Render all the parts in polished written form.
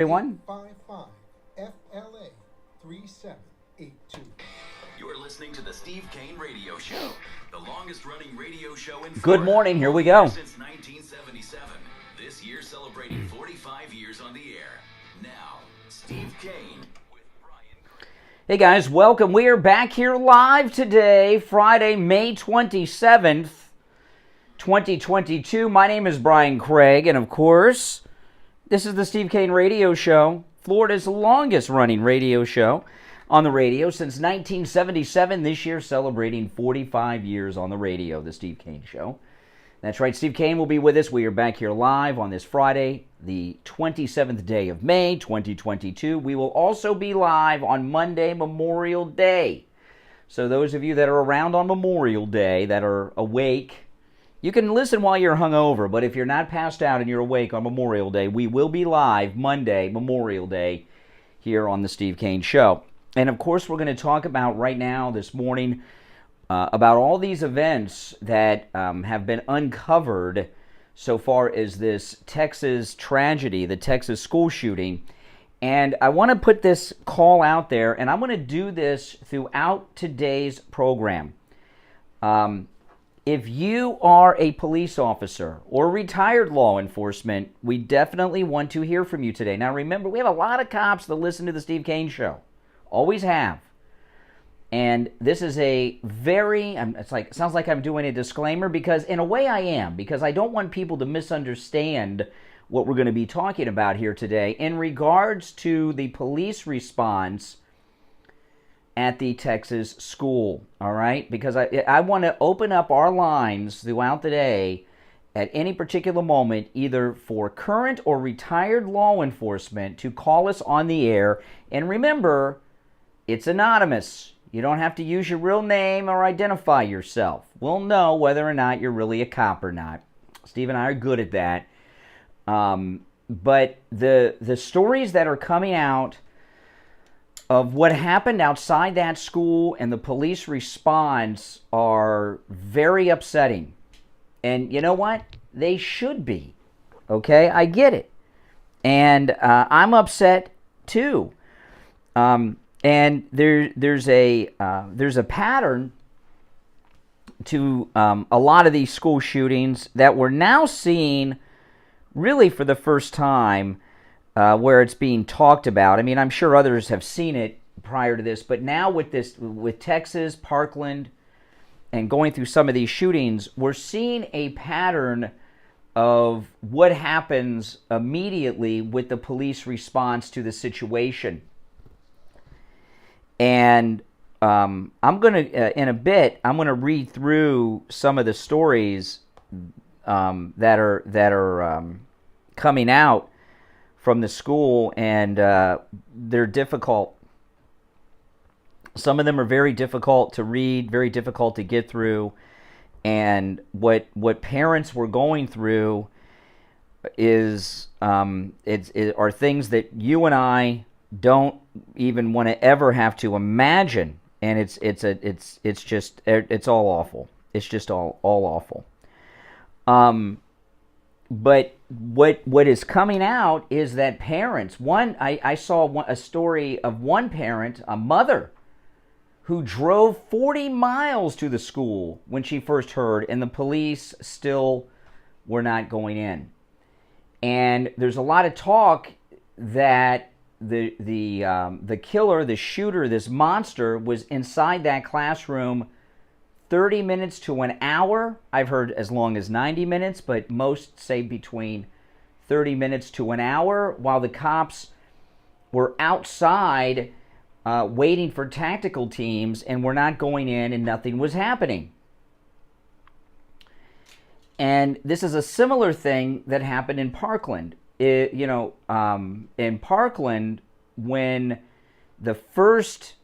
Everyone. 855 FLA 3782. You're listening to the Steve Kane Radio Show, the longest running radio show in Good Florida. morning. Here we go. Since 1977. This year celebrating 45 years on the air. Now, Steve Kane with Brian Craig. Hey guys, welcome. We are back here live today, Friday, May 27th, 2022. My name is Brian Craig, and of course, this is the Steve Kane Radio Show, Florida's longest running radio show on the radio since 1977. This year celebrating 45 years on the radio, the Steve Kane Show. That's right, Steve Kane will be with us. We are back here live on this Friday, the 27th day of May, 2022. We will also be live on Monday, Memorial Day. So those of you that are around on Memorial Day, that are awake, you can listen while you're hungover, but if you're not passed out and you're awake on Memorial Day, we will be live Monday, Memorial Day, here on the Steve Kane Show. And of course, we're going to talk about right now, this morning, about all these events that have been uncovered so far as this Texas tragedy, the Texas school shooting. And I want to put this call out there, and I'm going to do this throughout today's program. If you are a police officer or retired law enforcement, we definitely want to hear from you today. Now remember, we have a lot of cops that listen to the Steve Kane Show. Always have. And this is a very, it sounds like I'm doing a disclaimer, because in a way I am, because I don't want people to misunderstand what we're going to be talking about here today in regards to the police response at the Texas school, all right? Because I want to open up our lines throughout the day at any particular moment, either for current or retired law enforcement, to call us on the air. And remember, it's anonymous. You don't have to use your real name or identify yourself. We'll know whether or not you're really a cop or not. Steve and I are good at that. But the stories that are coming out of what happened outside that school and the police response are very upsetting. And you know what? They should be. Okay? I get it. And I'm upset too. And there's a pattern to a lot of these school shootings that we're now seeing really for the first time, where it's being talked about. I mean, I'm sure others have seen it prior to this, but now with Texas, Parkland, and going through some of these shootings, we're seeing a pattern of what happens immediately with the police response to the situation. And I'm going to, in a bit, I'm going to read through some of the stories that are coming out from the school, and they're difficult. Some of them are very difficult to read, very difficult to get through, and what parents were going through is are things that you and I don't even want to ever have to imagine, and it's all awful. It's just all awful. But what is coming out is that parents, I saw a story of one parent, a mother, who drove 40 miles to the school when she first heard, and the police still were not going in. And there's a lot of talk that the killer, the shooter, this monster was inside that classroom 30 minutes to an hour. I've heard as long as 90 minutes, but most say between 30 minutes to an hour, while the cops were outside waiting for tactical teams and were not going in, and nothing was happening. And this is a similar thing that happened in Parkland. In Parkland, when the first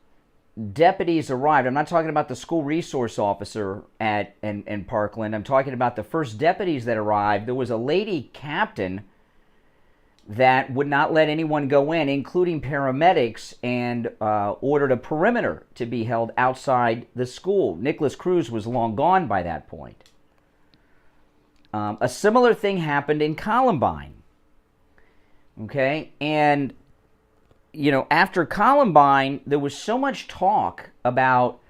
deputies arrived, I'm not talking about the school resource officer in Parkland, I'm talking about the first deputies that arrived. There was a lady captain that would not let anyone go in, including paramedics, and ordered a perimeter to be held outside the school. Nicholas Cruz was long gone by that point. A similar thing happened in Columbine. Okay, and after Columbine, there was so much talk about,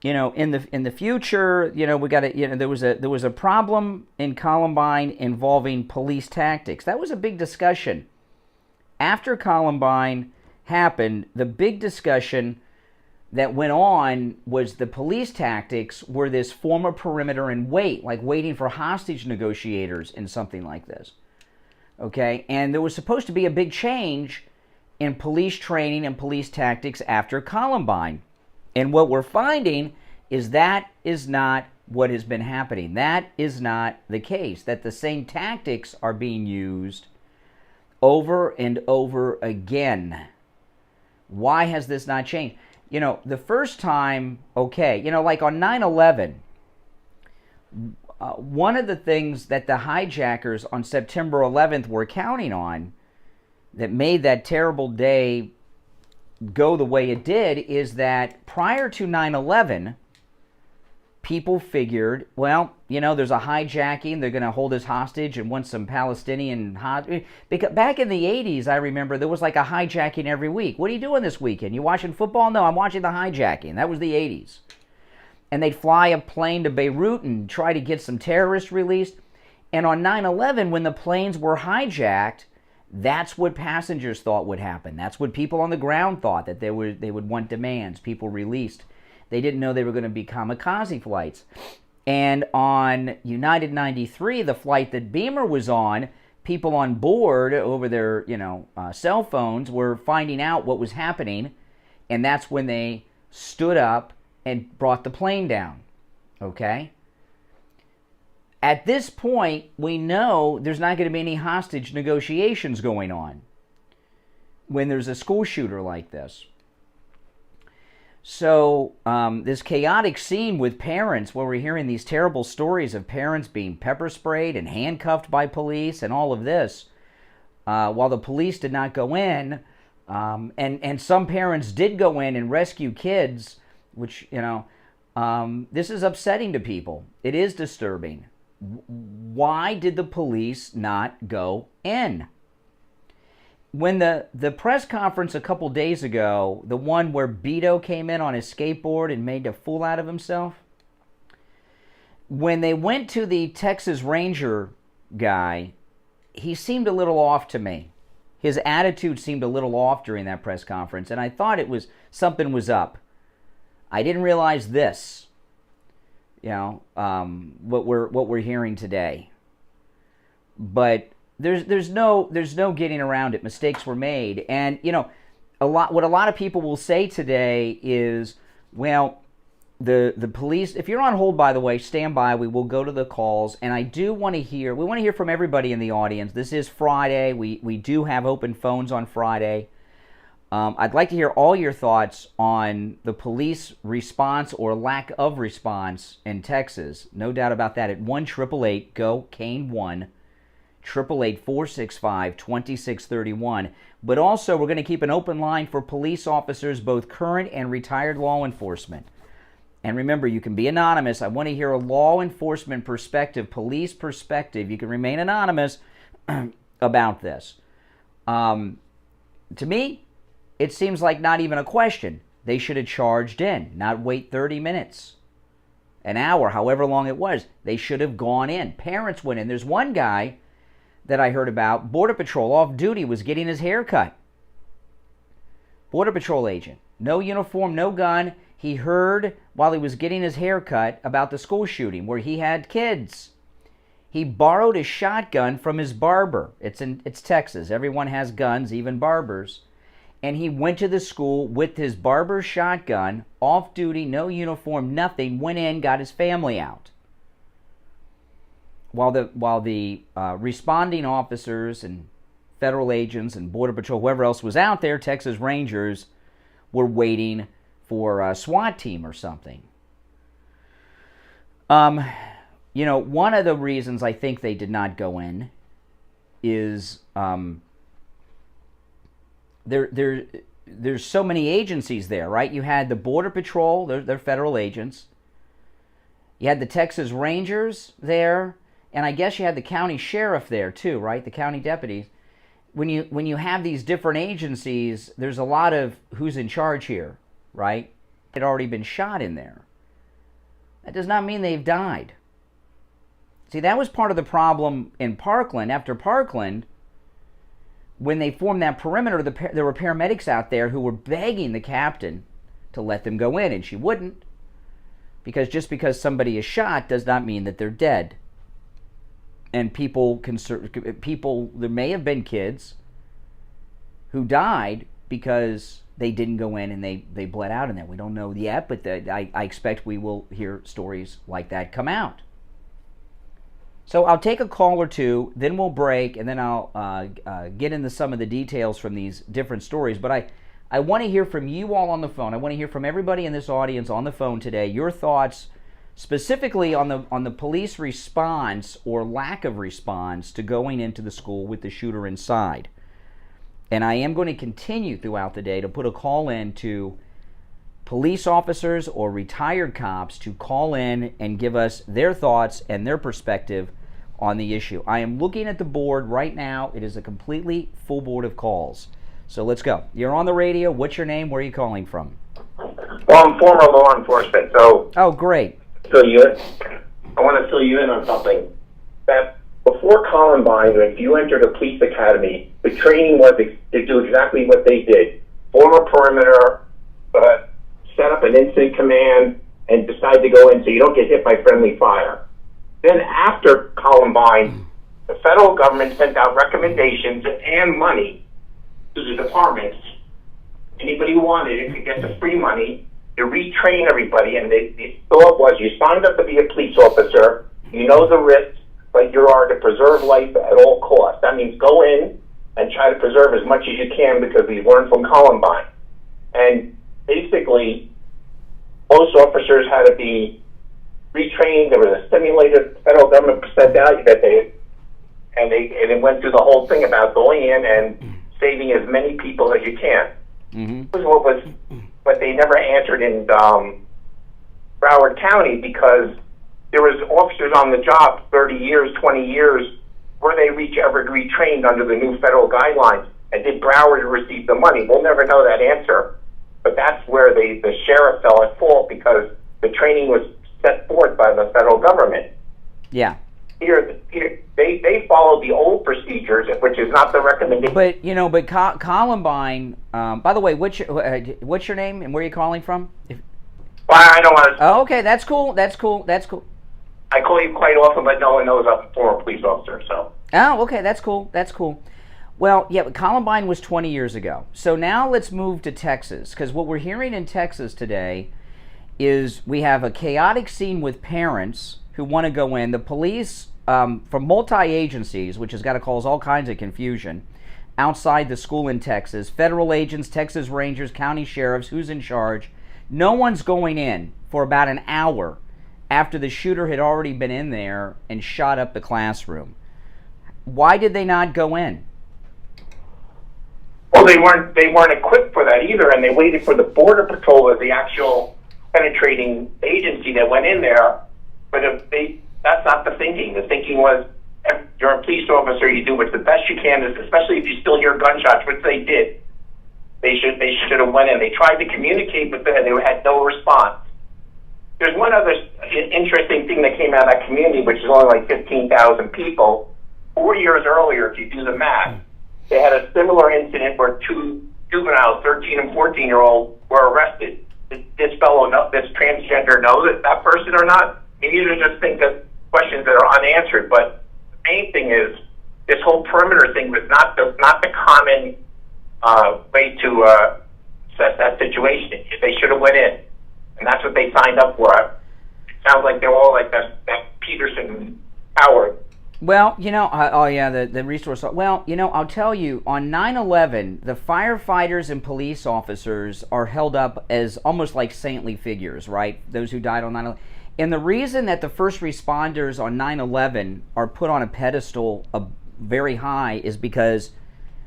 in the future, we got to, there was a problem in Columbine involving police tactics. That was a big discussion. After Columbine happened, the big discussion that went on was the police tactics were this form a perimeter and wait, like waiting for hostage negotiators in something like this. Okay, and there was supposed to be a big change in police training and police tactics after Columbine. And what we're finding is that is not what has been happening. That is not the case, that the same tactics are being used over and over again. Why has this not changed? The first time, okay, like on 9/11, one of the things that the hijackers on September 11th were counting on that made that terrible day go the way it did is that prior to 9/11, people figured, well, there's a hijacking, they're going to hold us hostage and want some Palestinian because back in the 80s, I remember there was like a hijacking every week. What are you doing this weekend? You watching football? No, I'm watching the hijacking. That was the 80s. And they'd fly a plane to Beirut and try to get some terrorists released. And on 9/11, when the planes were hijacked, that's what passengers thought would happen. That's what people on the ground thought, that they would want demands, people released. They didn't know they were going to be kamikaze flights. And on United 93, the flight that Beamer was on, people on board over their cell phones were finding out what was happening, and that's when they stood up and brought the plane down. Okay? At this point, we know there's not going to be any hostage negotiations going on when there's a school shooter like this. So this chaotic scene with parents, where we're hearing these terrible stories of parents being pepper sprayed and handcuffed by police and all of this, while the police did not go in, and some parents did go in and rescue kids, which, this is upsetting to people. It is disturbing. Why did the police not go in? When the press conference a couple days ago, the one where Beto came in on his skateboard and made a fool out of himself, when they went to the Texas Ranger guy, he seemed a little off to me. His attitude seemed a little off during that press conference, and I thought something was up. I didn't realize this, what we're hearing today. But there's no getting around it. Mistakes were made, and what a lot of people will say today is, well, the police. If you're on hold, by the way, stand by. We will go to the calls, and we want to hear from everybody in the audience. This is Friday. We do have open phones on Friday. I'd like to hear all your thoughts on the police response or lack of response in Texas. No doubt about that. At 1-888-GO-KANE 1. 888-465-2631. But also, we're going to keep an open line for police officers, both current and retired law enforcement. And remember, you can be anonymous. I want to hear a law enforcement perspective, police perspective. You can remain anonymous about this. To me, it seems like not even a question. They should have charged in, not wait 30 minutes, an hour, however long it was. They should have gone in. Parents went in. There's one guy that I heard about, Border Patrol, off duty, was getting his hair cut. Border Patrol agent, no uniform, no gun. He heard while he was getting his hair cut about the school shooting where he had kids. He borrowed a shotgun from his barber. It's Texas. Everyone has guns, even barbers. And he went to the school with his barber's shotgun, off duty, no uniform, nothing, went in, got his family out. While the responding officers and federal agents and Border Patrol, whoever else was out there, Texas Rangers, were waiting for a SWAT team or something. One of the reasons I think they did not go in is there's so many agencies there, right? You had the Border Patrol, they're federal agents. You had the Texas Rangers there. And I guess you had the county sheriff there too, right? The county deputies. when you have these different agencies, there's a lot of who's in charge here, right? Had already been shot in there. That does not mean they've died. See, that was part of the problem in Parkland. After Parkland, when they formed that perimeter, there were paramedics out there who were begging the captain to let them go in, and she wouldn't. Because just because somebody is shot does not mean that they're dead. And people, there may have been kids who died because they didn't go in and they bled out in there. We don't know yet, but I expect we will hear stories like that come out. So I'll take a call or two, then we'll break, and then I'll get into some of the details from these different stories. But I want to hear from you all on the phone. I want to hear from everybody in this audience on the phone today, your thoughts specifically on the police response or lack of response to going into the school with the shooter inside. And I am going to continue throughout the day to put a call in to police officers or retired cops to call in and give us their thoughts and their perspective on the issue. I am looking at the board right now. It is a completely full board of calls. So let's go. You're on the radio. What's your name? Where are you calling from? Well, I'm former law enforcement, so... Oh, great. I want to fill you in on something. That before Columbine, if you entered a police academy, the training was to do exactly what they did. Form a perimeter, set up an incident command, and decide to go in so you don't get hit by friendly fire. Then after Columbine, the federal government sent out recommendations and money to the departments. Anybody who wanted it could get the free money to retrain everybody, and the thought was you signed up to be a police officer, you know the risks, but you are to preserve life at all costs. That means go in and try to preserve as much as you can because we've learned from Columbine. And basically, most officers had to be retrained. There was a simulator the federal government sent out that and it went through the whole thing about going in and saving as many people as you can. Mm-hmm. But they never answered in Broward County because there was officers on the job 30 years, 20 years. Were they ever retrained under the new federal guidelines? And did Broward receive the money? We'll never know that answer. But that's where the sheriff fell at fault because the training was set forth by the federal government. Yeah. Here they followed the old procedures, which is not the recommendation. But Columbine. By the way, what's your name and where are you calling from? Well, I don't want to. Oh, okay, that's cool. I call you quite often, but no one knows I'm a former police officer. So. Oh, okay, that's cool. Well, yeah, but Columbine was 20 years ago. So now let's move to Texas, because what we're hearing in Texas today is we have a chaotic scene with parents who want to go in. The police from multi-agencies, which has got to cause all kinds of confusion, outside the school in Texas, federal agents, Texas Rangers, county sheriffs, who's in charge. No one's going in for about an hour after the shooter had already been in there and shot up the classroom. Why did they not go in? Well, they weren't equipped for that either, and they waited for the Border Patrol as the actual penetrating agency that went in there. But that's not the thinking. The thinking was, if you're a police officer, you do what's the best you can, especially if you still hear gunshots, which they did. They should have went in. They tried to communicate with them, and they had no response. There's one other interesting thing that came out of that community, which is only like 15,000 people. 4 years earlier, if you do the math, they had a similar incident where two juveniles, 13 and 14-year-old, were arrested. This fellow, this transgender, knows that person or not? You need to just think of questions that are unanswered. But the main thing is this whole perimeter thing was not the common way to assess that situation. They should have went in, and that's what they signed up for. It sounds like they're all like that Peterson Howard. Well, the resource. Well, I'll tell you, on 9/11, the firefighters and police officers are held up as almost like saintly figures, right? Those who died on 9/11. And the reason that the first responders on 9/11 are put on a pedestal very high is because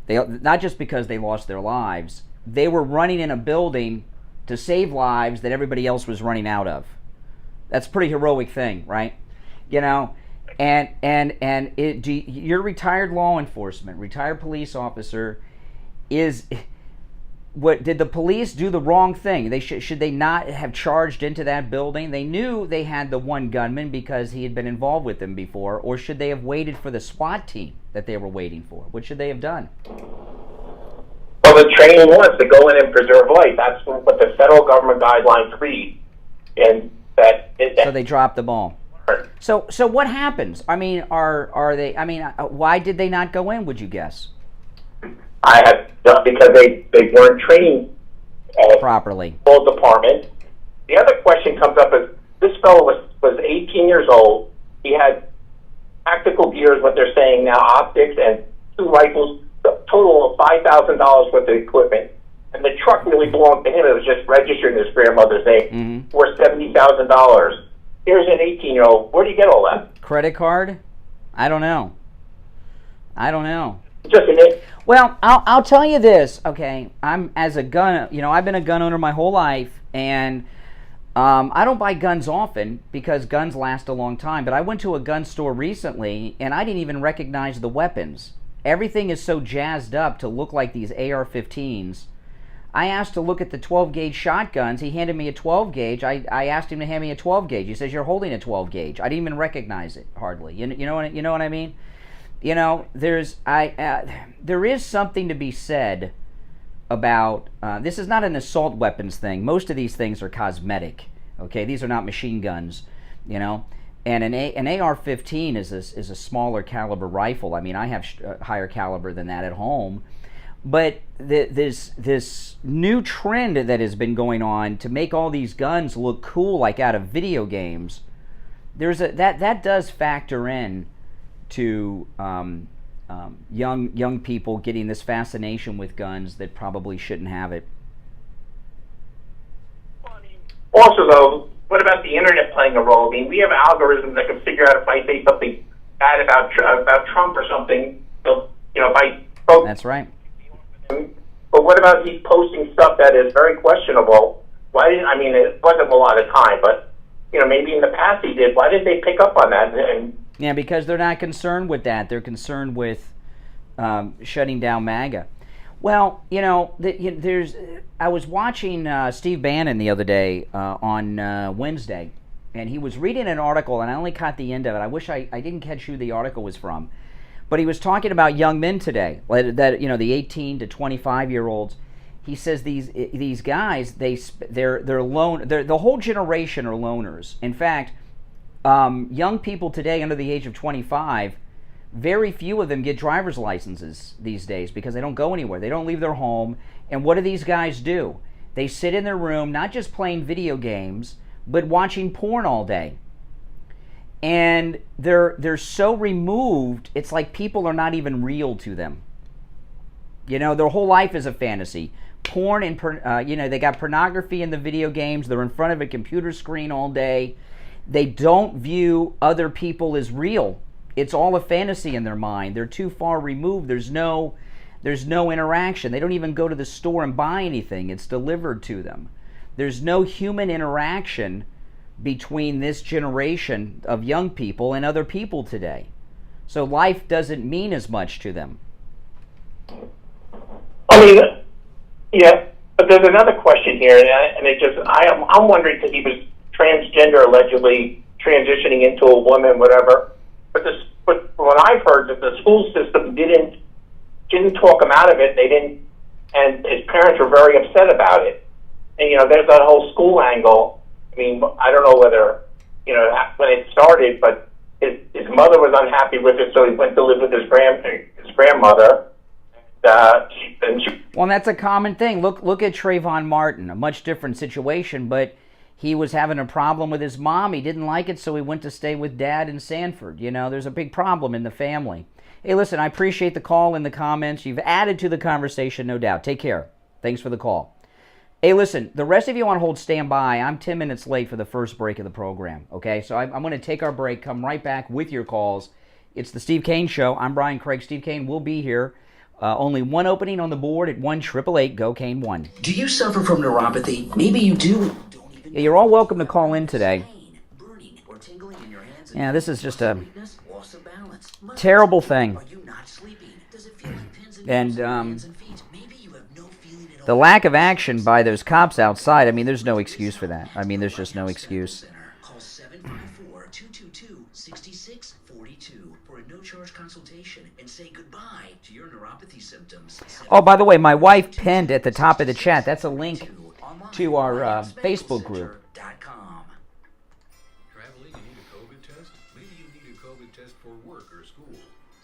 not just because they lost their lives, they were running in a building to save lives that everybody else was running out of. That's a pretty heroic thing, right? You're retired law enforcement, retired police officer. Did the police do the wrong thing? Should they not have charged into that building? They knew they had the one gunman because he had been involved with them before, or should they have waited for the SWAT team that they were waiting for? What should they have done? Well, the training was to go in and preserve life. That's what the federal government guidelines read, and so they dropped the ball. So what happens? I mean, are they? I mean, why did they not go in? Would you guess? Because they weren't trained properly. Full department. The other question comes up is this fellow was 18 years old. He had tactical gears, what they're saying now, optics and 2 rifles, a total of $5,000 worth of equipment. And the truck really belonged to him. It was just registered in his grandmother's name for $70,000. Here's an 18-year-old. Where do you get all that? Credit card? I don't know. Just an it. Well, I'll tell you this, okay? I've been a gun owner my whole life, and I don't buy guns often because guns last a long time. But I went to a gun store recently, and I didn't even recognize the weapons. Everything is so jazzed up to look like these AR-15s. I asked to look at the 12-gauge shotguns. He handed me a 12-gauge. I asked him to hand me a 12-gauge. He says, "You're holding a 12-gauge." I didn't even recognize it, hardly. You know what I mean? You know, there is something to be said about, this is not an assault weapons thing. Most of these things are cosmetic, okay? These are not machine guns, you know? And an AR-15 is a smaller caliber rifle. I mean, I have higher caliber than that at home. But this new trend that has been going on to make all these guns look cool like out of video games, that does factor in to young people getting this fascination with guns that probably shouldn't have it. Also, though, what about the internet playing a role? I mean, we have algorithms that can figure out if I say something bad about Trump or something. So, if I post, that's right. But what about he posting stuff that is very questionable? It wasn't a lot of time, but maybe in the past he did. Why didn't they pick up on that? Yeah, because they're not concerned with that. They're concerned with shutting down MAGA. Well, I was watching Steve Bannon the other day on Wednesday, and he was reading an article, and I only caught the end of it. I wish I didn't catch who the article was from. But he was talking about young men today, that the 18 to 25-year-olds. He says these guys, they're the whole generation are loners. In fact, young people today under the age of 25, very few of them get driver's licenses these days because they don't go anywhere. They don't leave their home. And what do these guys do? They sit in their room, not just playing video games, but watching porn all day. And they're so removed, it's like people are not even real to them. Their whole life is a fantasy. Porn and they got pornography in the video games. They're in front of a computer screen all day. They don't view other people as real. It's all a fantasy in their mind. They're too far removed. There's no interaction. They don't even go to the store and buy anything. It's delivered to them. There's no human interaction between this generation of young people and other people today. So life doesn't mean as much to them. Yeah, but there's another question here, and I'm wondering, because he was transgender, allegedly transitioning into a woman, whatever. But what I've heard that the school system didn't talk him out of it. They didn't, and his parents were very upset about it. And there's that whole school angle. I mean, I don't know whether when it started, but his mother was unhappy with it, so he went to live with his grandmother. Well, that's a common thing. Look at Trayvon Martin, a much different situation, but he was having a problem with his mom. He didn't like it, so he went to stay with dad in Sanford. There's a big problem in the family. Hey, listen, I appreciate the call and the comments. You've added to the conversation, no doubt. Take care. Thanks for the call. Hey, listen, the rest of you on hold, stand by. I'm 10 minutes late for the first break of the program, okay? So I'm going to take our break, come right back with your calls. It's the Steve Kane Show. I'm Brian Craig. Steve Kane will be here. Only one opening on the board at 1-888-GO-KANE-1. Do you suffer from neuropathy? Maybe you do. Yeah, you're all welcome to call in today. Yeah, this is just a Terrible thing. Are you not sleeping? Does it feel like pins and And, needles in your hands and feet? Maybe you have no feeling at all. The lack of action by those cops outside, I mean, there's no excuse for that. I mean, there's just no excuse. Call 754-222-6642 for a no-charge consultation and say goodbye to your neuropathy symptoms. Oh, by the way, my wife pinned at the top of the chat. That's a link to our Facebook group. Traveling, you need a COVID test? Maybe you need a COVID test for work or school.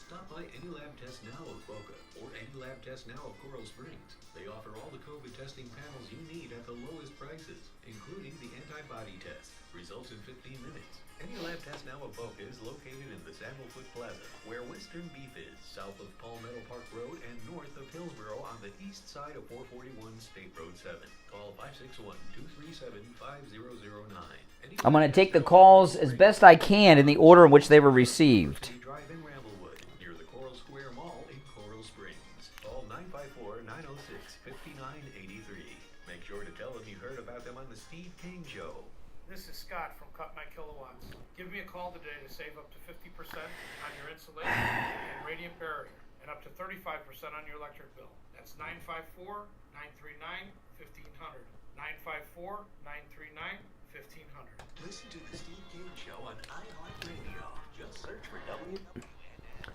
Stop by Any Lab Test Now of Boca or Any Lab Test Now of Coral Springs. They offer all the COVID testing panels you need at the lowest prices, including the antibody test. Results in 15 minutes. Any Lab Test Now of Boca is located in the Sandalwood Plaza, where Western Beef is, south of Palmetto Park Road and north of Hillsboro on the east side of 441 State Road 7. Call 561-237-5009. I'm going to take the calls as best I can in the order in which they were received. Drive in Ramblewood, near the Coral Square Mall in Coral Springs. Call 954-906-5983. Make sure to tell them you heard about them on the Steve Kane Show. This is Scott from Cut My Kilowatts. Give me a call today to save up to 50% on your insulation and radiant barrier and up to 35% on your electric bill. That's 954-939-1500. 954-939-1500. Listen to the Steve Kane Show on iHeartRadio. Just search for WWN.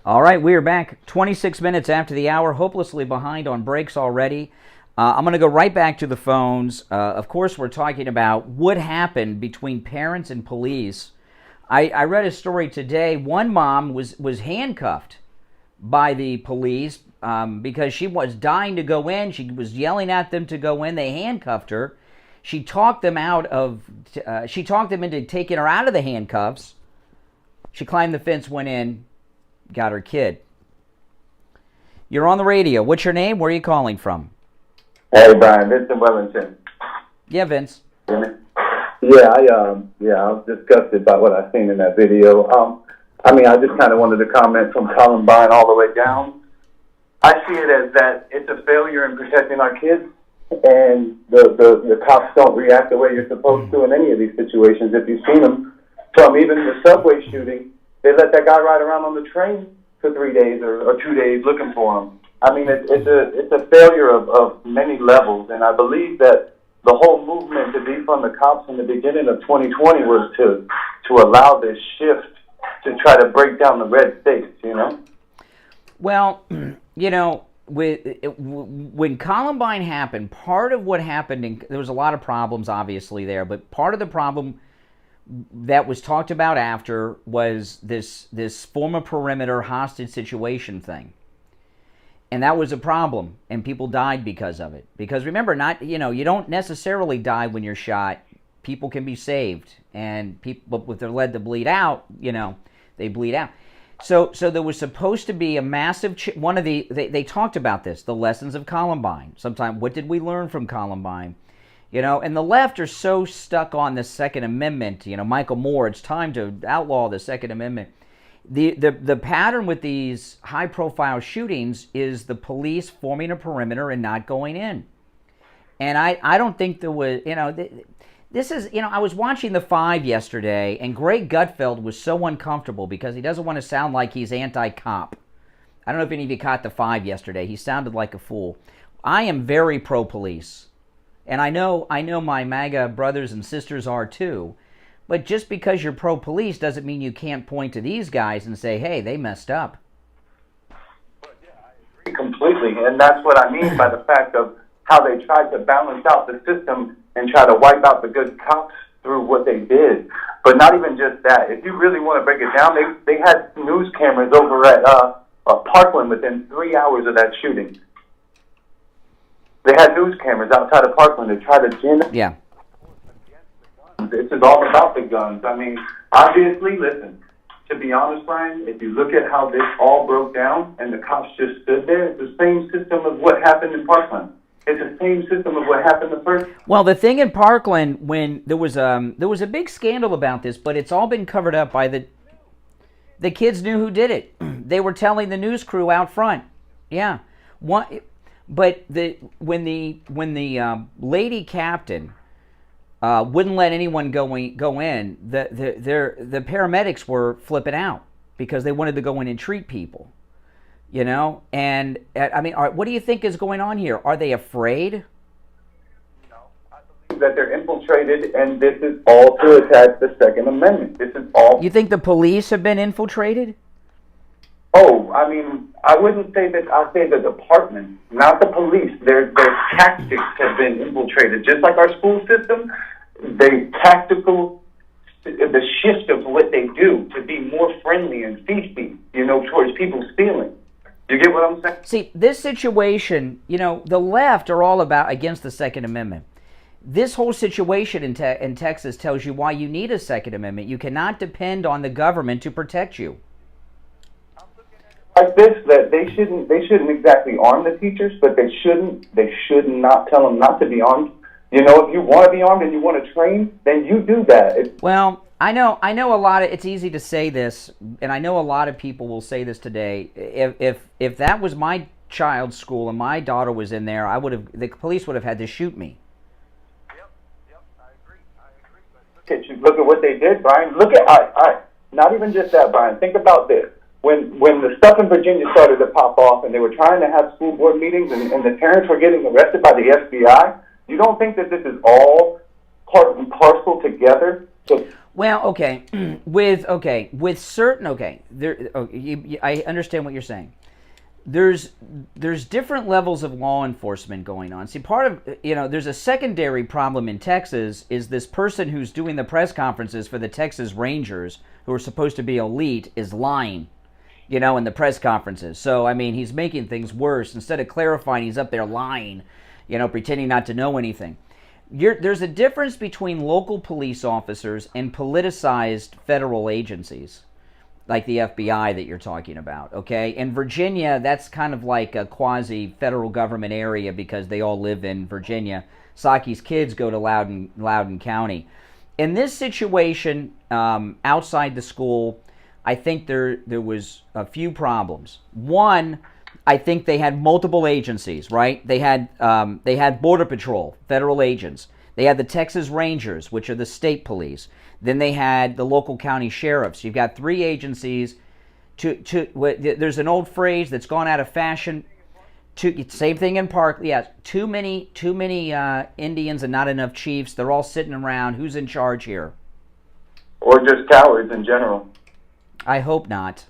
All right, we are back 26 minutes after the hour, hopelessly behind on breaks already. I'm going to go right back to the phones. Of course, we're talking about what happened between parents and police. I read a story today. One mom was handcuffed by the police because she was dying to go in. She was yelling at them to go in. They handcuffed her. She talked them into taking her out of the handcuffs. She climbed the fence, went in, got her kid. You're on the radio. What's your name? Where are you calling from? Hey, Brian, Vincent Wellington. Yeah, Vince. Yeah, I was disgusted by what I seen in that video. I just kind of wanted to comment from Columbine all the way down. I see it as that it's a failure in protecting our kids, and the cops don't react the way you're supposed to in any of these situations. If you've seen them, from even the subway shooting, they let that guy ride around on the train for 3 days or 2 days looking for him. It's a failure of many levels, and I believe that the whole movement to defund the cops in the beginning of 2020 was to allow this shift to try to break down the red states, Well, when Columbine happened, part of what happened, there was a lot of problems obviously there, but part of the problem that was talked about after was this former perimeter hostage situation thing. And that was a problem, and people died because of it. Because remember, you don't necessarily die when you're shot. People can be saved, and people, if they're led to bleed out, they bleed out. So there was supposed to be a massive they talked about this, the lessons of Columbine. Sometimes, what did we learn from Columbine? And the left are so stuck on the Second Amendment. Michael Moore, it's time to outlaw the Second Amendment. The pattern with these high-profile shootings is the police forming a perimeter and not going in. And I don't think there was, this is, I was watching The Five yesterday, and Greg Gutfeld was so uncomfortable because he doesn't want to sound like he's anti-cop. I don't know if any of you caught The Five yesterday. He sounded like a fool. I am very pro-police. And I know my MAGA brothers and sisters are too. But just because you're pro-police doesn't mean you can't point to these guys and say, hey, they messed up. I agree completely, and that's what I mean by the fact of how they tried to balance out the system and try to wipe out the good cops through what they did. But not even just that. If you really want to break it down, they had news cameras over at Parkland within 3 hours of that shooting. They had news cameras outside of Parkland to try to gin. Yeah. This is all about the guns. Obviously, listen, to be honest, Brian, if you look at how this all broke down and the cops just stood there, it's the same system of what happened in Parkland. It's the same system of what happened the first. Well, the thing in Parkland, when there was a big scandal about this, but it's all been covered up by the kids knew who did it. They were telling the news crew out front. Yeah. But when the lady captain wouldn't let anyone go in, the paramedics were flipping out. because they wanted to go in and treat people, you know? And, I mean, what do you think is going on here? Are they afraid? That they're infiltrated, and this is all to attack the Second Amendment. This is all. You think the police have been infiltrated? Oh, I mean, I wouldn't say that. I'd say the department, not the police. Their tactics have been infiltrated, just like our school system. The shift of what they do to be more friendly and feisty, you know, towards people's feelings. You get what I'm saying? See, this situation, you know, the left are all about against the Second Amendment. This whole situation in Texas tells you why you need a Second Amendment. You cannot depend on the government to protect you. Like this, that they shouldn't exactly arm the teachers, but they should not tell them not to be armed. You know, if you want to be armed and you want to train, then you do that. Well, I know a lot of, it's easy to say this, and I know a lot of people will say this today. If that was my child's school and my daughter was in there, the police would have had to shoot me. Look at what they did, Brian. Look at not even just that, Brian. Think about this. When the stuff in Virginia started to pop off and they were trying to have school board meetings and the parents were getting arrested by the FBI, you don't think that this is all part and parcel together? Well, okay, with certain, I understand what you're saying. There's different levels of law enforcement going on. See, part of, you know, there's a secondary problem in Texas is this person who's doing the press conferences for the Texas Rangers, who are supposed to be elite, is lying, you know, in the press conferences. So, I mean, he's making things worse. Instead of clarifying, he's up there lying, you know, pretending not to know anything. There's a difference between local police officers and politicized federal agencies, like the FBI that you're talking about, okay? In Virginia, that's kind of like a quasi-federal government area because they all live in Virginia. Saki's kids go to Loudoun County. In this situation, outside the school, I think there was a few problems. One, I think they had multiple agencies, right? They had Border Patrol, federal agents. They had the Texas Rangers, which are the state police. Then they had the local county sheriffs. You've got three agencies. There's an old phrase that's gone out of fashion. Same thing in Park. Yeah, too many Indians and not enough chiefs. They're all sitting around. Who's in charge here? Or just cowards in general. I hope not.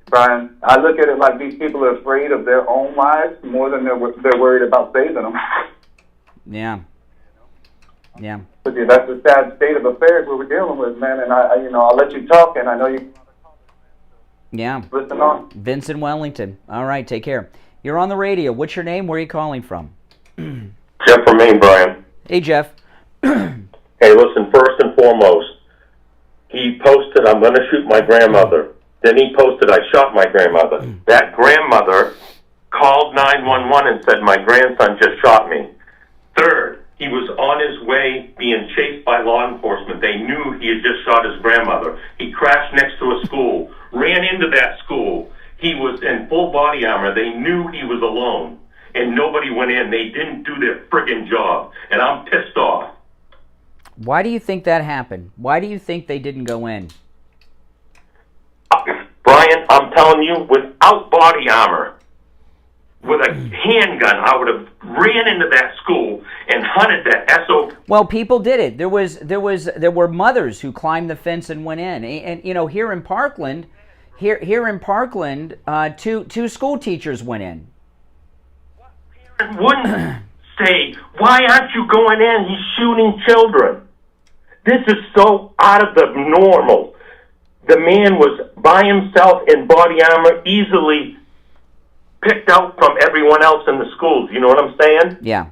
Brian, I look at it like these people are afraid of their own lives more than they're worried about saving them. Yeah. Yeah. That's the sad state of affairs we're dealing with, man. And I'll let you talk, and I know you. Yeah. Listen on. Vincent Wellington. All right, take care. You're on the radio. What's your name? Where are you calling from? Jeff from Maine, Brian. Hey, Jeff. Hey, listen, first and foremost, he posted, I'm going to shoot my grandmother. Then he posted, I shot my grandmother. That grandmother called 911 and said, my grandson just shot me. Third, he was on his way being chased by law enforcement. They knew he had just shot his grandmother. He crashed next to a school, ran into that school. He was in full body armor. They knew he was alone, and nobody went in. They didn't do their friggin' job, and I'm pissed off. Why do you think that happened? Why do you think they didn't go in? Brian, I'm telling you, without body armor, with a handgun, I would have ran into that school and hunted that SO. Well, people did it. There were mothers who climbed the fence and went in. And you know, here in Parkland, two school teachers went in. Parents wouldn't say, "Why aren't you going in? He's shooting children." This is so out of the normal. The man was by himself in body armor, easily picked out from everyone else in the schools. You know what I'm saying? Yeah.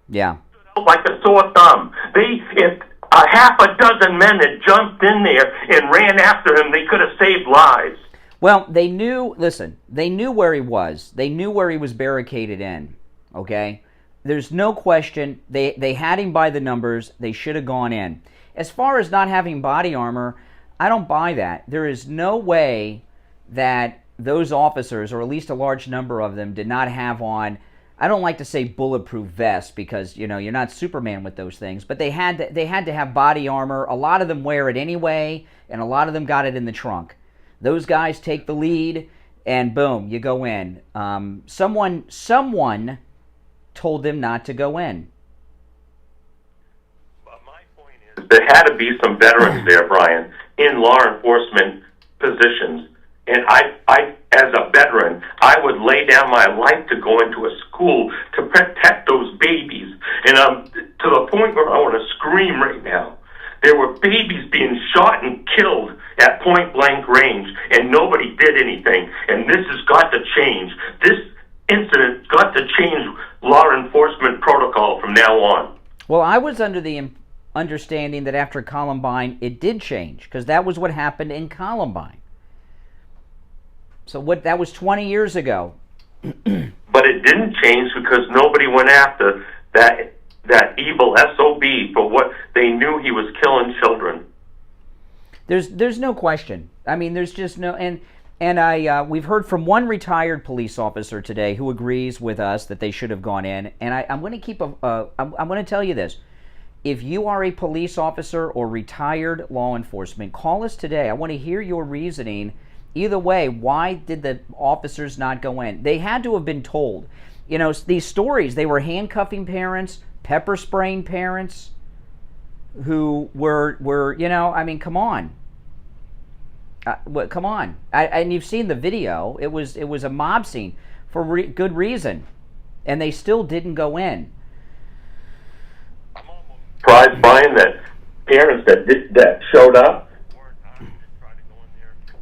Yeah. Like a sore thumb. If a half a dozen men had jumped in there and ran after him, they could have saved lives. Well, they knew where he was. They knew where he was barricaded in, okay? There's no question. They had him by the numbers. They should have gone in. As far as not having body armor, I don't buy that. There is no way that those officers, or at least a large number of them, did not have on. I don't like to say bulletproof vest because, you know, you're not Superman with those things, but they had to have body armor. A lot of them wear it anyway, and a lot of them got it in the trunk. Those guys take the lead, and boom, you go in. Someone told them not to go in. But my point is, there had to be some veterans there, Brian, in law enforcement positions. And I, as a veteran, I would lay down my life to go into a school to protect those babies. And I'm to the point where I want to scream right now. There were babies being shot and killed at point-blank range, and nobody did anything. And this has got to change. This incident got to change law enforcement protocol from now on. Well, I was under the understanding that after Columbine, it did change, because that was what happened in Columbine. So that was 20 years ago. But it didn't change because nobody went after that evil SOB for what they knew he was killing children. There's no question. I mean, there's just no, and we've heard from one retired police officer today who agrees with us that they should have gone in. And I'm going to I'm going to tell you this: if you are a police officer or retired law enforcement, call us today. I want to hear your reasoning. Either way, why did the officers not go in? They had to have been told. You know, these stories, they were handcuffing parents, pepper spraying parents who were you know, I mean, come on. Come on. And you've seen the video. It was a mob scene for good reason. And they still didn't go in. I'm almost surprised, Brian, that parents that showed up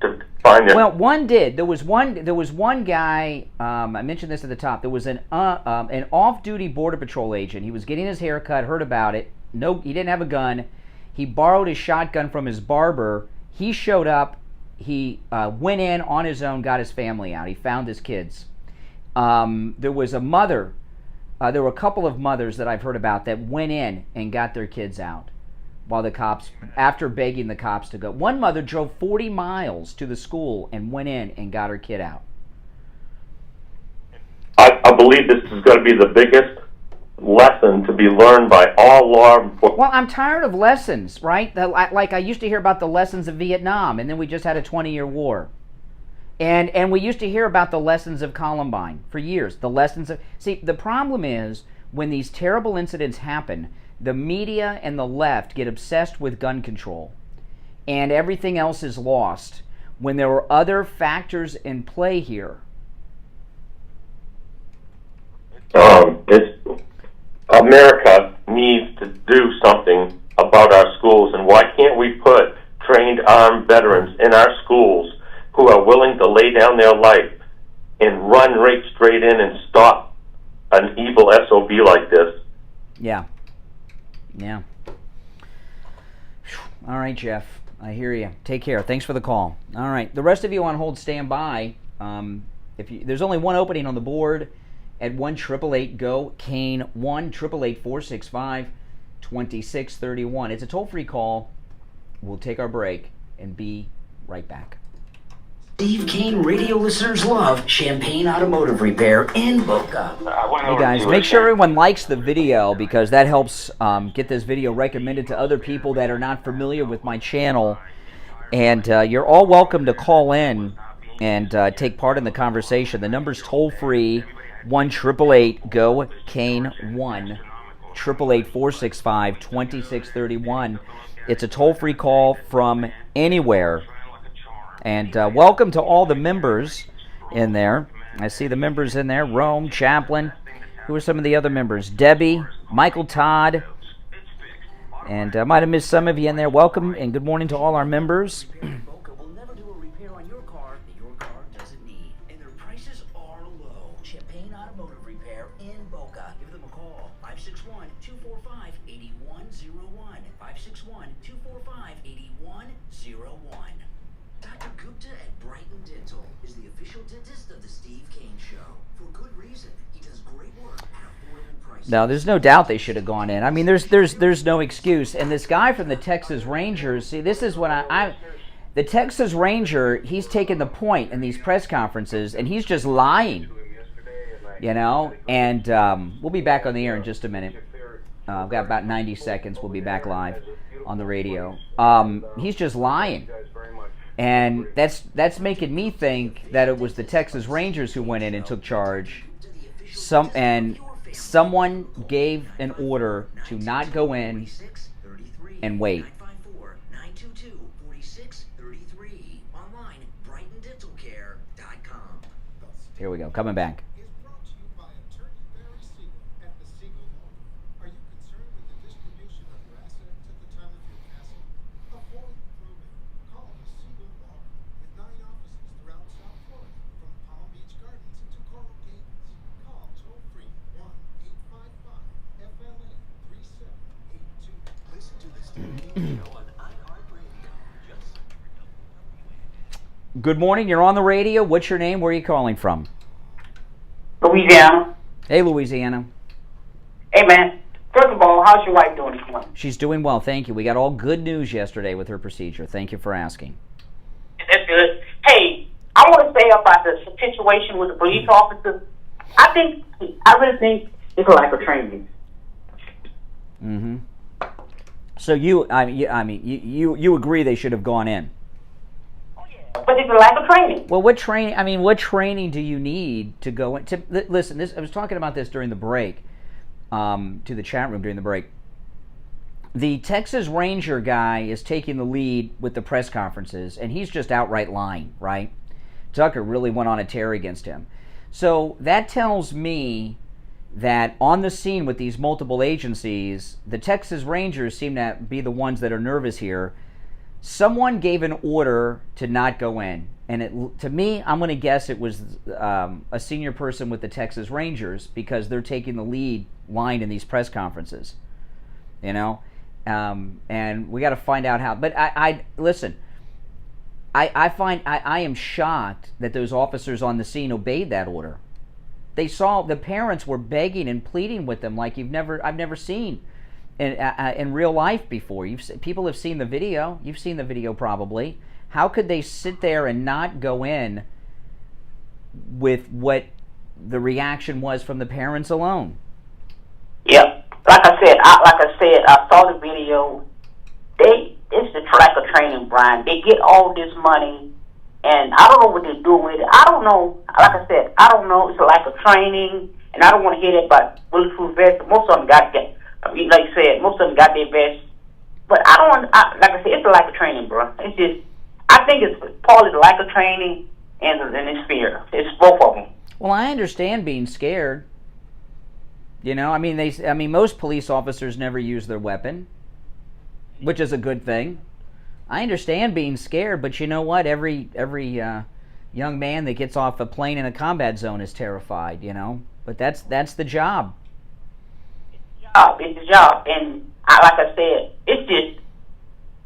to find it. Well, one did. There was one guy. I mentioned this at the top. There was an off-duty Border Patrol agent. He was getting his hair cut. Heard about it. No, he didn't have a gun. He borrowed his shotgun from his barber. He showed up. He went in on his own, got his family out. He found his kids. There was a mother. There were a couple of mothers that I've heard about that went in and got their kids out while the cops, after begging the cops to go. One mother drove 40 miles to the school and went in and got her kid out. I believe this is going to be the biggest lesson to be learned by all law enforcement. Well, I'm tired of lessons, right? Like I used to hear about the lessons of Vietnam, and then we just had a 20-year war. And we used to hear about the lessons of Columbine for years. The lessons of... See, the problem is when these terrible incidents happen, the media and the left get obsessed with gun control, and everything else is lost when there were other factors in play here. America needs to do something about our schools, and why can't we put trained armed veterans in our schools who are willing to lay down their life and run right straight in and stop an evil SOB like this? Yeah. Yeah. All right, Jeff. I hear you. Take care. Thanks for the call. All right. The rest of you on hold, stand by. There's only one opening on the board at 1-888-GO-CANE, 1-888-465-2631. It's a toll-free call. We'll take our break and be right back. Steve Kane radio listeners love Champagne Automotive Repair in Boca. Hey guys, make sure everyone likes the video because that helps get this video recommended to other people that are not familiar with my channel. And you're all welcome to call in and take part in the conversation. The number's toll-free, 1-888-GO-CANE, 1-888-465-2631. It's a toll-free call from anywhere. And welcome to all the members in there. I see the members in there. Rome, Chaplin. Who are some of the other members? Debbie, Michael Todd. And I might have missed some of you in there. Welcome and good morning to all our members. Boca will never do a repair on your car that your car doesn't need. And their prices are low. Champagne Automotive Repair in Boca. Give them a call. 561-245-8101. 561-245-8101. Dr. Gupta at Brighton Dental is the official dentist of the Steve Kane Show. For good reason. He does great work at affordable prices. No, there's no doubt they should have gone in. I mean, there's no excuse. And this guy from the Texas Rangers, see, this is what the Texas Ranger, he's taking the point in these press conferences, and he's just lying. you know, and we'll be back on the air in just a minute. I've got about 90 seconds. We'll be back live on the radio. He's just lying. And that's making me think that it was the Texas Rangers who went in and took charge. Someone gave an order to not go in and wait. Here we go. Coming back. Is brought to you by Attorney Barry Siegel at the Siegel Law Group. Are you concerned with the distribution of your assets at the time of your passing? Avoid probate. Call the Siegel Law Group with 9 offices throughout South Florida, from Palm Beach Gardens to Coral Gables. Call toll-free 1-855-FLA-3782. Listen to the Steve Kane Show on iHeartRadio. Good morning. You're on the radio. What's your name? Where are you calling from? Louisiana. Hey, Louisiana. Hey, man. First of all, how's your wife doing this morning? She's doing well, thank you. We got all good news yesterday with her procedure. Thank you for asking. That's good. Hey, I want to say about the situation with the police officers. I really think it's a lack of training. Mm-hmm. So you agree they should have gone in? But it's a lack of training. Well, what training do you need to go in? Listen, I was talking about this during the break, to the chat room during the break. The Texas Ranger guy is taking the lead with the press conferences, and he's just outright lying, right? Tucker really went on a tear against him. So that tells me that on the scene with these multiple agencies, the Texas Rangers seem to be the ones that are nervous here. Someone gave an order to not go in, and to me, I'm going to guess it was a senior person with the Texas Rangers, because they're taking the lead line in these press conferences, you know, and we got to find out how. But I am shocked that those officers on the scene obeyed that order. They saw the parents were begging and pleading with them like I've never seen in real life before. People have seen the video. You've seen the video probably. How could they sit there and not go in with what the reaction was from the parents alone? Yep. Like I said, I saw the video. It's the lack of training, Brian. They get all this money, and I don't know what they're doing with it. I don't know. Like I said, I don't know. It's a lack of training, and I don't want to hear that about bulletproof vests. Most of them got that. Like you said, most of them got their vests. But like I said, it's a lack of training, bro. It's just, I think it's partly the lack of training and it's fear. It's both of them. Well, I understand being scared. You know, I mean, most police officers never use their weapon, which is a good thing. I understand being scared, but you know what? Every young man that gets off a plane in a combat zone is terrified. You know, but that's the job. It's a job, and like I said, it's just,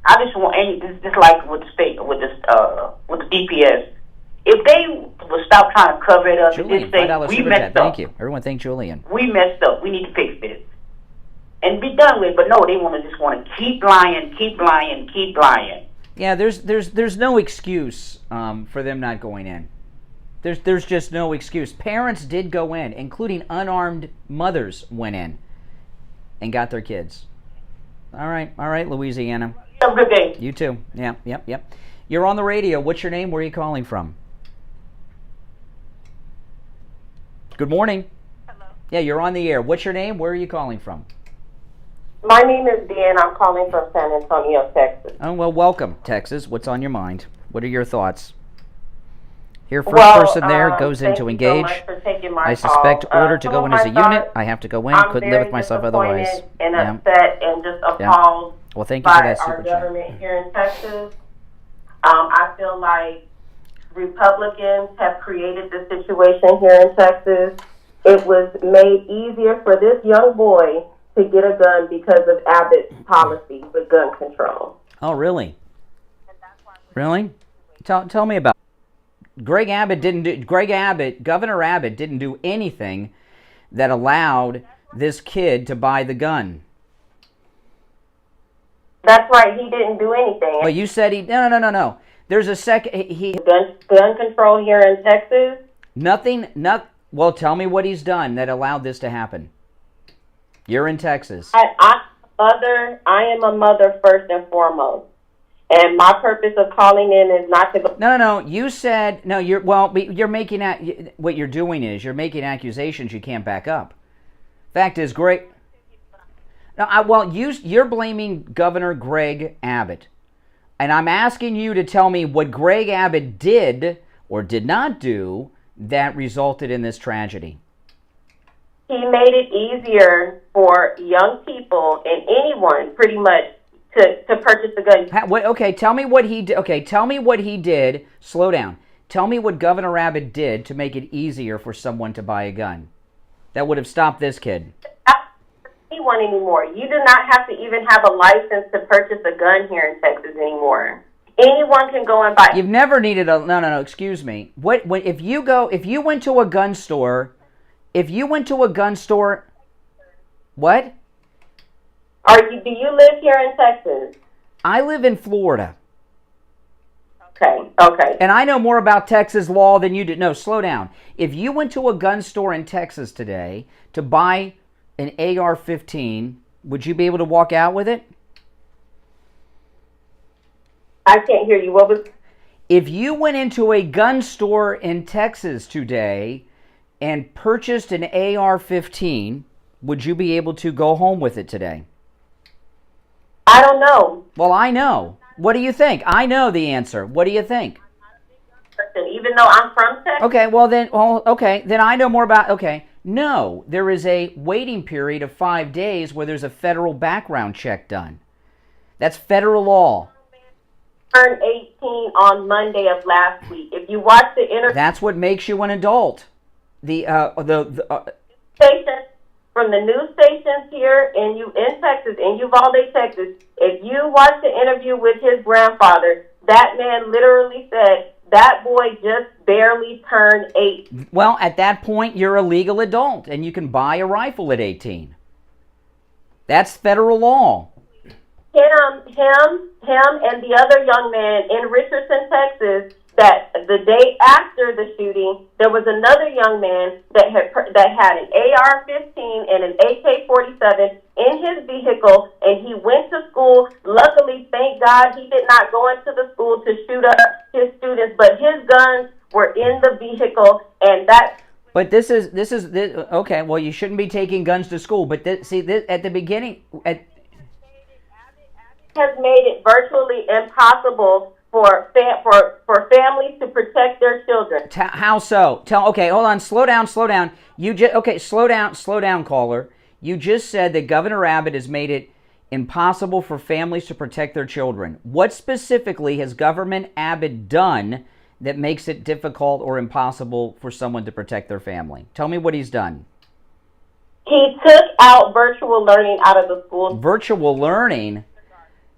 I just want, and it's just like with the state, with the DPS, if they would stop trying to cover it up, Julian, and just say, we messed up. Thank you. Everyone thank Julian. We messed up. We need to fix this. And be done with it. But no, they want to keep lying, keep lying, keep lying. Yeah, there's no excuse for them not going in. There's just no excuse. Parents did go in, including unarmed mothers went in and got their kids. All right, Louisiana. Have a good day. You too. Yeah, yep. You're on the radio. What's your name? Where are you calling from? Good morning. Hello. Yeah, you're on the air. What's your name? Where are you calling from? My name is Dan. I'm calling from San Antonio, Texas. Oh, well, welcome, Texas. What's on your mind? What are your thoughts? Here, first person there goes in to engage. Thank you so much for taking my I suspect call. order to go in as a unit. I have to go in. Couldn't live with myself otherwise. I'm very disappointed and upset and just appalled Well, thank you for that by super our chat. government here in Texas. I feel like Republicans have created this situation here in Texas. It was made easier for this young boy to get a gun because of Abbott's policy with gun control. Oh, really? Really? Tell me about it. Governor Abbott didn't do anything that allowed this kid to buy the gun. That's right. He didn't do anything. Well, you said he... No. There's a second... Gun control here in Texas? Well, tell me what he's done that allowed this to happen. You're in Texas. I am a mother first and foremost. And my purpose of calling in is not to go. No. You said no. You're making what you're doing is you're making accusations you can't back up. Fact is, Greg. No, you're blaming Governor Greg Abbott, and I'm asking you to tell me what Greg Abbott did or did not do that resulted in this tragedy. He made it easier for young people and anyone, pretty much, to purchase a gun. Okay, tell me what he did. Okay, tell me what he did. Slow down. Tell me what Governor Abbott did to make it easier for someone to buy a gun. That would have stopped this kid. Anyone anymore. You do not have to even have a license to purchase a gun here in Texas anymore. Anyone can go and buy. You've never needed a no. Excuse me. If you went to a gun store? What? Do you live here in Texas? I live in Florida. Okay. And I know more about Texas law than you do. No, slow down. If you went to a gun store in Texas today to buy an AR-15, would you be able to walk out with it? I can't hear you. What was? If you went into a gun store in Texas today and purchased an AR-15, would you be able to go home with it today? I don't know. Well, I know. What do you think? I know the answer. What do you think? Even though I'm from Texas? Okay, then I know more about... Okay, no, there is a waiting period of 5 days where there's a federal background check done. That's federal law. Turned 18 on Monday of last week. If you watch the interview... That's what makes you an adult. Station, from the news stations here in Texas, in Uvalde, Texas, if you watch the interview with his grandfather, that man literally said that boy just barely turned 8. Well, at that point, you're a legal adult, and you can buy a rifle at 18. That's federal law. Him and the other young man in Richardson, Texas, that the day after the shooting, there was another young man that had an AR-15 and an AK-47 in his vehicle, and he went to school. Luckily, thank God, he did not go into the school to shoot up his students, but his guns were in the vehicle, and that... But this is okay, well, you shouldn't be taking guns to school, but at the beginning... has made it virtually impossible for families to protect their children. How so? Okay, hold on. Slow down. Slow down, caller. You just said that Governor Abbott has made it impossible for families to protect their children. What specifically has Governor Abbott done that makes it difficult or impossible for someone to protect their family? Tell me what he's done. He took out virtual learning out of the schools. Virtual learning?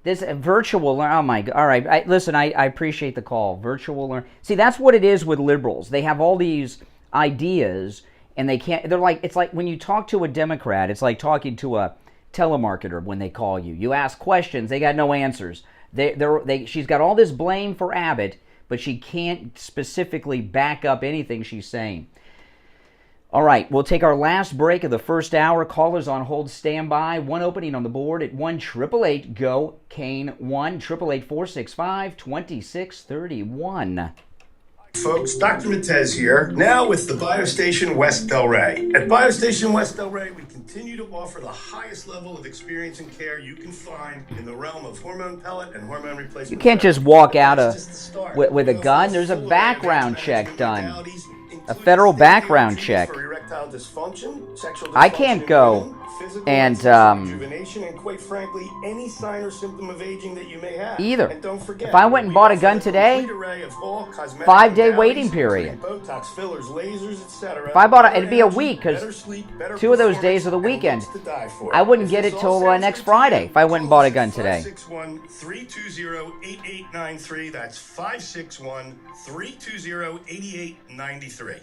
Oh my God. All right. Listen, I appreciate the call. Virtual learn. See, that's what it is with liberals. They have all these ideas and it's like when you talk to a Democrat, it's like talking to a telemarketer when they call you. You ask questions, they got no answers. She's got all this blame for Abbott, but she can't specifically back up anything she's saying. All right, we'll take our last break of the first hour. Callers on hold, stand by. One opening on the board at 1-888-GO-KANE, 1-888-465-2631. Folks, Dr. Matez here, now with the Biostation West Delray. At Biostation West Delray, we continue to offer the highest level of experience and care you can find in the realm of hormone pellet and hormone replacement. You can't just walk out with a gun. There's a background check done. A federal background check. I can't go and quite frankly, any sign or symptom of aging that you may have. Either. And don't forget, if I went and bought a gun today, 5-day waiting period. Botox, fillers, lasers, etc. If I bought it, it'd be a week because 2 of those days are the weekend. I wouldn't get it till next Friday if I went and bought a gun today. 561-320-8893. That's 561-320-8893.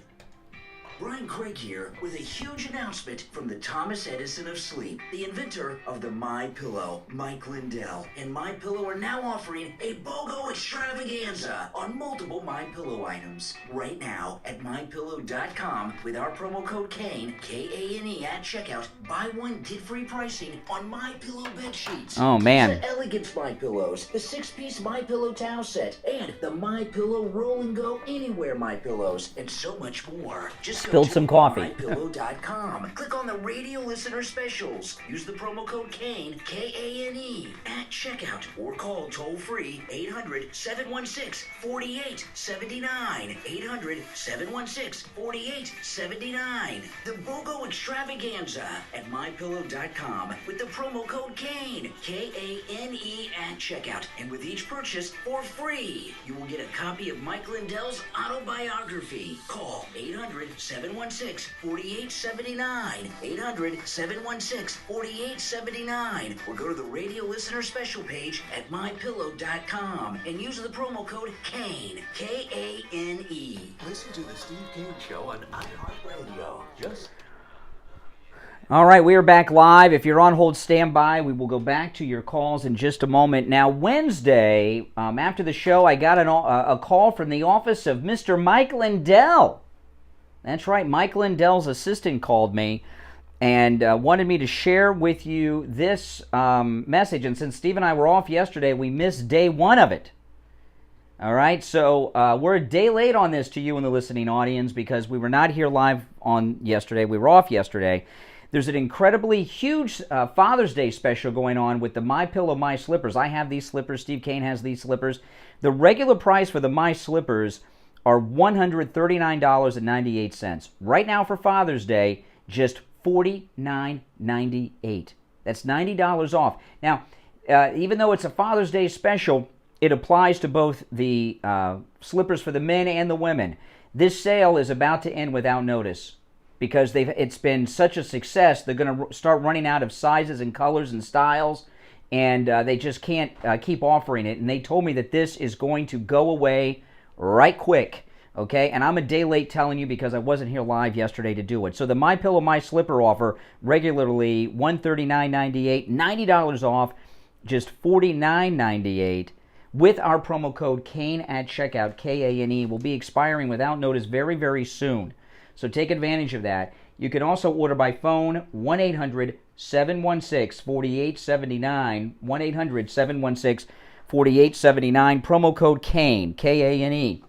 Brian Craig here with a huge announcement from the Thomas Edison of sleep, the inventor of the My Pillow, Mike Lindell. And My Pillow are now offering a BOGO extravaganza on multiple My Pillow items. Right now at MyPillow.com with our promo code KANE, K-A-N-E at checkout, buy one, get free pricing on My Pillow bed sheets. Oh, man. The Elegance My Pillows, the 6-piece My Pillow towel set, and the My Pillow Roll and Go Anywhere My Pillows, and so much more. Just Spilled some coffee. MyPillow.com. Click on the radio listener specials. Use the promo code KANE, K-A-N-E, at checkout, or call toll-free 800-716-4879. 800-716-4879. The BOGO extravaganza at MyPillow.com with the promo code KANE, K-A-N-E, at checkout. And with each purchase, for free, you will get a copy of Mike Lindell's autobiography. Call 800-716-4879. 800-716-4879. Or go to the radio listener special page at MyPillow.com and use the promo code KANE, K-A-N-E. Listen to the Steve Kane Show on iHeartRadio. All right, we are back live. If you're on hold, stand by. We will go back to your calls in just a moment. Now, Wednesday, after the show, I got a call from the office of Mr. Mike Lindell. That's right, Mike Lindell's assistant called me and wanted me to share with you this message. And since Steve and I were off yesterday, we missed day one of it. All right, so we're a day late on this to you in the listening audience because we were not here live on yesterday. We were off yesterday. There's an incredibly huge Father's Day special going on with the My Pillow My Slippers. I have these slippers. Steve Kane has these slippers. The regular price for the My Slippers are $139.98. Right now for Father's Day, just $49.98. That's $90 off. Now, even though it's a Father's Day special, it applies to both the slippers for the men and the women. This sale is about to end without notice because it's been such a success. They're going to start running out of sizes and colors and styles, and they just can't keep offering it. And they told me that this is going to go away right quick, okay? And I'm a day late telling you because I wasn't here live yesterday to do it. So the My Pillow My Slipper offer, regularly $139.98, $90 off, just $49.98. With our promo code KANE at checkout, K-A-N-E, will be expiring without notice very, very soon. So take advantage of that. You can also order by phone, 1-800-716-4879, 1-800-716-4879, promo code KANE, K-A-N-E.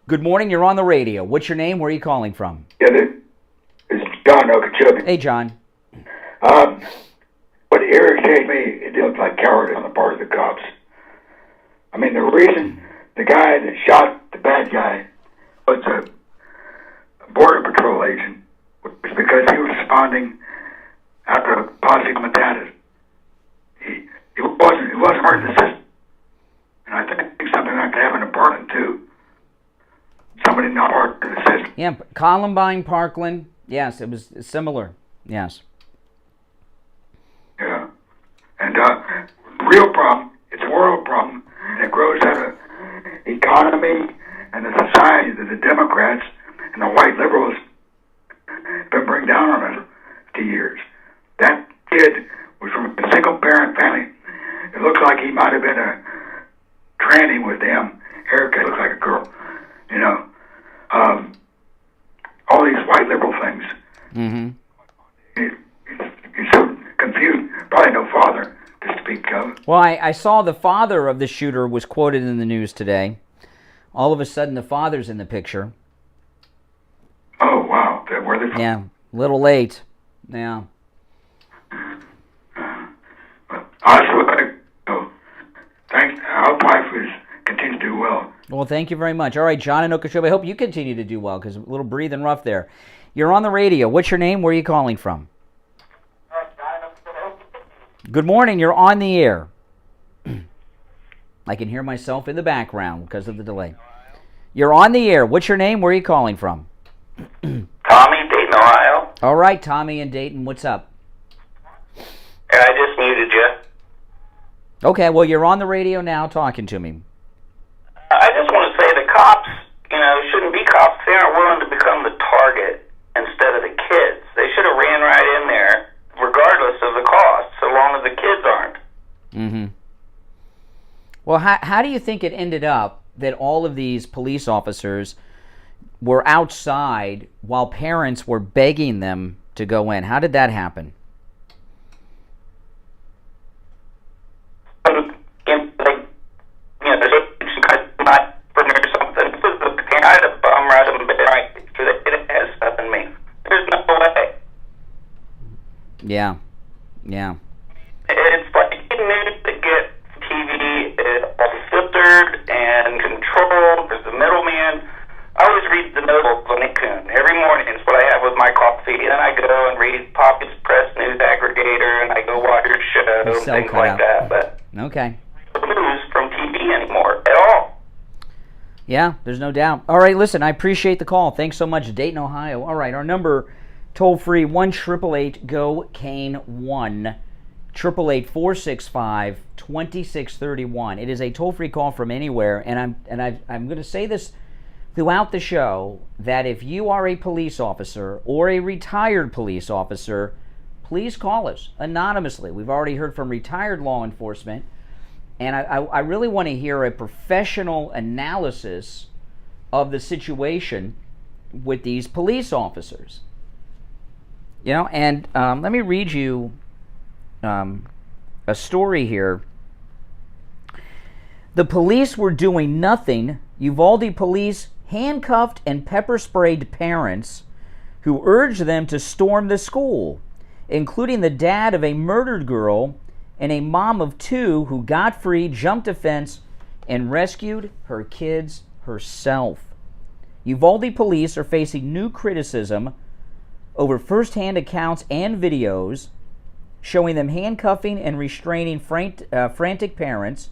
Good morning, you're on the radio. What's your name? Where are you calling from? Yeah, this is John Okeechobee. Hey, John. What irritates me, it looks like cowardice on the part of the cops. I mean, the reason the guy that shot the bad guy was a Border Patrol agent was because he was responding after a posse comitatus. He wasn't part of the system. And I think something like that happened in Portland, too. Somebody not part of the system. Yeah, Columbine, Parkland. Yes, it was similar. Yes. Yeah. And the real problem, it's a world problem, and it grows out of the economy and the society that the Democrats and the white liberals have been bringing down on us for years. That kid was from a single-parent family. It looks like he might have been a tranny with them. Haircut looks like a girl. You know, all these white liberal things. Mm-hmm. You're so confused. Probably no father to speak of. Well, I saw the father of the shooter was quoted in the news today. All of a sudden, the father's in the picture. Oh, wow. Where they from? Yeah, a little late. Yeah. Thanks. I hope life continues to do well. Well, thank you very much. All right, John in Okeechobee, I hope you continue to do well because a little breathing rough there. You're on the radio. What's your name? Where are you calling from? Good morning. You're on the air. I can hear myself in the background because of the delay. You're on the air. What's your name? Where are you calling from? Tommy, Dayton, Ohio. All right, Tommy in Dayton. What's up? I just muted you. Okay, well, you're on the radio now talking to me. I just want to say the cops shouldn't be cops. They aren't willing to become the target instead of the kids. They should have ran right in there, regardless of the cost, so long as the kids aren't. Mm-hmm. Well, how do you think it ended up that all of these police officers were outside while parents were begging them to go in? How did that happen? Yeah. Yeah. It's like news that get TV is all filtered and controlled. There's a middleman. I always read the notes on Nick Coon. Every morning is what I have with my coffee. And then I go and read Pockets Press News Aggregator, and I go watch your show and things like that. But okay. News from TV anymore at all. Yeah, there's no doubt. All right, listen, I appreciate the call. Thanks so much, Dayton, Ohio. All right, our number, toll-free, 1-888-GO-CANE-1, 888-465-2631. It is a toll-free call from anywhere, and I'm going to say this throughout the show, that if you are a police officer or a retired police officer, please call us anonymously. We've already heard from retired law enforcement, and I really want to hear a professional analysis of the situation with these police officers. And let me read you a story here. The police were doing nothing. Uvalde police handcuffed and pepper sprayed parents who urged them to storm the school, including the dad of a murdered girl and a mom of two who got free, jumped a fence, and rescued her kids herself. Uvalde police are facing new criticism over first-hand accounts and videos showing them handcuffing and restraining frantic parents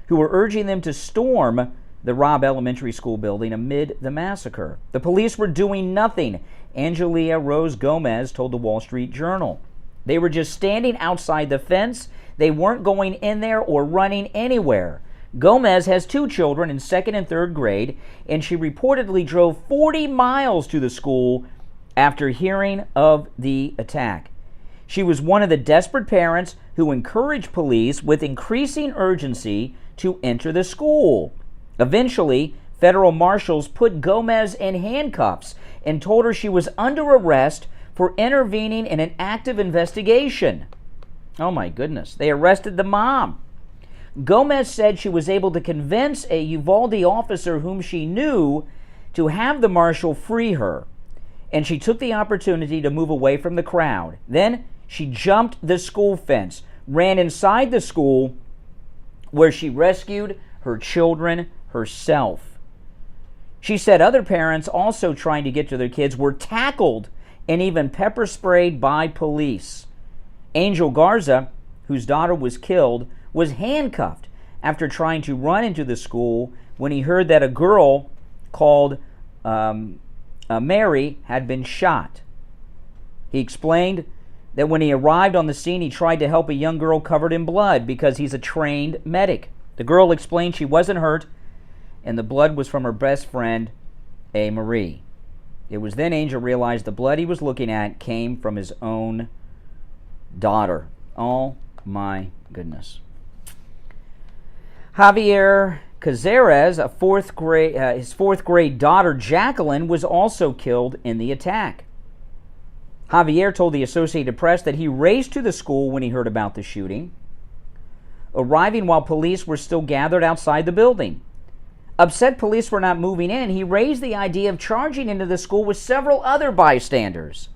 who were urging them to storm the Robb Elementary School building amid the massacre. The police were doing nothing, Angelia Rose Gomez told the Wall Street Journal. They were just standing outside the fence. They weren't going in there or running anywhere. Gomez has two children in 2nd and 3rd grade, and she reportedly drove 40 miles to the school after hearing of the attack. She was one of the desperate parents who encouraged police with increasing urgency to enter the school. Eventually, federal marshals put Gomez in handcuffs and told her she was under arrest for intervening in an active investigation. Oh my goodness. They arrested the mom. Gomez said she was able to convince a Uvalde officer whom she knew to have the marshal free her, and she took the opportunity to move away from the crowd. Then she jumped the school fence, ran inside the school, where she rescued her children herself. She said other parents also trying to get to their kids were tackled and even pepper sprayed by police. Angel Garza, whose daughter was killed, was handcuffed after trying to run into the school when he heard that a girl called Mary had been shot. He explained that when he arrived on the scene, he tried to help a young girl covered in blood because he's a trained medic. The girl explained she wasn't hurt, and the blood was from her best friend, A. Marie. It was then Angel realized the blood he was looking at came from his own daughter. Oh my goodness. Javier Cazares, his 4th grade daughter Jacqueline, was also killed in the attack. Javier told the Associated Press that he raced to the school when he heard about the shooting, arriving while police were still gathered outside the building. Upset police were not moving in, he raised the idea of charging into the school with several other bystanders.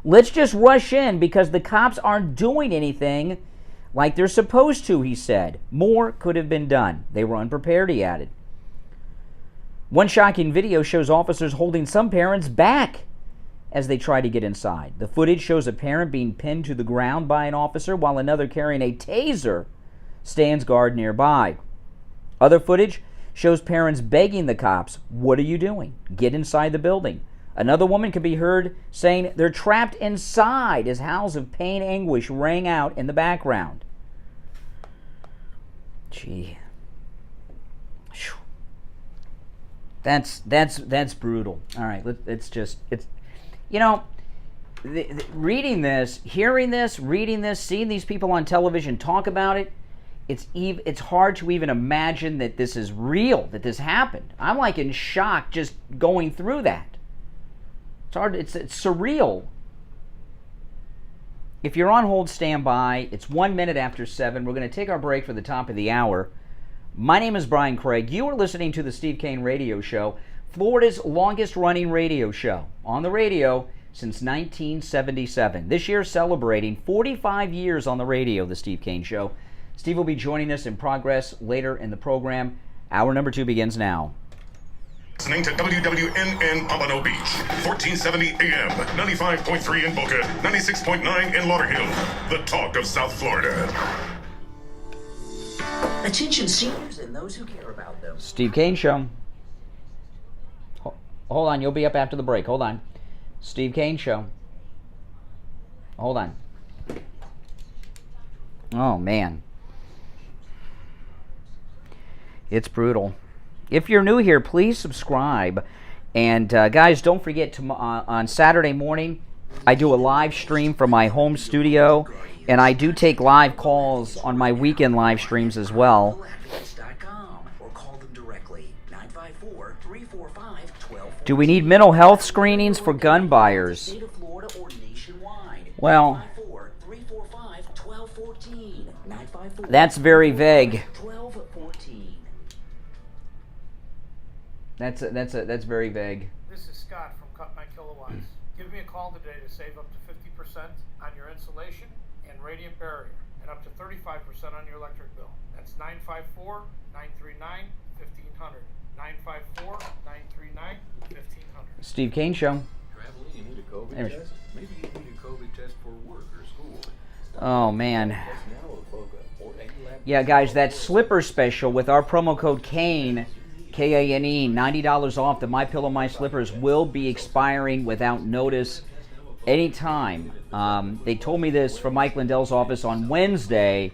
Let's just rush in because the cops aren't doing anything like they're supposed to, he said. More could have been done. They were unprepared, he added. One shocking video shows officers holding some parents back as they try to get inside. The footage shows a parent being pinned to the ground by an officer while another carrying a taser stands guard nearby. Other footage shows parents begging the cops, "What are you doing? Get inside the building." Another woman can be heard saying they're trapped inside as howls of pain and anguish rang out in the background. Gee. That's brutal. All right, it's reading this, hearing this, reading this, seeing these people on television talk about it. It's hard to even imagine that this is real, that this happened. I'm like in shock just going through that. It's hard. It's surreal. If you're on hold, stand by. It's 1 minute after 7. We're going to take our break for the top of the hour. My name is Brian Craig. You are listening to the Steve Kane Radio Show, Florida's longest-running radio show on the radio since 1977. This year celebrating 45 years on the radio, the Steve Kane Show. Steve will be joining us in progress later in the program. Hour number 2 begins now. Listening to WWNN Pompano Beach, 1470 AM, 95.3 in Boca, 96.9 in Lauderhill, the talk of South Florida. Attention seniors and those who care about them. Steve Kane Show. Hold on, you'll be up after the break. Hold on. Steve Kane Show. Hold on. Oh, man. It's brutal. If you're new here, please subscribe. And guys, don't forget, on Saturday morning, I do a live stream from my home studio. And I do take live calls on my weekend live streams as well. Do we need mental health screenings for gun buyers? Well, that's very vague. That's very vague. This is Scott from Cut My Kilowatts. Give me a call today to save up to 50% on your insulation and radiant barrier, and up to 35% on your electric bill. That's 954-939-1500. 954-939-1500. Steve Kane Show. Traveling, you need a COVID test? Maybe you need a COVID test for work or school. Oh, man. Yeah, guys, that slipper special with our promo code KANE, K-A-N-E, $90 off the My Pillow My Slippers will be expiring without notice anytime. They told me this from Mike Lindell's office on Wednesday.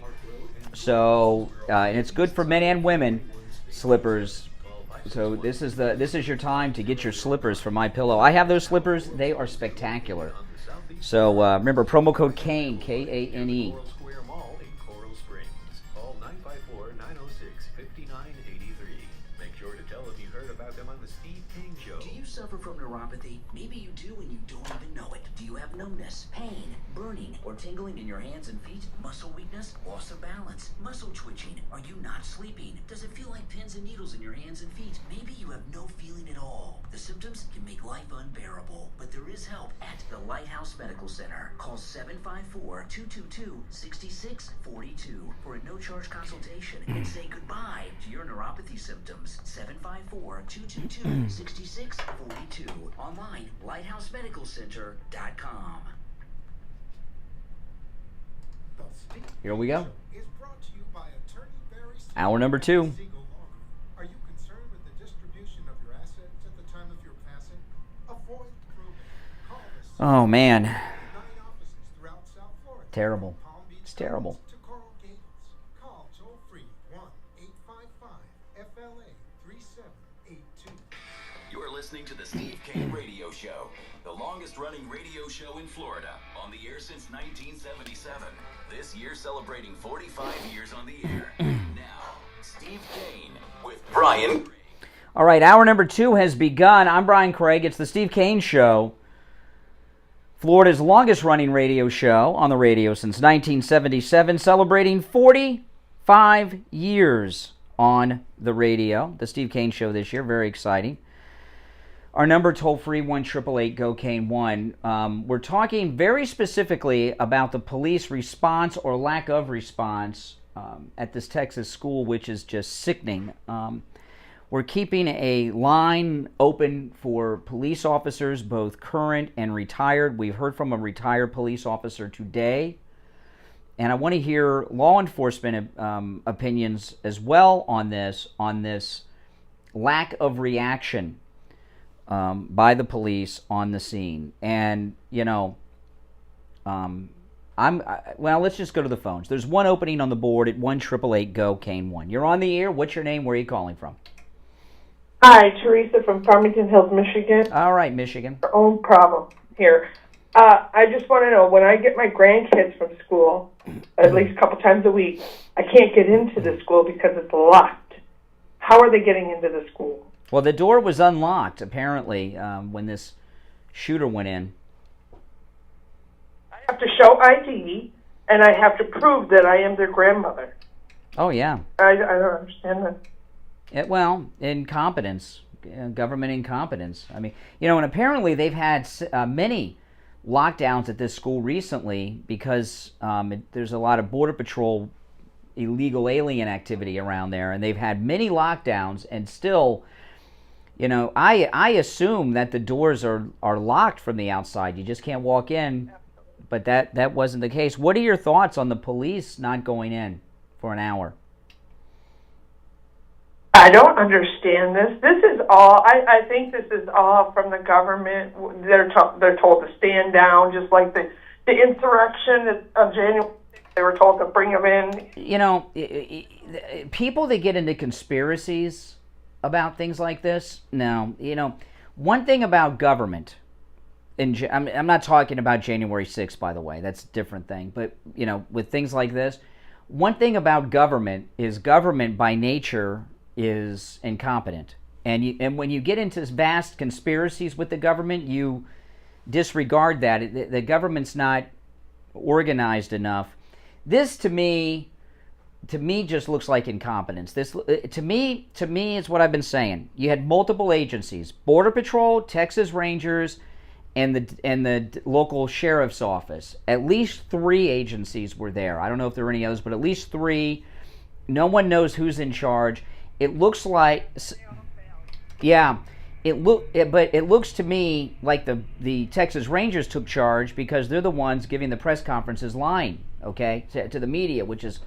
So, and it's good for men and women, slippers. So this is your time to get your slippers for My Pillow. I have those slippers. They are spectacular. So remember, promo code KANE, K-A-N-E. Call 954-906-5983. Make sure to tell them you heard about them on the Steve Kane Show. Do you suffer from neuropathy? Maybe you do and you don't even know it. Do you have numbness, pain, burning, or tingling in your hands and feet? Muscle weakness, loss of balance, muscle twitching? Are you not sleeping? Does it feel like pins and needles in your hands and feet? Maybe you have no feeling at all. The symptoms can make life unbearable, but there is help at the Lighthouse Medical Center. Call 754-222-6642 for a no-charge consultation and say goodbye to your neuropathy symptoms. 754-222-6642. Online, lighthousemedicalcenter.com. Here we go. Hour number 2. Are you concerned with the distribution of your assets at the time of your passing? Avoid probate. Call the Oh, man. 9 offices throughout South Florida. Terrible. It's terrible. To Carl Gables. Call toll free 1-855-FLA-3782. You are listening to the Steve Kane Radio Show, the longest-running radio show in Florida, on the air since 1977. This year celebrating 45 years on the air. Now, Steve Kane with Brian. All right, hour number 2 has begun. I'm Brian Craig. It's the Steve Kane Show, Florida's longest-running radio show on the radio since 1977, celebrating 45 years on the radio. The Steve Kane Show this year, very exciting. Our number toll-free, 1-888-GO-KANE-1. We're talking very specifically about the police response or lack of response at this Texas school, which is just sickening. We're keeping a line open for police officers, both current and retired. We've heard from a retired police officer today. And I want to hear law enforcement opinions as well on this lack of reaction by the police on the scene. And, let's just go to the phones. There's one opening on the board at 1-888-GO-KANE-1. You're on the air. What's your name? Where are you calling from? Hi, Teresa from Farmington Hills, Michigan. All right, Michigan. Our own problem here. I just want to know, when I get my grandkids from school, at least a couple times a week, I can't get into the school because it's locked. How are they getting into the school? Well, the door was unlocked, apparently, when this shooter went in. I have to show ID, and I have to prove that I am their grandmother. Oh, yeah. I don't understand that. Well, incompetence, government incompetence. I mean, and apparently they've had many lockdowns at this school recently because there's a lot of Border Patrol illegal alien activity around there, and they've had many lockdowns, and still, I assume that the doors are locked from the outside. You just can't walk in, but that wasn't the case. What are your thoughts on the police not going in for an hour? I don't understand this. This is all, I think this is all from the government. They're told to stand down, just like the insurrection of January. They were told to bring them in. People that get into conspiracies about things like this, no. One thing about government, I'm not talking about January 6th, by the way. That's a different thing. But, with things like this, one thing about government is government by nature is incompetent. And when you get into vast conspiracies with the government, you disregard that. The government's not organized enough. This to me just looks like incompetence. This to me is what I've been saying. You had multiple agencies: Border Patrol, Texas Rangers, and the local sheriff's office. At least 3 agencies were there. I don't know if there are any others, but at least 3. No one knows who's in charge. It looks like, yeah, but it looks to me like the Texas Rangers took charge because they're the ones giving the press conferences lying, okay, to the media, which is,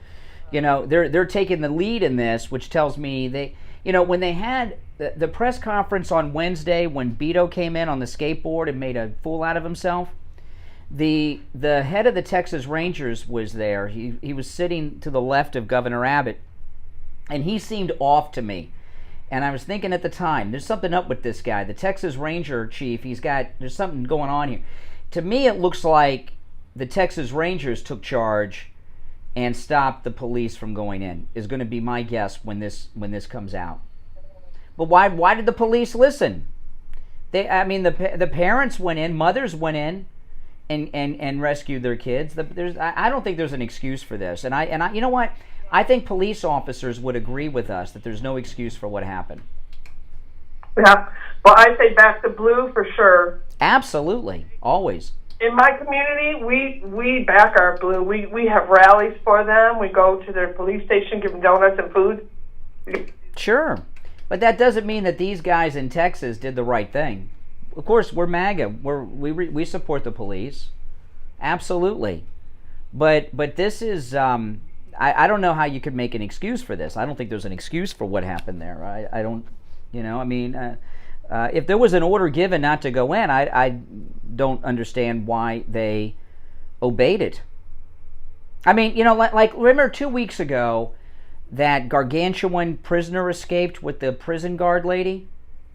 they're taking the lead in this, which tells me they, when they had the press conference on Wednesday when Beto came in on the skateboard and made a fool out of himself, the head of the Texas Rangers was there. He was sitting to the left of Governor Abbott. And he seemed off to me. And I was thinking at the time, there's something up with this guy. The Texas Ranger chief, there's something going on here. To me, it looks like the Texas Rangers took charge and stopped the police from going in, is going to be my guess when this comes out. But why did the police listen? The parents went in, mothers went in and rescued their kids. I don't think there's an excuse for this. And I you know what? I think police officers would agree with us that there's no excuse for what happened. Yeah. Well, I say back to blue for sure. Absolutely. Always. In my community, we back our blue. We have rallies for them. We go to their police station, give them donuts and food. Sure. But that doesn't mean that these guys in Texas did the right thing. Of course, we're MAGA. We support the police. Absolutely. But this is... I don't know how you could make an excuse for this. I don't think there's an excuse for what happened there. I don't, if there was an order given not to go in, I don't understand why they obeyed it. I mean, like remember 2 weeks ago that gargantuan prisoner escaped with the prison guard lady,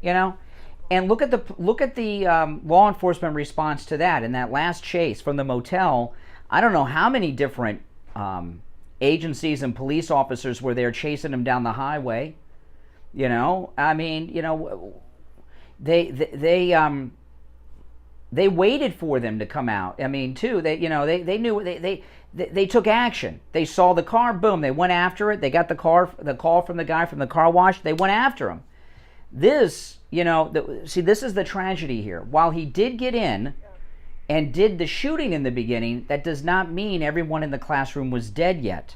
and look at the law enforcement response to that in that last chase from the motel. I don't know how many different agencies and police officers were there chasing him down the highway. They waited for them to come out. I mean, too, they knew they took action. They saw the car, boom, they went after it. They got the call from the guy from the car wash. They went after him. This, this is the tragedy here. While he did get in and did the shooting in the beginning, that does not mean everyone in the classroom was dead yet.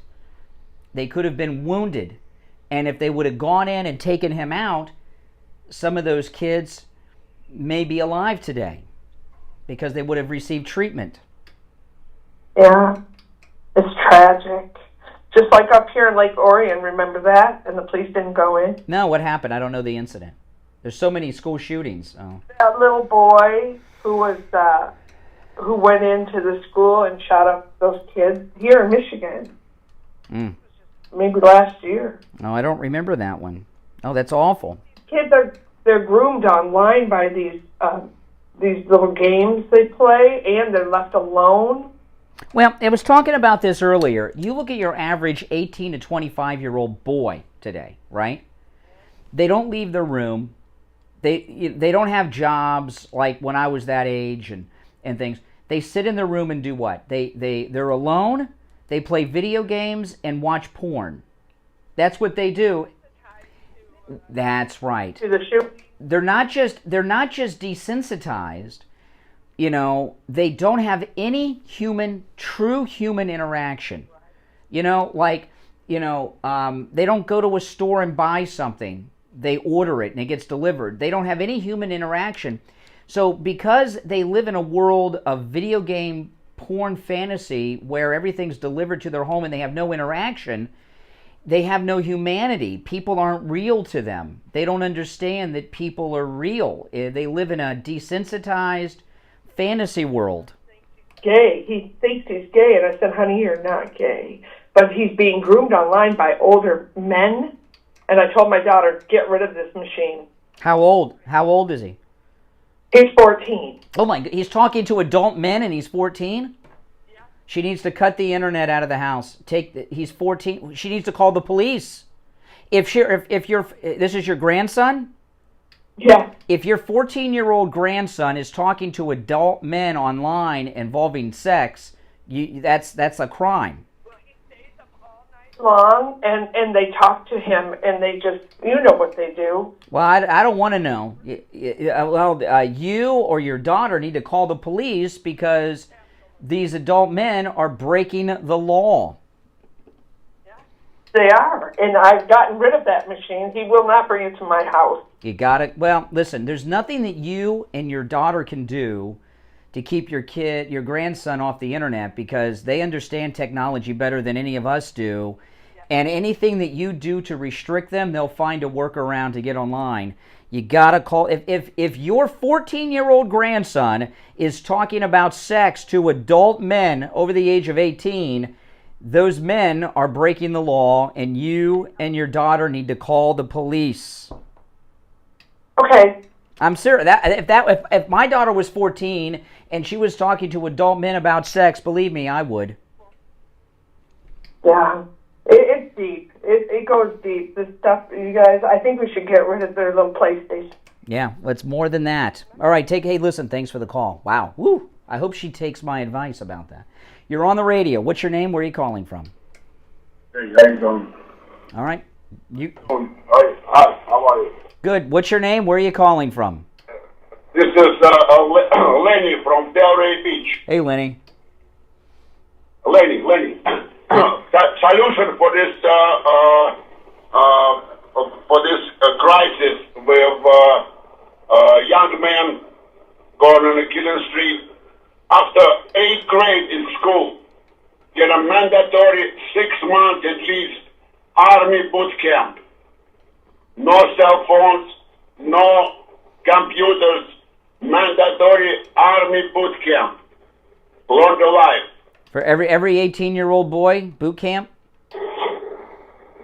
They could have been wounded. And if they would have gone in and taken him out, some of those kids may be alive today because they would have received treatment. Yeah, it's tragic. Just like up here in Lake Orion, remember that? And the police didn't go in? No, what happened? I don't know the incident. There's so many school shootings. Oh. That little boy who went into the school and shot up those kids here in Michigan. Maybe last year. No, I don't remember that one. Oh, that's awful. kids they're groomed online by these little games they play, and they're left alone. Well, I was talking about this earlier. You look at your average 18 to 25-year-old boy today, right? They don't leave their room. They don't have jobs like when I was that age and things. They sit in their room and do what? They're alone. They play video games and watch porn. That's what they do. That's right. They're not just desensitized. You know, they don't have any true human interaction. You know, like, you know, they don't go to a store and buy something. They order it and it gets delivered. They don't have any human interaction. So because they live in a world of video game porn fantasy where everything's delivered to their home and they have no interaction, they have no humanity. People aren't real to them. They don't understand that people are real. They live in a desensitized fantasy world. Gay. He thinks he's gay, and I said, honey, you're not gay. But he's being groomed online by older men, and I told my daughter, get rid of this machine. How old? How old is he? He's 14. Oh my God, he's talking to adult men and he's 14? Yeah. She needs to cut the internet out of the house. He's 14. She needs to call the police. If this is your grandson? Yeah. If your 14-year-old grandson is talking to adult men online involving sex, that's a crime. Long, and they talk to him, and they just, you know what they do. Well, I don't want to know. Well, you or your daughter need to call the police because these adult men are breaking the law. They are, and I've gotten rid of that machine. He will not bring it to my house. You got it. Well, listen, there's nothing that you and your daughter can do to keep your grandson off the internet because they understand technology better than any of us do. And anything that you do to restrict them, they'll find a workaround to get online. You gotta call. If your 14-year-old grandson is talking about sex to adult men over the age of 18, those men are breaking the law, and you and your daughter need to call the police. Okay. I'm serious. If my daughter was 14 and she was talking to adult men about sex, believe me, I would. Yeah, it's deep. It goes deep. This stuff, you guys. I think we should get rid of their little PlayStation. Yeah, it's more than that. All right, hey, listen. Thanks for the call. Wow. Woo. I hope she takes my advice about that. You're on the radio. What's your name? Where are you calling from? Hey, how you doing? All right. Hi, how are you? Good. What's your name? Where are you calling from? This is Lenny from Delray Beach. Hey, Lenny. Lenny. Solution for this crisis with young men going on the killing street after 8th grade in school. Get a mandatory 6 months at least Army boot camp. No cell phones, no computers, mandatory Army boot camp. Learn the life. For every 18-year-old boy, boot camp?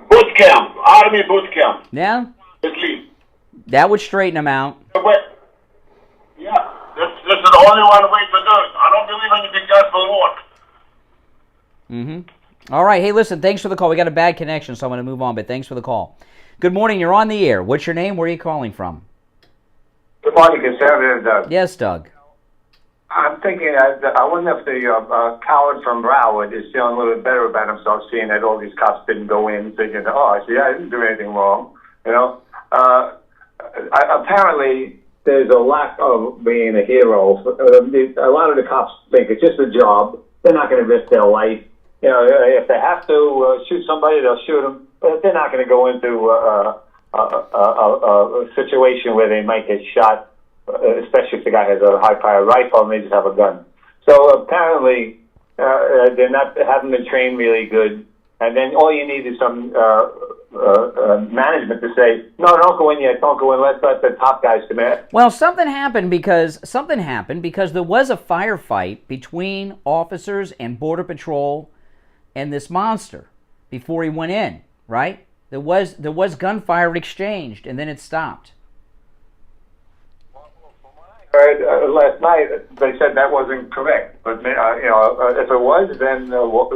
Boot camp, Army boot camp. Yeah? At least. That would straighten them out. Yeah, that's the only one way to do it. I don't believe anything else will work. Mm-hmm. All right. Hey, listen, thanks for the call. We got a bad connection, so I'm going to move on, but thanks for the call. Good morning. You're on the air. What's your name? Where are you calling from? Good morning, Conservative Doug. Yes, Doug. I'm thinking, I wonder if the coward from Broward is feeling a little bit better about himself, seeing that all these cops didn't go in, thinking, I didn't do anything wrong. You know, apparently there's a lack of being a hero. A lot of the cops think it's just a job. They're not going to risk their life. You know, if they have to shoot somebody, they'll shoot them. But they're not going to go into a situation where they might get shot, especially if the guy has a high-powered rifle and they just have a gun. So apparently they're not having to train really good. And then all you need is some management to say, no, don't go in yet, don't go in, let's let the top guys come in. Well, something happened because there was a firefight between officers and Border Patrol and this monster before he went in, right? There was gunfire exchanged, and then it stopped. last night, they said that wasn't correct. But if it was, then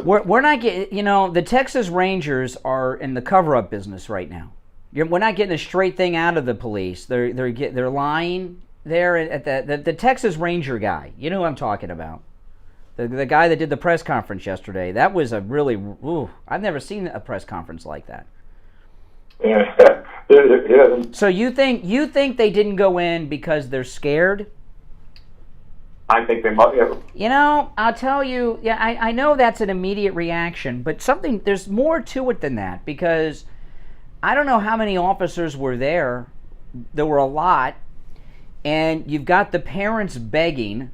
we're not getting. The Texas Rangers are in the cover-up business right now. We're not getting a straight thing out of the police. They're lying there at the Texas Ranger guy. You know who I'm talking about. The guy that did the press conference yesterday. That was a really. I've never seen a press conference like that. Yeah. So you think they didn't go in because they're scared? I think they might. I'll tell you. Yeah, I know that's an immediate reaction, but there's more to it than that, because I don't know how many officers were there. There were a lot, and you've got the parents begging.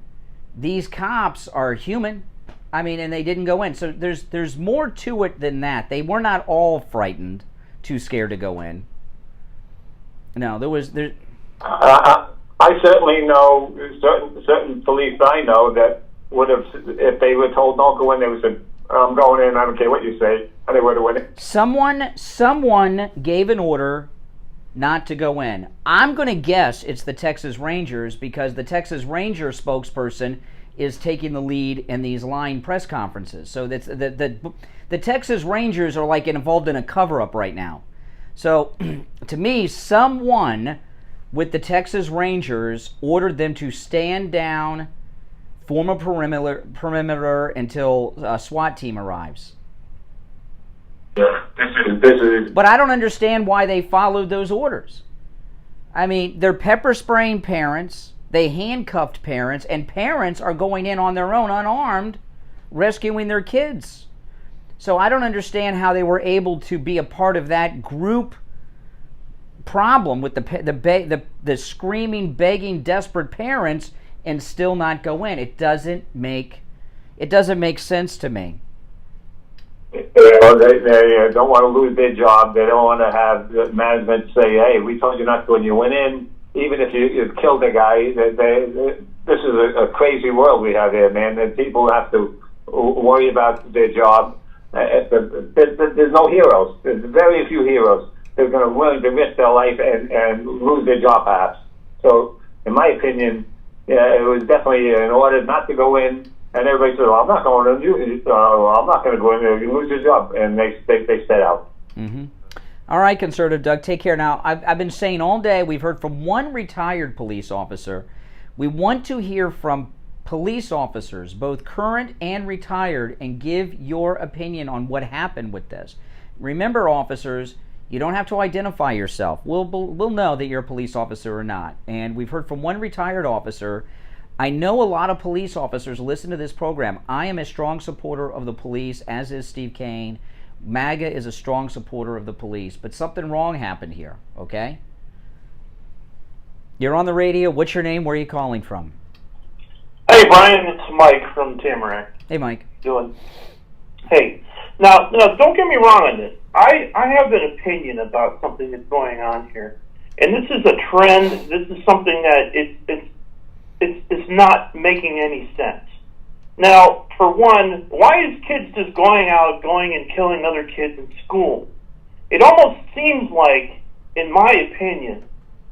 These cops are human. I mean, and they didn't go in. So there's more to it than that. They were not all frightened, too scared to go in. No, there. I certainly know certain police I know that would have, if they were told don't go in, they would say, I'm going in, I don't care what you say, and they would have went in. Someone gave an order not to go in. I'm going to guess it's the Texas Rangers, because the Texas Ranger spokesperson is taking the lead in these lying press conferences. So that's the Texas Rangers are like involved in a cover-up right now. So to me, someone with the Texas Rangers ordered them to stand down, form a perimeter until a SWAT team arrives. Yeah, this is. But I don't understand why they followed those orders. I mean, they're pepper spraying parents, they handcuffed parents, and parents are going in on their own, unarmed, rescuing their kids. So I don't understand how they were able to be a part of that group problem with the screaming, begging, desperate parents and still not go in. It doesn't make sense to me. They don't want to lose their job. They don't want to have the management say, hey, we told you not to, when you went in, even if you killed a guy. This is a crazy world we have here, man. That people have to worry about their job. There's no heroes. There's very few heroes. They're going to willing to risk their life and lose their job, perhaps. So, in my opinion, it was definitely an order not to go in. And everybody said, well, I'm not going in. I'm not going to go in there. You lose your job. And they set out. Mm-hmm. All right, Conservative Doug, take care. Now, I've been saying all day, we've heard from one retired police officer. We want to hear from police officers, both current and retired, and give your opinion on what happened with this. Remember, officers, you don't have to identify yourself. We'll know that you're a police officer or not. And we've heard from one retired officer. I know a lot of police officers listen to this program. I am a strong supporter of the police, as is Steve Kane. MAGA is a strong supporter of the police. But something wrong happened here, okay? You're on the radio. What's your name? Where are you calling from? Hey, Brian. It's Mike from Tamarack. Hey, Mike. Doing? Hey. Now, don't get me wrong on this. I have an opinion about something that's going on here. And this is a trend. This is something that it's not making any sense. Now, for one, why is kids just going and killing other kids in school? It almost seems like, in my opinion,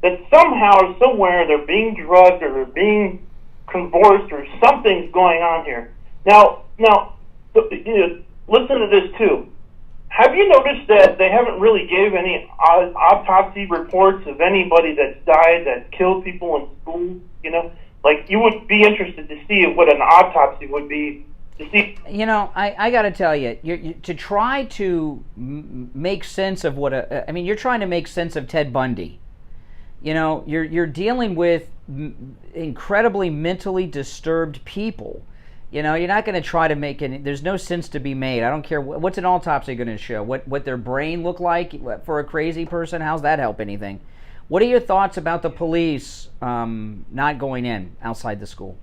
that somehow or somewhere they're being drugged or they're being convulsed or something's going on here. Now, listen to this too. Have you noticed that they haven't really gave any autopsy reports of anybody that's died, that killed people in school? Like, you would be interested to see what an autopsy would be. To see. I got to tell you, to try to make sense of you're trying to make sense of Ted Bundy. You're dealing with incredibly mentally disturbed people. You're not going to try to make any. There's no sense to be made. I don't care what's an autopsy going to show. What their brain look like for a crazy person? How's that help anything? What are your thoughts about the police not going in outside the school?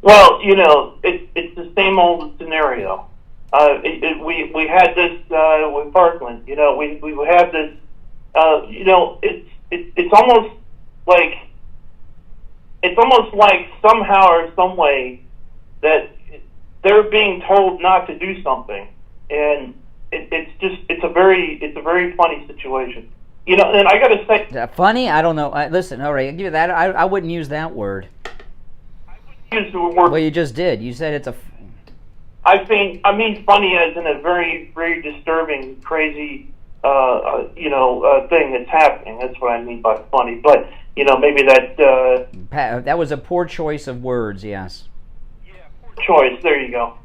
Well, it's the same old scenario. We had this with Parkland. We have this. It's almost like somehow or some way that they're being told not to do something, and it's a very funny situation. You know, and I got to say... funny? I don't know. Listen, all right, I'll give you that. I wouldn't use that word. Use the word... Well, you just did. You said it's a... I mean funny as in a very, very disturbing, crazy, thing that's happening. That's what I mean by funny. But, maybe that... that was a poor choice of words, yes. Choice, there you go.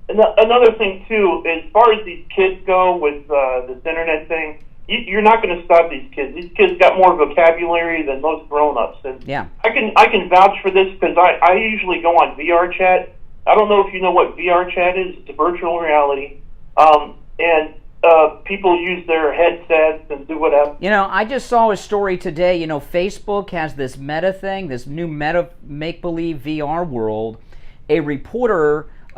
Another thing, too, as far as these kids go with this internet thing, you're not going to stop these kids. These kids got more vocabulary than most grown-ups. And yeah. I can vouch for this because I usually go on VR chat. I don't know if you know what VR chat is. It's a virtual reality. And people use their headsets and do whatever. I just saw a story today. Facebook has this meta thing, this new meta make-believe VR world. A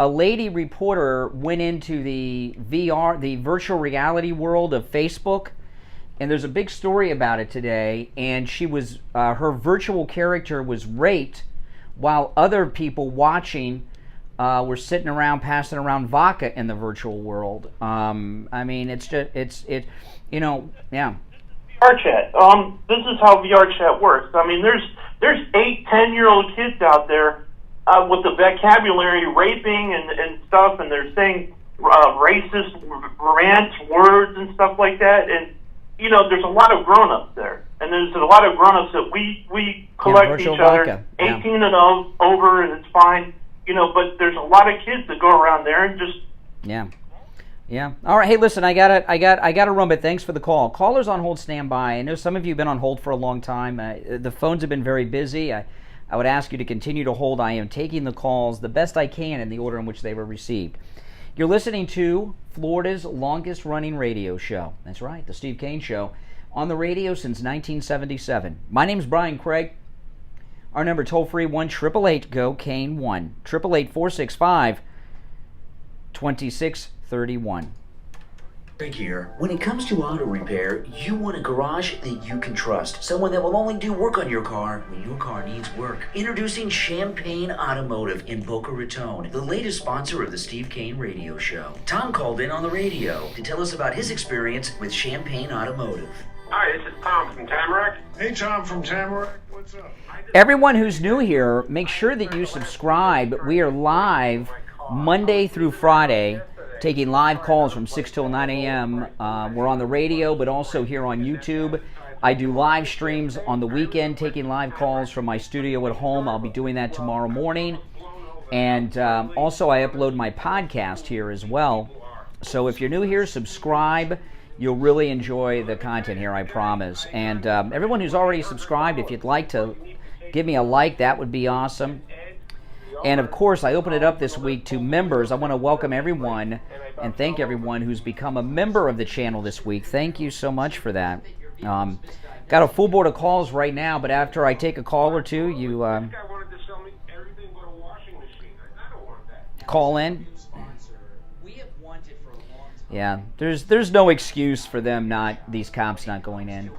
lady reporter went into the VR, the virtual reality world of Facebook, and there's a big story about it today, and she was, her virtual character was raped while other people watching were sitting around passing around vodka in the virtual world. It's just, yeah. VR chat. This is how VR chat works. There's 8-10-year-old kids out there with the vocabulary raping and stuff, and they're saying racist rants, words, and stuff like that. And there's a lot of grown-ups there, and there's a lot of grown-ups that we collect each other, 18 and over, and it's fine. But there's a lot of kids that go around there and just yeah. All right. Hey, listen, I gotta run, but thanks for the call. Callers on hold, stand by. I know some of you have been on hold for a long time. The phones have been very busy. I would ask you to continue to hold. I am taking the calls the best I can in the order in which they were received. You're listening to Florida's longest running radio show. That's right, the Steve Kane Show, on the radio since 1977. My name's Brian Craig. Our number toll-free, 1-888-GO-KANE 1, 888-465-2631. Here, when it comes to auto repair, you want a garage that you can trust. Someone that will only do work on your car when your car needs work. Introducing Champagne Automotive in Boca Raton, the latest sponsor of the Steve Kane Radio Show. Tom called in on the radio to tell us about his experience with Champagne Automotive. Hi, this is Tom from Tamarack. Hey, Tom from Tamarack. What's up? Everyone who's new here, make sure that you subscribe. We are live Monday through Friday, taking live calls from 6 till 9 a.m. We're on the radio, but also here on YouTube. I do live streams on the weekend, taking live calls from my studio at home. I'll be doing that tomorrow morning. And also I upload my podcast here as well. So if you're new here, subscribe. You'll really enjoy the content here, I promise. And everyone who's already subscribed, if you'd like to give me a like, that would be awesome. And of course, I open it up this week to members. I want to welcome everyone and thank everyone who's become a member of the channel this week. Thank you so much for that. Got a full board of calls right now, but after I take a call or two, you call in. Yeah, there's no excuse for them these cops not going in.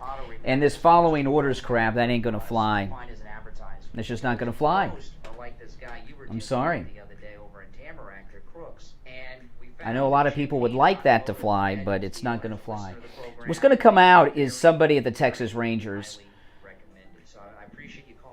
And this following orders crap, that ain't going to fly. It's just not going to fly. I'm sorry. I know a lot of people would like that to fly, but it's not going to fly. What's going to come out is somebody at the Texas Rangers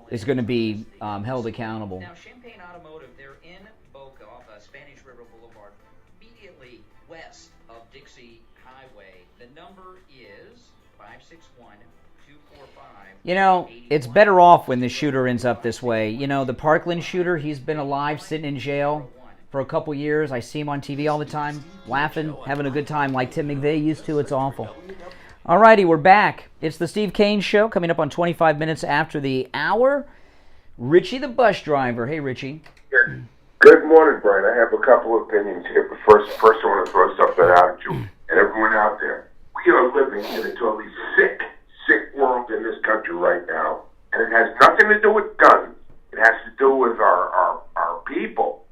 is going to be held accountable. Now, Champagne Automotive, they're in Boca off Spanish River Boulevard, immediately west of Dixie Highway. The number is 561-245. It's better off when the shooter ends up this way. The Parkland shooter, he's been alive, sitting in jail for a couple years. I see him on TV all the time, laughing, having a good time like Tim McVeigh used to. It's awful. All righty, we're back. It's the Steve Kane Show, coming up on 25 minutes after the hour. Richie the bus driver. Hey, Richie. Good morning, Brian. I have a couple of opinions here, but first I want to throw something out at you and everyone out there. We are living in a totally sick world in this country right now, and it has nothing to do with guns. It has to do with our people.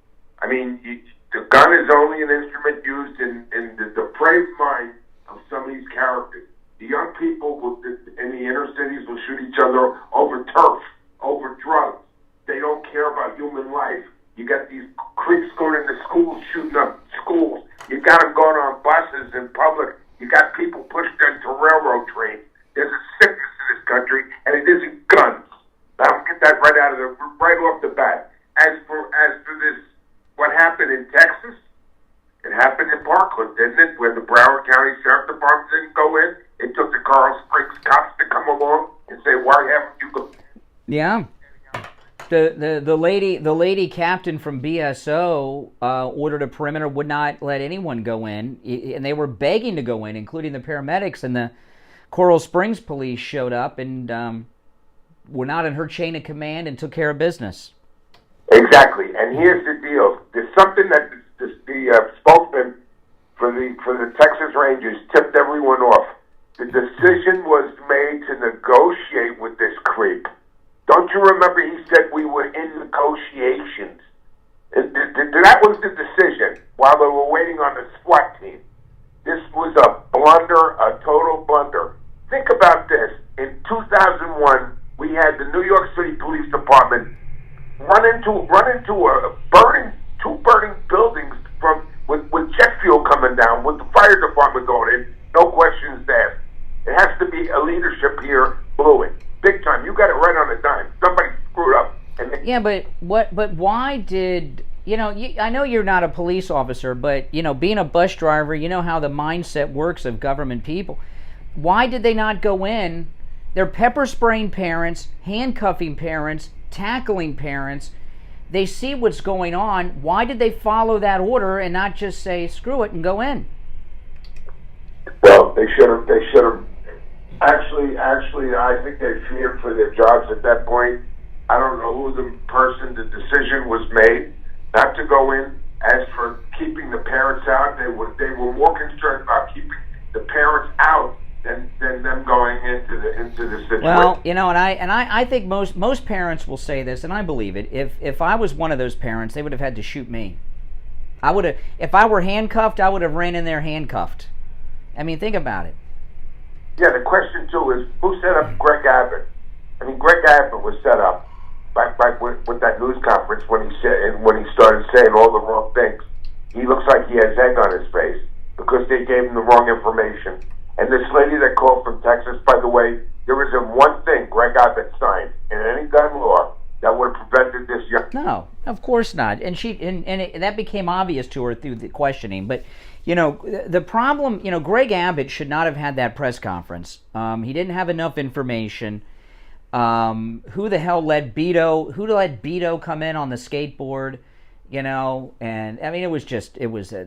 I mean, the gun is only an instrument used in the depraved mind of some of these characters. The young people in the inner cities will shoot each other over turf, over drugs. They don't care about human life. You got these creeps going into schools, shooting up schools. You got them going on buses in public. You got people pushed into railroad trains. happened in Texas. It happened in Parkland, didn't it? Where the Broward County Sheriff Department didn't go in. It took the Coral Springs cops to come along and say, "Why haven't you go?" Yeah. The lady captain from BSO ordered a perimeter, would not let anyone go in, and they were begging to go in, including the paramedics, and the Coral Springs police showed up and were not in her chain of command and took care of business. Exactly, and here's the deal: there's something that the spokesman for the Texas Rangers tipped everyone off. The decision was made to negotiate with this creep. Don't you remember he said we were in negotiations? That was the decision while they were waiting on the SWAT team. This was a blunder, a total blunder. Think about this. In 2001, we had the New York City Police Department run into two burning buildings with jet fuel coming down, with the fire department going in. No questions asked. It has to be a leadership here blew it. Big time. You got it right on the dime. Somebody screwed up. Yeah, but why did, I know you're not a police officer, but, being a bus driver, you know how the mindset works of government people. Why did they not go in? They're pepper spraying parents, handcuffing parents, tackling parents. They see what's going on. Why did they follow that order and not just say, screw it, and go in? Well, they should have. Actually, I think they feared for their jobs at that point. I don't know who the decision was made not to go in. As for keeping the parents out, they were more concerned about keeping the parents out than them going into the situation. Well, and I think most parents will say this, and I believe it. If I was one of those parents, they would have had to shoot me. If I were handcuffed, I would have ran in there handcuffed. I mean, think about it. Yeah, the question too is who set up Greg Abbott? I mean, Greg Abbott was set up back with that news conference when he started saying all the wrong things. He looks like he has egg on his face because they gave him the wrong information. And this lady that called from Texas, by the way, there isn't one thing Greg Abbott signed in any gun law that would have prevented this young. No, of course not. And that became obvious to her through the questioning. But the problem, Greg Abbott should not have had that press conference. He didn't have enough information. Who the hell let Beto come in on the skateboard? And I mean,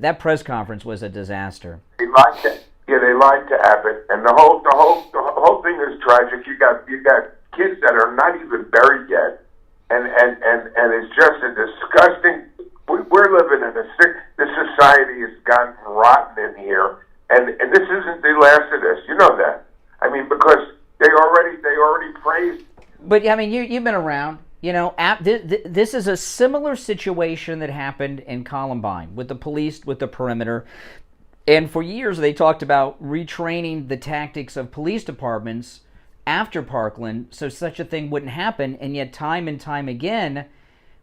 that press conference was a disaster. They lied to Abbott, and the whole thing is tragic. You got kids that are not even buried yet, and it's just a disgusting. We're living in this society has gotten rotten in here, and this isn't the last of this. You know that. I mean, because they already praised. But I mean, you've been around. This is a similar situation that happened in Columbine with the police, with the perimeter. And for years, they talked about retraining the tactics of police departments after Parkland so such a thing wouldn't happen. And yet time and time again,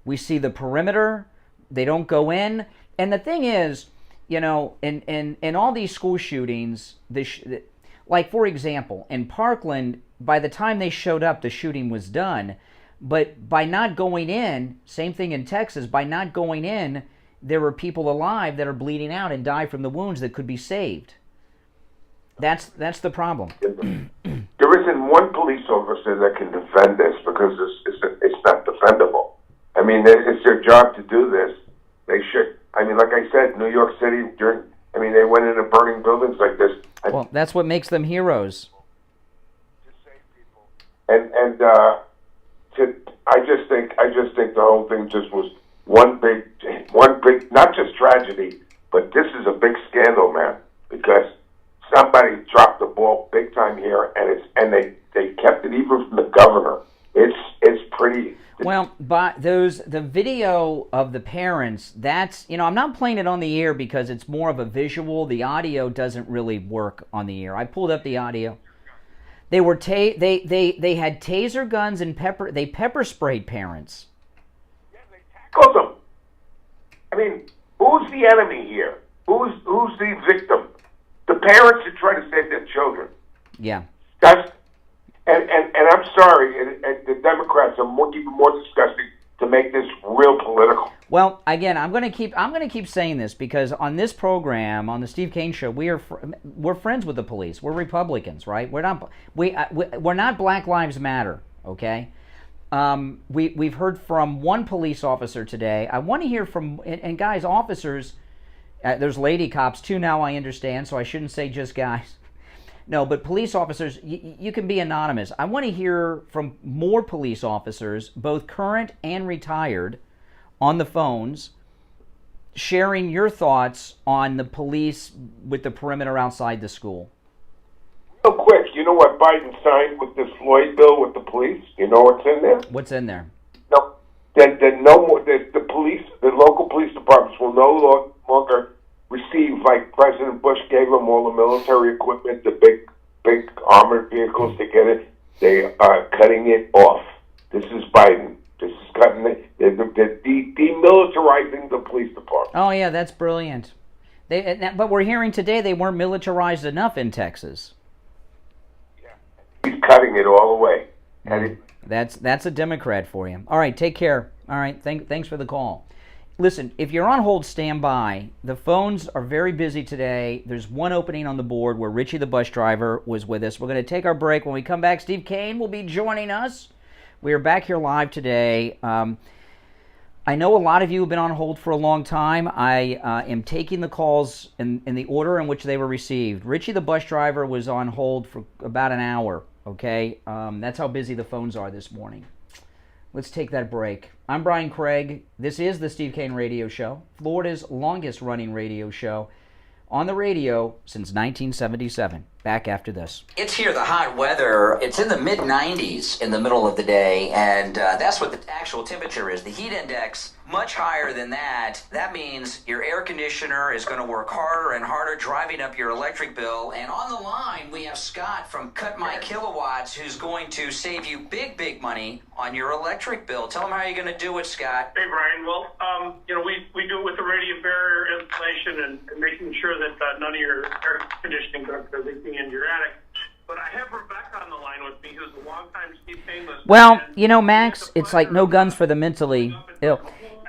we see the perimeter. They don't go in. And the thing is, in all these school shootings, like, for example, in Parkland, by the time they showed up, the shooting was done. But by not going in, same thing in Texas, by not going in, there were people alive that are bleeding out and die from the wounds that could be saved. That's the problem. There isn't one police officer that can defend this because it's not defendable. I mean, it's their job to do this. They should. I mean, like I said, New York City, they went into burning buildings like this. Well, that's what makes them heroes. I just think the whole thing just was one big, not just tragedy, but this is a big scandal, man, because somebody dropped the ball big time here, and they kept it even from the governor. It's pretty. Well, but the video of the parents, that's, I'm not playing it on the air because it's more of a visual. The audio doesn't really work on the air. I pulled up the audio. They were they had taser guns and pepper sprayed parents. Yeah, they tackled them. I mean, who's the enemy here? Who's the victim? The parents are trying to save their children. Yeah. And I'm sorry, and the Democrats are even more disgusting to make this real political. Well, again, I'm going to keep saying this because on this program, on the Steve Kane Show, we're friends with the police. We're Republicans, right? We're not Black Lives Matter, okay? We've heard from one police officer today. I want to hear from and guys, officers. There's lady cops too now, I understand, so I shouldn't say just guys. No, but police officers, you can be anonymous. I want to hear from more police officers, both current and retired, on the phones, sharing your thoughts on the police with the perimeter outside the school. Real quick, you know what Biden signed with this Floyd bill with the police? You know what's in there? What's in there? No, that no more. The police, the local police departments will no longer receive, like President Bush gave them, all the military equipment, the big armored vehicles to get it. They are cutting it off. This is Biden. This is cutting it. They're demilitarizing the police department. Oh yeah, that's brilliant. But we're hearing today they weren't militarized enough in Texas. He's cutting it all away. That's a Democrat for you. All right, take care. All right, thanks for the call. Listen, if you're on hold, stand by. The phones are very busy today. There's one opening on the board where Richie the bus driver was with us. We're going to take our break. When we come back, Steve Kane will be joining us. We are back here live today. I know a lot of you have been on hold for a long time. I am taking the calls in the order in which they were received. Richie the bus driver was on hold for about an hour, okay? That's how busy the phones are this morning. Let's take that break. I'm Brian Craig. This is the Steve Kane Radio Show, Florida's longest-running radio show on the radio since 1977. Back after this. It's here, the hot weather. It's in the mid-90s in the middle of the day, and that's what the actual temperature is. The heat index, much higher than that. That means your air conditioner is going to work harder and harder, driving up your electric bill. And on the line, we have Scott from Cut My Kilowatts, who's going to save you big money on your electric bill. Tell them how you're going to do it, Scott. Hey, Brian. Well, we do it with the radiant barrier insulation and making sure that none of your air conditioning ducts are leaking in your attic. But I have Rebecca on the line with me, who's a longtime Steve Kane listener. Well, you know, Max, it's like no guns for the mentally ill.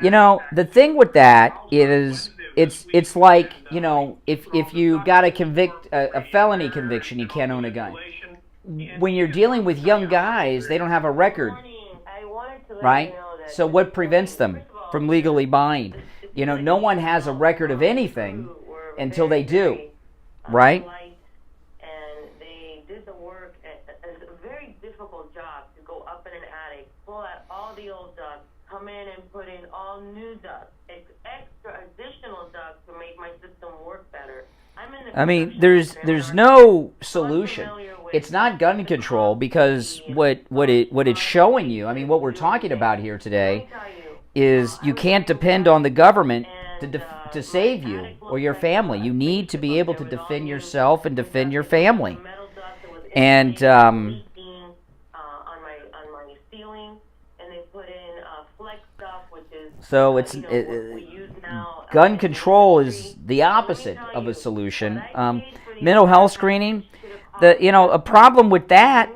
You know, the thing with that is it's like, you know, if you got a felony conviction, you can't own a gun. When you're dealing with young guys, they don't have a record, right? So what prevents them from legally buying? You know, no one has a record of anything until they do, right? And they did the work. It's a very difficult job to go up in an attic, pull out all the old ducts, come in and put in all new ducts, extra additional ducts to make my system work better. I mean, there's no solution. It's not gun control because what it's showing you, I mean, what we're talking about here today is you can't depend on the government to save you or your family. You need to be able to defend yourself and defend your family. And so it's gun control is the opposite of a solution. Mental health screening, a problem with that,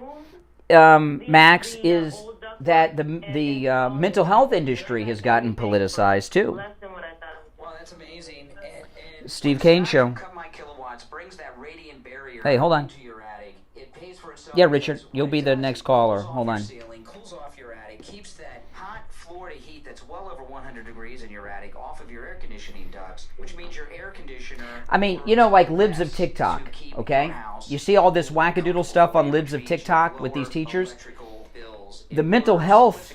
Max, is that the mental health industry has gotten politicized too. Well, that's amazing. And Steve Kane Show. Cut My Kilowatts brings that radiant barrier Hey, hold on. into your attic. It pays for itself. Yeah, Richard, you'll be the next caller. Hold on. Cools off your attic, keeps that hot Florida heat that's well over 100 degrees in your attic off of your air conditioning ducts, which means your air conditioner. I mean, you know, like Libs of TikTok, okay? You see all this wackadoodle stuff on Libs of TikTok with these teachers? The mental health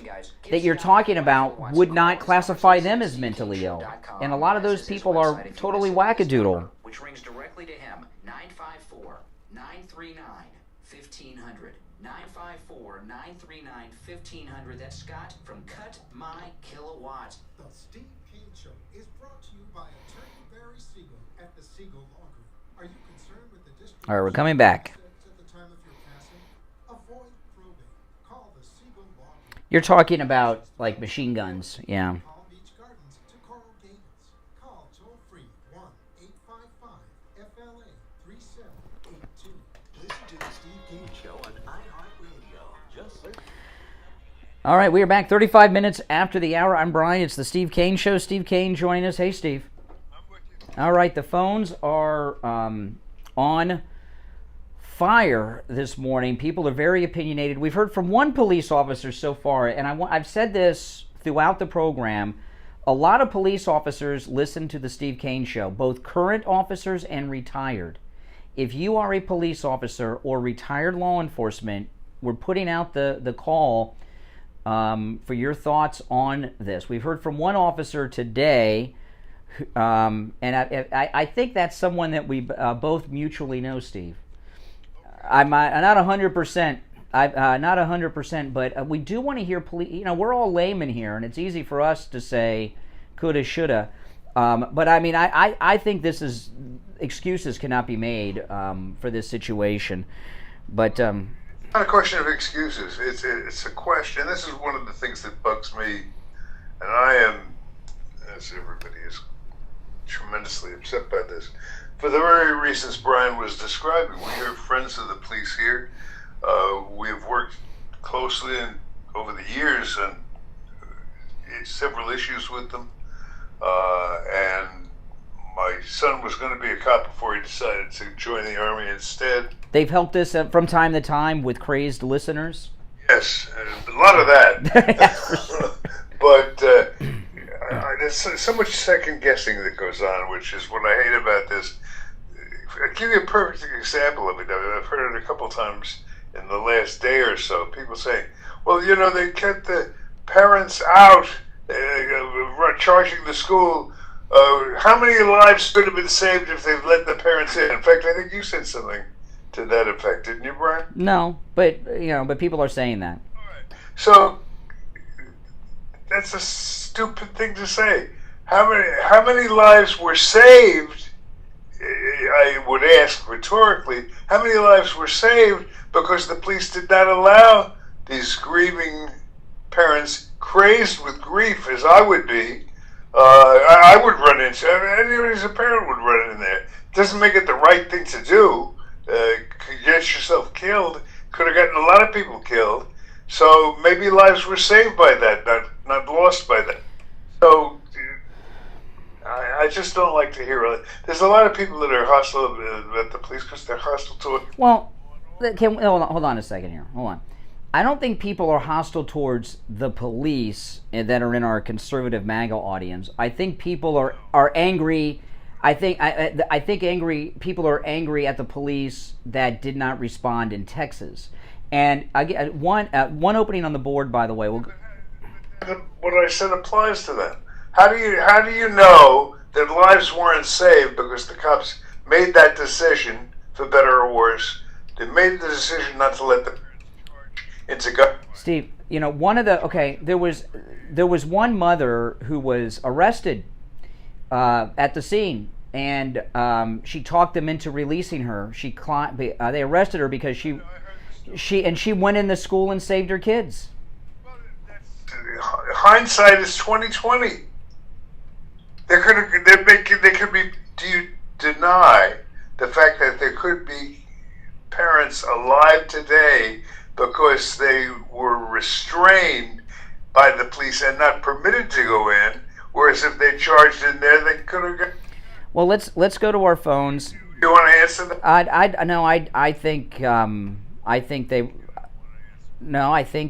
that you're talking about would not classify them as mentally ill. And a lot of those people are totally wackadoodle. Which rings directly to him, 954-939-1500. 954-939-1500. That's Scott from Cut My Kilowatts. The Steve Kane Show is brought to you by Attorney Barry Siegel at the Siegel Law Group. Are you concerned with the district? All right, we're coming back. At the time of your passing, avoid probate. Call the Siegel Law Group. You're talking about, like, machine guns, yeah. Palm Beach Gardens to Coral Gables. Call toll-free 1-855-FLA-3782. Listen to the Steve Kane Show on iHeartRadio. Just search. All right, we are back 35 minutes after the hour. I'm Brian. It's the Steve Kane Show. Steve Kane joining us. Hey, Steve. I'm with you. All right, the phones are on fire this morning. People are very opinionated. We've heard from one police officer so far, and I've said this throughout the program. A lot of police officers listen to the Steve Kane Show, both current officers and retired. If you are a police officer or retired law enforcement, we're putting out the call for your thoughts on this. We've heard from one officer today, and I think that's someone that we both mutually know, Steve. I'm not 100%. Not 100%, but we do want to hear police. You know, we're all laymen here, and it's easy for us to say coulda, shoulda. But I mean, I think this is excuses cannot be made for this situation. But it's not a question of excuses. It's a question. This is one of the things that bugs me, and I am, as everybody is, tremendously upset by this. For the very reasons Brian was describing, we are friends of the police here. We have worked closely over the years on several issues with them, and my son was going to be a cop before he decided to join the Army instead. They've helped us from time to time with crazed listeners. Yes, a lot of that. But there's so much second guessing that goes on, which is what I hate about this. I'll give you a perfect example of it. I've heard it a couple times in the last day or so. People saying, well, you know, they kept the parents out, charging the school. How many lives could have been saved if they've let the parents in? In fact, I think you said something to that effect, didn't you, Brian? No, but but people are saying that. So that's a stupid thing to say. How many lives were saved? I would ask rhetorically, how many lives were saved because the police did not allow these grieving parents, crazed with grief as I would be? I would run into, anybody as a parent would run in there. Doesn't make it the right thing to do. Could get yourself killed. Could have gotten a lot of people killed. So maybe lives were saved by that, not lost by that. So I just don't like to hear it. There's a lot of people that are hostile at the police because they're hostile to it. Well, hold on a second here. Hold on. I don't think people are hostile towards the police that are in our conservative MAGA audience. I think people are angry. I think people are angry at the police that did not respond in Texas. And again, one opening on the board, by the way. What I said applies to them. How do you know that lives weren't saved because the cops made that decision, for better or worse? They made the decision not to let the charge into government. Steve, you know, there was one mother who was arrested at the scene, and she talked them into releasing her. They arrested her because she went in the school and saved her kids. Hindsight is 20/20. Do you deny the fact that there could be parents alive today because they were restrained by the police and not permitted to go in, whereas if they charged in there, they could have got... Well, let's go to our phones. You want to answer that? I think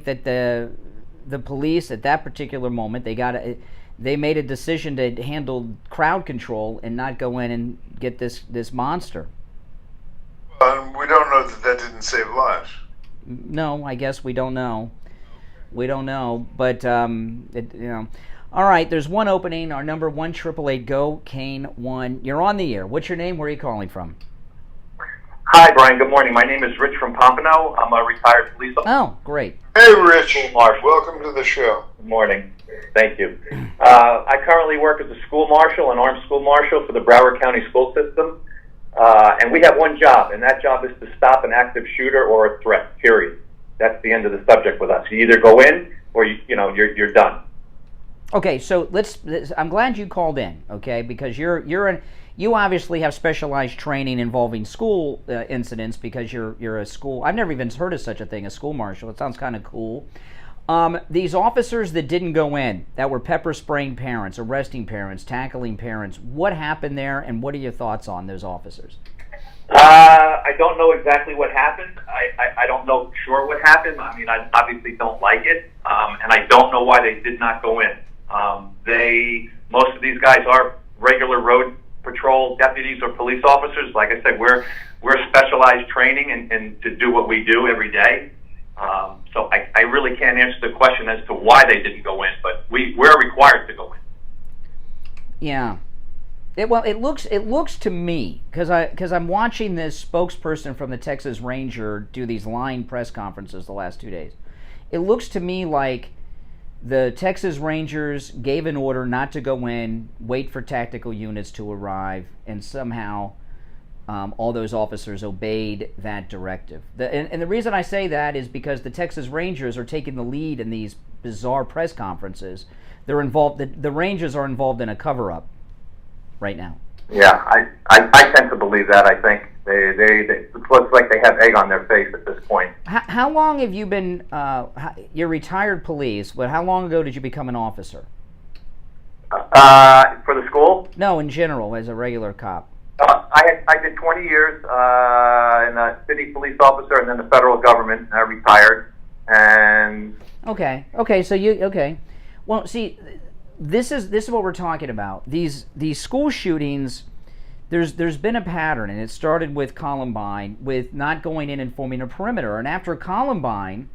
that the police at that particular moment, they made a decision to handle crowd control and not go in and get this monster. We don't know that didn't save lives. No, I guess we don't know. We don't know, but All right, there's one opening. Our number 1-888-GO-KANE-1. You're on the air. What's your name? Where are you calling from? Hi, Brian. Good morning. My name is Rich from Pompano. I'm a retired police officer. Oh, great. Hey, Rich. Welcome to the show. Good morning. Thank you. I currently work as a school marshal, an armed school marshal for the Broward County school system. And we have one job, and that job is to stop an active shooter or a threat, period. That's the end of the subject with us. You either go in or you're done. Okay, so I'm glad you called in, okay, because you obviously have specialized training involving school incidents because you're a school. I've never even heard of such a thing, a school marshal. It sounds kind of cool. These officers that didn't go in, that were pepper spraying parents, arresting parents, tackling parents, what happened there, and what are your thoughts on those officers? I don't know exactly what happened. I don't know sure what happened. I mean, I obviously don't like it, and I don't know why they did not go in. Most of these guys are regular road patrol deputies or police officers. Like I said, we're specialized training and to do what we do every day. So I really can't answer the question as to why they didn't go in, but we're required to go in. Yeah. It looks to me, because I'm watching this spokesperson from the Texas Ranger do these line press conferences the last 2 days. It looks to me like the Texas Rangers gave an order not to go in, wait for tactical units to arrive, and somehow all those officers obeyed that directive. And the reason I say that is because the Texas Rangers are taking the lead in these bizarre press conferences. They're involved. The Rangers are involved in a cover-up right now. Yeah, I tend to believe that. I think it looks like they have egg on their face at this point. How long have you been? You're retired police, but how long ago did you become an officer? For the school? No, in general, as a regular cop. I did 20 years in a city police officer, and then the federal government. I retired, and okay. So well, see, this is what we're talking about. These school shootings. There's been a pattern, and it started with Columbine, with not going in and forming a perimeter. And after Columbine,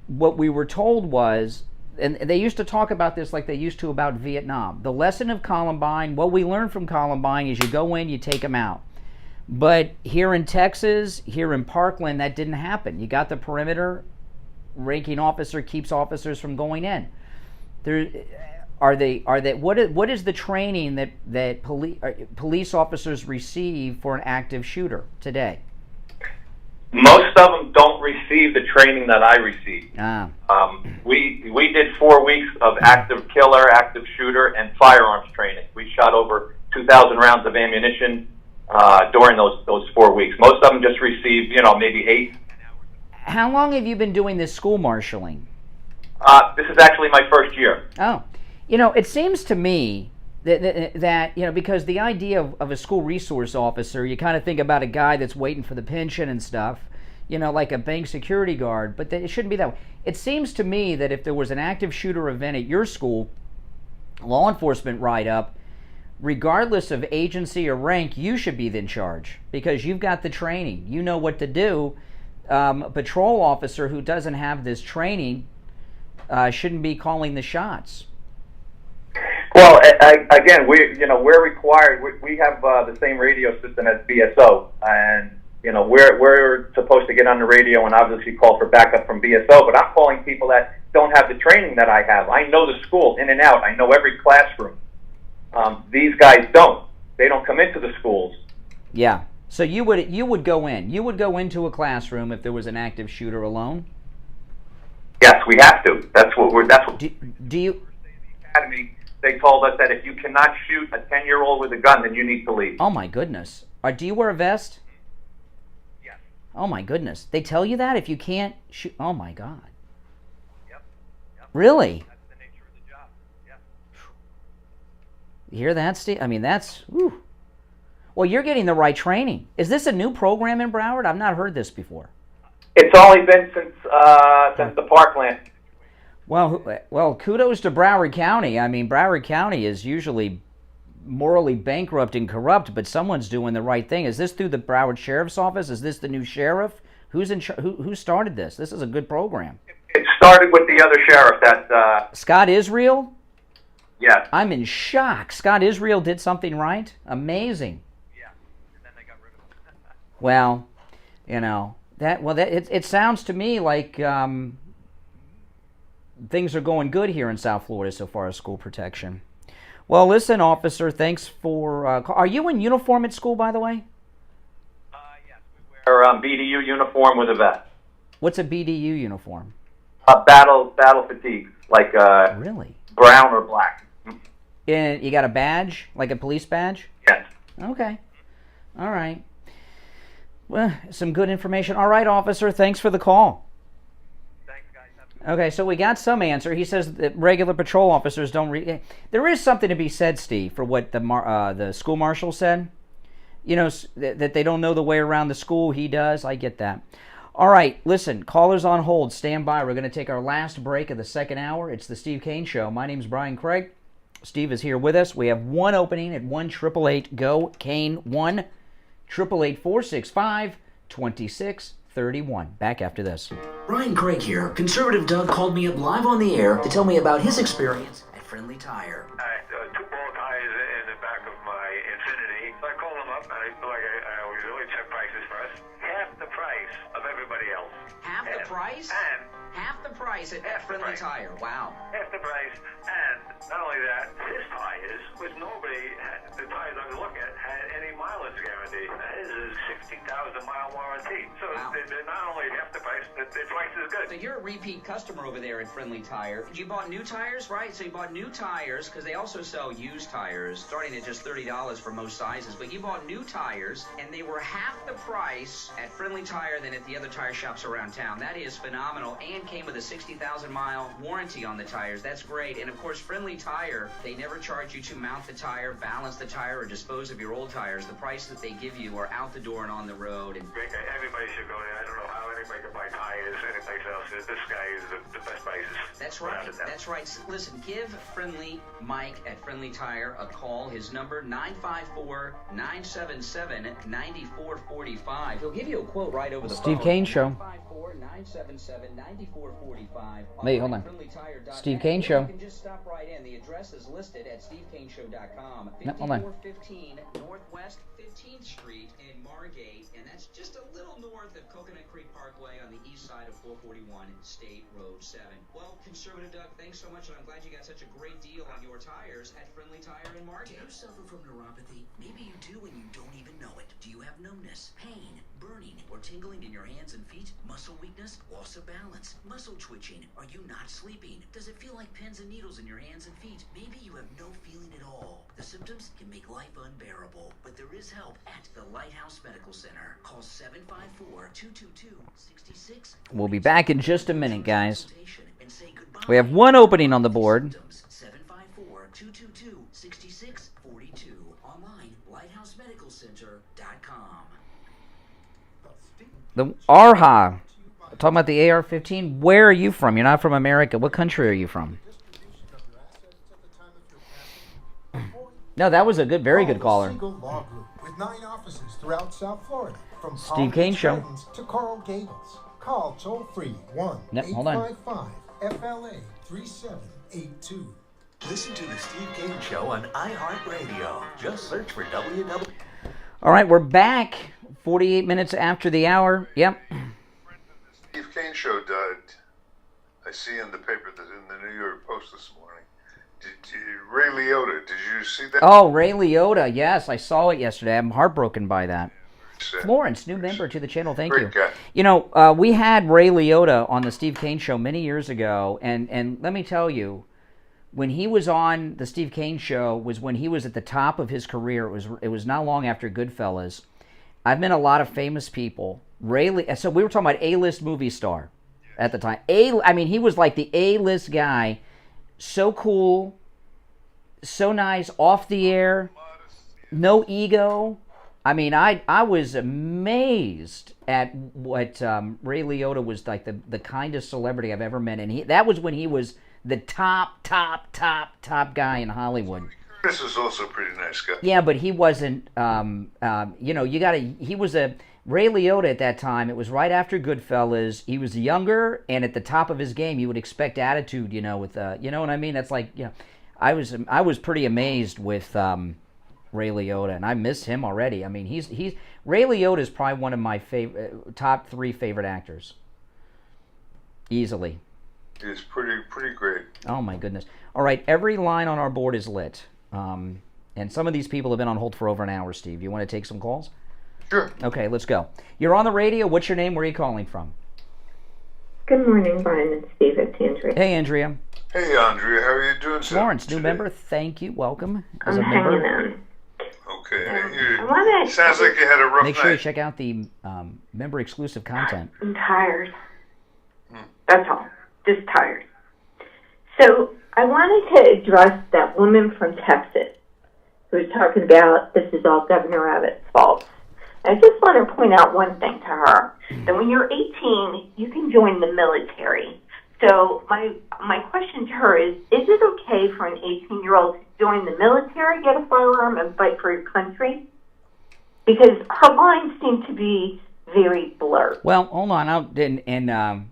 what we were told was, and they used to talk about this like they used to about Vietnam. The lesson of Columbine, what we learned from Columbine is you go in, you take them out. But here in Texas, here in Parkland, that didn't happen. You got the perimeter, ranking officer keeps officers from going in. What is the training that police officers receive for an active shooter today? Most of them don't receive the training that I received. We did 4 weeks of active killer, active shooter, and firearms training. We shot over 2,000 rounds of ammunition during those 4 weeks. Most of them just received, maybe 8. How long have you been doing this school marshaling? This is actually my first year. Oh. It seems to me that because the idea of a school resource officer, you kind of think about a guy that's waiting for the pension and stuff, like a bank security guard, but it shouldn't be that way. It seems to me that if there was an active shooter event at your school, law enforcement write-up, regardless of agency or rank, you should be in charge because you've got the training. You know what to do. A patrol officer who doesn't have this training shouldn't be calling the shots. Well, again, we're required. We have the same radio system as BSO, and we're supposed to get on the radio and obviously call for backup from BSO. But I'm calling people that don't have the training that I have. I know the school in and out. I know every classroom. These guys don't. They don't come into the schools. Yeah. So you would go in. You would go into a classroom if there was an active shooter alone. Yes, we have to. That's what do you? Academy. They told us that if you cannot shoot a 10-year-old with a gun, then you need to leave. Oh, my goodness. Do you wear a vest? Yes. Oh, my goodness. They tell you that if you can't shoot? Oh, my God. Yep. Really? That's the nature of the job. Yeah. You hear that, Steve? I mean, that's... Whew. Well, you're getting the right training. Is this a new program in Broward? I've not heard this before. It's only been since the Parkland. Well, kudos to Broward County. I mean, Broward County is usually morally bankrupt and corrupt, but someone's doing the right thing. Is this through the Broward Sheriff's Office? Is this the new sheriff? Who started this? This is a good program. It started with the other sheriff that... Scott Israel? Yes. I'm in shock. Scott Israel did something right? Amazing. Yeah, and then they got rid of him. Well, it sounds to me like... things are going good here in South Florida so far as school protection. Well, listen, officer, thanks for... are you in uniform at school, by the way? Yes, we wear BDU uniform with a vest. What's a BDU uniform? Battle fatigue, like really? Brown or black. And you got a badge, like a police badge? Yes. Okay. All right. Well, some good information. All right, officer, thanks for the call. Okay, so we got some answer. He says that regular patrol officers don't read. There is something to be said, Steve, for what the school marshal said. You know, that they don't know the way around the school. He does. I get that. All right, listen, callers on hold. Stand by. We're going to take our last break of the second hour. It's the Steve Kane Show. My name's Brian Craig. Steve is here with us. We have one opening at 1-888-GO-KANE, 1-888-465-2631. Back after this. Brian Craig here. Conservative Doug called me up live on the air to tell me about his experience at Friendly Tire. Two ball ties in the back of my Infiniti. So I called them up, and I always really check prices first. Half the price of everybody else. Half the price? And half the price at Friendly Tire. Wow. half the price, and not only that, his tires, which nobody, the tires I was looking at, had any mileage guarantee. His is 60,000 mile warranty. So they're not only half the price, but the price is good. So you're a repeat customer over there at Friendly Tire. You bought new tires, right? So you bought new tires, because they also sell used tires, starting at just $30 for most sizes. But you bought new tires, and they were half the price at Friendly Tire than at the other tire shops around town. That is phenomenal, and came with a 60,000 mile warranty on the tires. That's great. And of course, Friendly Tire, they never charge you to mount the tire, balance the tire, or dispose of your old tires. The price that they give you are out the door and on the road. And everybody should go there. I don't know how anybody can buy tires anyplace else. This guy is the best prices. That's right. That's right. Listen, give Friendly Mike at Friendly Tire a call. His number, 954-977-9445. He'll give you a quote right over the phone. Steve Kane Show. 954-977-9445. Wait, hold on. Steve Kane Show. You can just stop right in. The address is listed at stevekaneshow.com. No, hold on. 5415 Northwest 15th Street in Margate, and that's just a little north of Coconut Creek Parkway on the east side of 441 State Road 7. Well, Conservative Doug, thanks so much, and I'm glad you got such a great deal on your tires at Friendly Tire in Margate. Do you suffer from neuropathy? Maybe you do and you don't even know it. Do you have numbness, pain, burning, or tingling in your hands and feet? Muscle weakness, loss of balance, muscle twitching? Are you not sleeping? Does it feel like pins and needles in your hands and feet? Maybe you have no feeling at all. The symptoms can make life unbearable, but there is help at the Lighthouse Medical Center. Call 754-222-66. We'll be back in just a minute, guys. We have one opening on the board. 754-222-6642. Online, lighthousemedicalcenter.com. The ARHA. Talking about the AR-15. Where are you from? You're not from America. What country are you from? No, that was a very good caller. Single law group with 9 offices throughout South Florida, from Steve Kane Show. to Coral Gables. Call toll free 1-855-FLA-3782. Listen to the Steve Kane Show on iHeartRadio. Just search for WW. All right, we're back. 48 minutes after the hour. Yep. Steve Kane Show died. I see in the paper that in the New York Post this morning. Ray Liotta, did you see that? Oh, Ray Liotta. Yes, I saw it yesterday. I'm heartbroken by that. Florence, new member to the channel. Thank you. Guy. You know, we had Ray Liotta on the Steve Kane Show many years ago, and let me tell you, when he was on the Steve Kane Show was when he was at the top of his career. It was not long after Goodfellas. I've met a lot of famous people. So we were talking about A-list movie star at the time. I mean, he was like the A-list guy. So cool, so nice, off the air, no ego. I mean, I was amazed at what Ray Liotta was like, the kindest celebrity I've ever met. And that was when he was the top guy in Hollywood. This is also a pretty nice guy. Yeah, but he wasn't, he was a, Ray Liotta at that time, it was right after Goodfellas. He was younger, and at the top of his game, you would expect attitude, you know, with, you know what I mean? That's like, you know, I was pretty amazed with Ray Liotta, and I miss him already. I mean, Ray Liotta is probably one of my top 3 favorite actors. Easily. He's pretty great. Oh, my goodness. All right, every line on our board is lit. And some of these people have been on hold for over an hour, Steve. You want to take some calls? Sure. Okay, let's go. You're on the radio. What's your name? Where are you calling from? Good morning, Brian and Steve. It's Andrea. Hey, Andrea. Hey, Andrea. How are you doing, sir? Florence, new member. Thank you. Welcome. I'm hanging in. Okay. Sounds like you had a rough night. Make sure you check out the member-exclusive content. I'm tired. That's all. just tired. So I wanted to address that woman from Texas who was talking about this is all Governor Abbott's fault. I just want to point out one thing to her, that when you're 18, you can join the military. So my question to her is it okay for an 18-year-old to join the military, get a firearm, and fight for your country? Because her lines seem to be very blurred. Well, hold on. A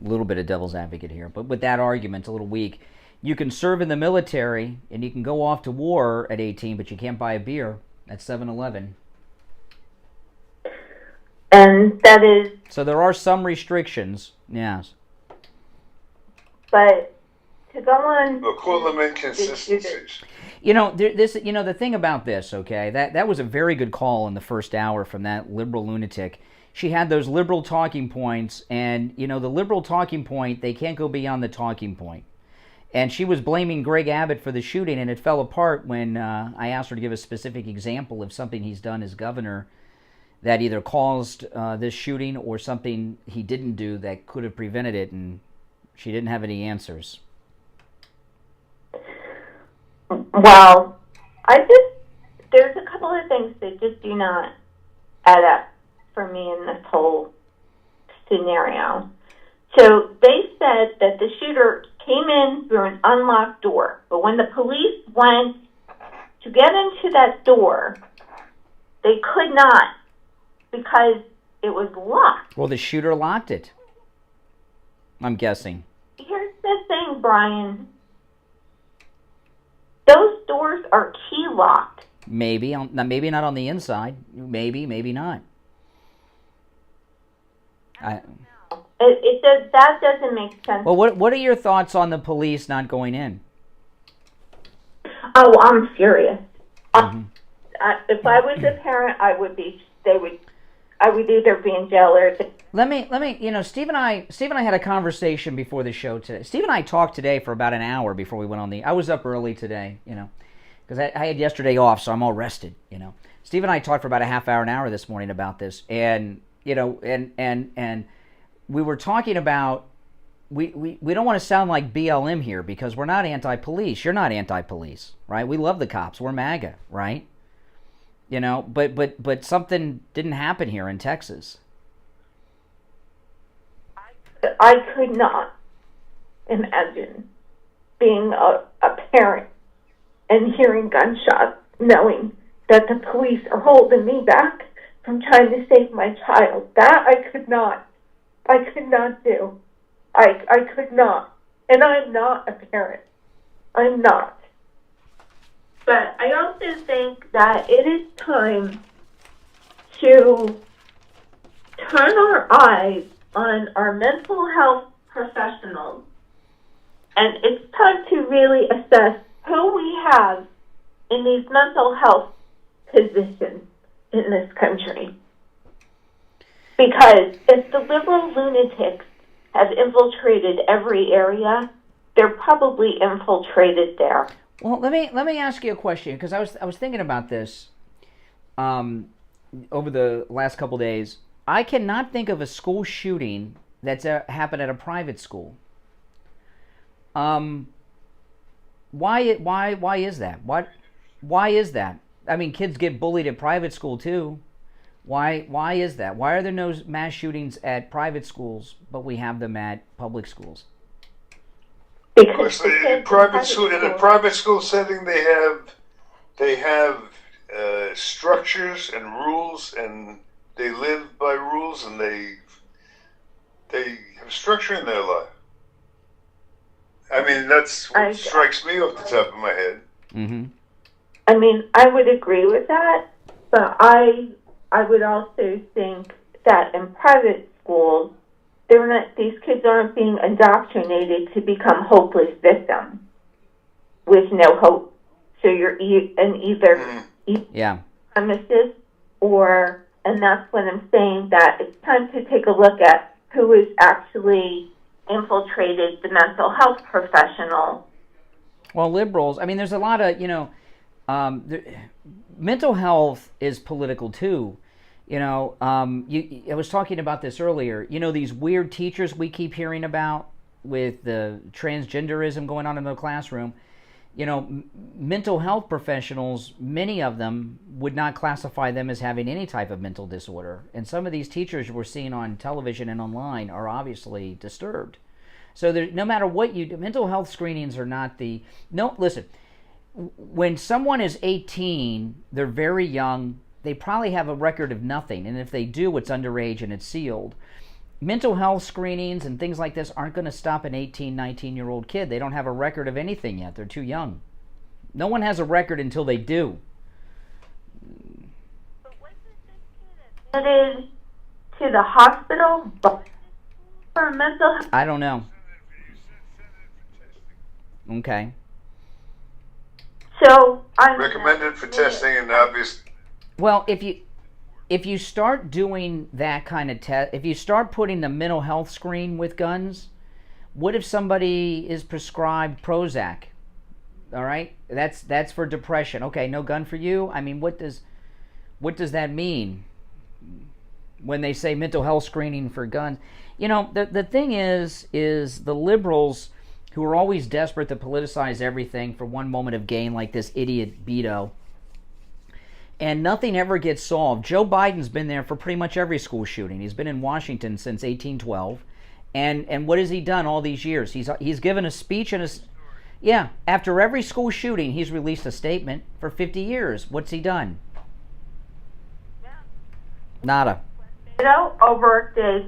little bit of devil's advocate here, but with that argument, it's a little weak. You can serve in the military, and you can go off to war at 18, but you can't buy a beer at 7-Eleven. And that is... So there are some restrictions, yes. But to go on... We'll call them inconsistencies. You know, the thing about this, okay, that was a very good call in the first hour from that liberal lunatic. She had those liberal talking points, and, the liberal talking point, they can't go beyond the talking point. And she was blaming Greg Abbott for the shooting, and it fell apart when I asked her to give a specific example of something he's done as governor that either caused this shooting or something he didn't do that could have prevented it, and she didn't have any answers. Well, there's a couple of things that just do not add up for me in this whole scenario. So they said that the shooter came in through an unlocked door, but when the police went to get into that door, they could not because it was locked. Well, the shooter locked it, I'm guessing. Here's the thing, Brian. Those doors are key locked. Maybe not on the inside. Maybe not. That doesn't make sense. Well, what are your thoughts on the police not going in? Oh, I'm furious. If I was a parent, I would either be in jail or... Let me, Steve and I had a conversation before the show today. Steve and I talked today for about an hour before we went on I was up early today, because I had yesterday off, so I'm all rested, Steve and I talked for about a half hour, an hour this morning about this, and, and we were talking about, we don't want to sound like BLM here because we're not anti-police. You're not anti-police, right? We love the cops. We're MAGA, right? But something didn't happen here in Texas. I could not imagine being a parent and hearing gunshots, knowing that the police are holding me back from trying to save my child. That I could not do. I could not. And I'm not a parent. I'm not. But I also think that it is time to turn our eyes on our mental health professionals. And it's time to really assess who we have in these mental health positions in this country. Because if the liberal lunatics have infiltrated every area, they're probably infiltrated there. Well, let me ask you a question, because I was thinking about this over the last couple days. I cannot think of a school shooting that's happened at a private school. Why is that? Why is that? I mean, kids get bullied at private school too. Why is that? Why are there no mass shootings at private schools, but we have them at public schools? Because in a private school setting, they have structures and rules, and they live by rules, and they have structure in their life. I mean, that's what strikes me off the top of my head. Mm-hmm. I mean, I would agree with that, but I would also think that in private schools, these kids aren't being indoctrinated to become hopeless victims with no hope. So you're in either premises or, and that's when I'm saying that it's time to take a look at who has actually infiltrated the mental health professional. Well, liberals, I mean, there's a lot of, mental health is political too. I was talking about this earlier. These weird teachers we keep hearing about, the transgenderism going on in the classroom, you know, mental health professionals, many of them would not classify them as having any type of mental disorder. And some of these teachers we're seeing on television and online are obviously disturbed. So no matter what you do, mental health screenings are not the... No, listen, when someone is 18, they're very young, they probably have a record of nothing. And if they do, it's underage and it's sealed. Mental health screenings and things like this aren't going to stop an 18, 19-year-old kid. They don't have a record of anything yet. They're too young. No one has a record until they do. Admitted to the hospital for mental health? I don't know. Okay. So I'm recommended for testing and obvious. Well, if you start doing that kind of test, if you start putting the mental health screen with guns, what if somebody is prescribed Prozac? All right, that's for depression. Okay, no gun for you. I mean, what does that mean when they say mental health screening for guns? You know, the thing is the liberals, who are always desperate to politicize everything for one moment of gain, like this idiot Beto, and nothing ever gets solved. Joe Biden's been there for pretty much every school shooting. He's been in Washington since 1812, and what has he done all these years? He's given a speech and after every school shooting, he's released a statement for 50 years. What's he done? Nada. You know, over this,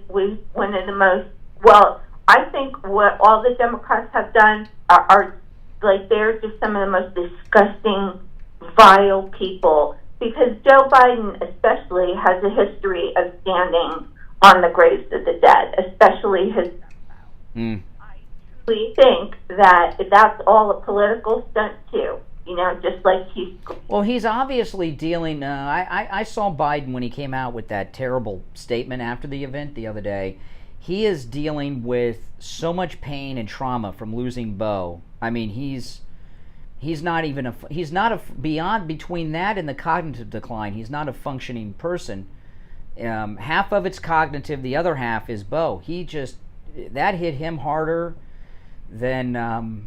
one of the most, well, I think what all the Democrats have done are like, they're just some of the most disgusting, vile people. Because Joe Biden especially has a history of standing on the graves of the dead, especially his... We think that that's all a political stunt too. You know, just like he's... Well, he's obviously dealing... I saw Biden when he came out with that terrible statement after the event the other day. He is dealing with so much pain and trauma from losing Bo. I mean, he's not beyond, between that and the cognitive decline, he's not a functioning person. Half of it's cognitive, the other half is Bo. That hit him harder than...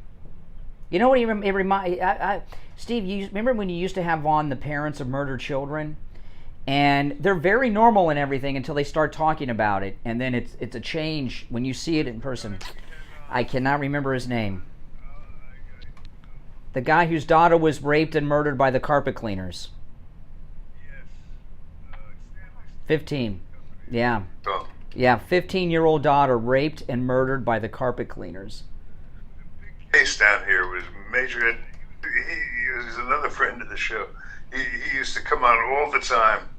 you know what Steve, you remember when you used to have on the parents of murdered children? And they're very normal and everything until they start talking about it, and then it's a change when you see it in person. I cannot remember his name. The guy whose daughter was raped and murdered by the carpet cleaners. 15. Yeah. Yeah, 15-year-old daughter raped and murdered by the carpet cleaners. Case down here was major. He was another friend of the show. He used to come on all the time,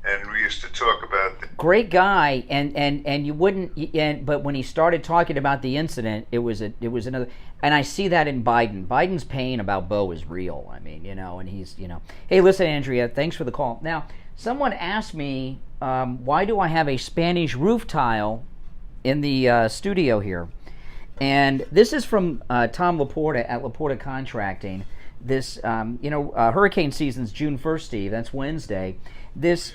and we used to talk about the great guy. And you wouldn't. But when he started talking about the incident, it was another. And I see that in Biden. Biden's pain about Bo is real. I mean, you know, and he's, you know. Hey, listen, Andrea, thanks for the call. Now, someone asked me, why do I have a Spanish roof tile in the studio here? And this is from Tom Laporta at Laporta Contracting. This, hurricane season's June 1st, Steve. That's Wednesday. This,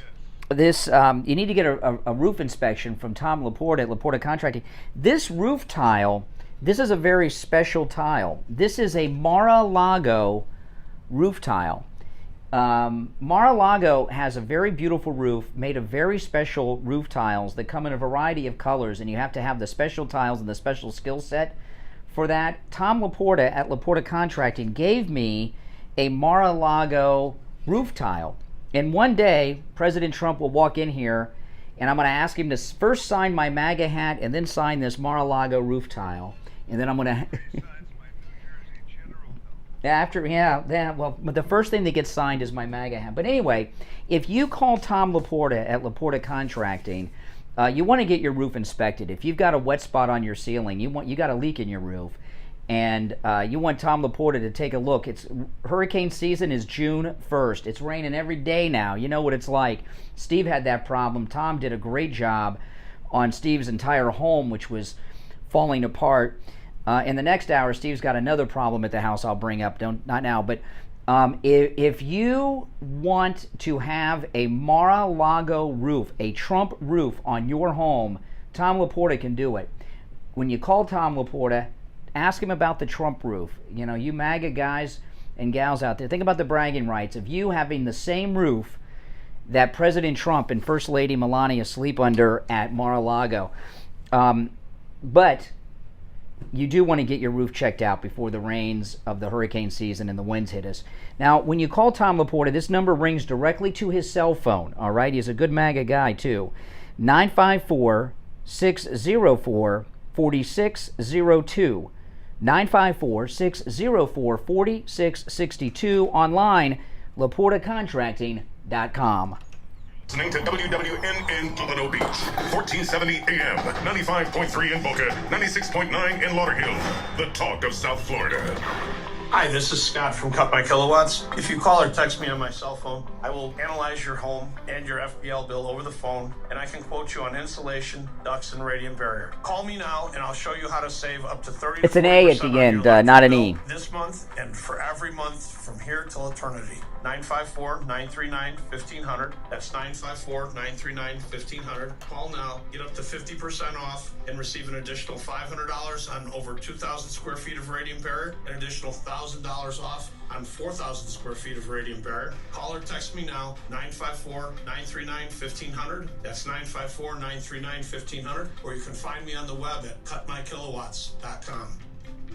you need to get a roof inspection from Tom Laporta at Laporta Contracting. This roof tile, this is a very special tile. This is a Mar-a-Lago roof tile. Mar-a-Lago has a very beautiful roof made of very special roof tiles that come in a variety of colors, and you have to have the special tiles and the special skill set for that. Tom Laporta at Laporta Contracting gave me a Mar-a-Lago roof tile. And one day, President Trump will walk in here, and I'm going to ask him to first sign my MAGA hat and then sign this Mar-a-Lago roof tile. And then I'm going to... well, the first thing that gets signed is my MAGA hat. But anyway, if you call Tom Laporta at Laporta Contracting, you want to get your roof inspected. If you've got a wet spot on your ceiling, you got a leak in your roof, and you want Tom Laporta to take a look. Hurricane season is June 1st. It's raining every day now. You know what it's like. Steve had that problem. Tom did a great job on Steve's entire home, which was falling apart. In the next hour, Steve's got another problem at the house I'll bring up. Not now, but if you want to have a Mar-a-Lago roof, a Trump roof on your home, Tom Laporta can do it. when you call Tom Laporta, ask him about the Trump roof. You know, you MAGA guys and gals out there, think about the bragging rights of you having the same roof that President Trump and First Lady Melania sleep under at Mar-a-Lago. But you do want to get your roof checked out before the rains of the hurricane season and the winds hit us. Now, when you call Tom Laporta, this number rings directly to his cell phone, all right? He's a good MAGA guy, too. 954-604-4602. 954-604-4662. Online, LaportaContracting.com. Listening to WWNN Pompano Beach, 1470 AM, 95.3 in Boca, 96.9 in Lauderhill. The talk of South Florida. Hi, this is Scott from Cut My Kilowatts. If you call or text me on my cell phone, I will analyze your home and your FPL bill over the phone, and I can quote you on insulation, ducts, and radiant barrier. Call me now, and I'll show you how to save up to 30%. It's an A at the end, not an E. This month and for every month from here till eternity. 954-939-1500. That's 954-939-1500. Call now, get up to 50% off, and receive an additional $500 on over 2,000 square feet of radiant barrier, an additional $1,000 off on 4,000 square feet of radiant barrier. Call or text me now, 954-939-1500. That's 954-939-1500. Or you can find me on the web at cutmykilowatts.com.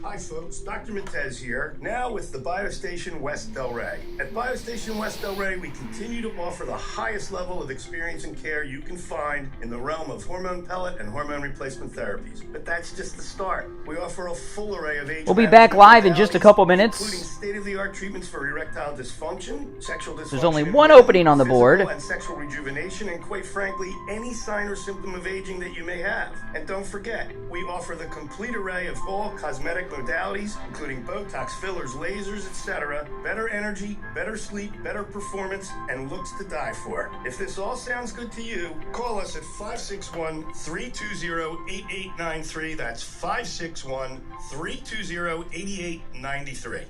Hi folks, Dr. Matez here, now with the BioStation West Delray. At BioStation West Delray, we continue to offer the highest level of experience and care you can find in the realm of hormone pellet and hormone replacement therapies. But that's just the start. We offer a full array of age. We'll be back live in just a couple minutes. Including state-of-the-art treatments for erectile dysfunction, sexual dysfunction. There's only one opening on the board. And sexual rejuvenation, and quite frankly, any sign or symptom of aging that you may have. And don't forget, we offer the complete array of all cosmetic modalities, including Botox, fillers, lasers, etc. Better energy, better sleep, better performance, and looks to die for. If this all sounds good to you, call us at 561-320-8893. That's 561-320-8893.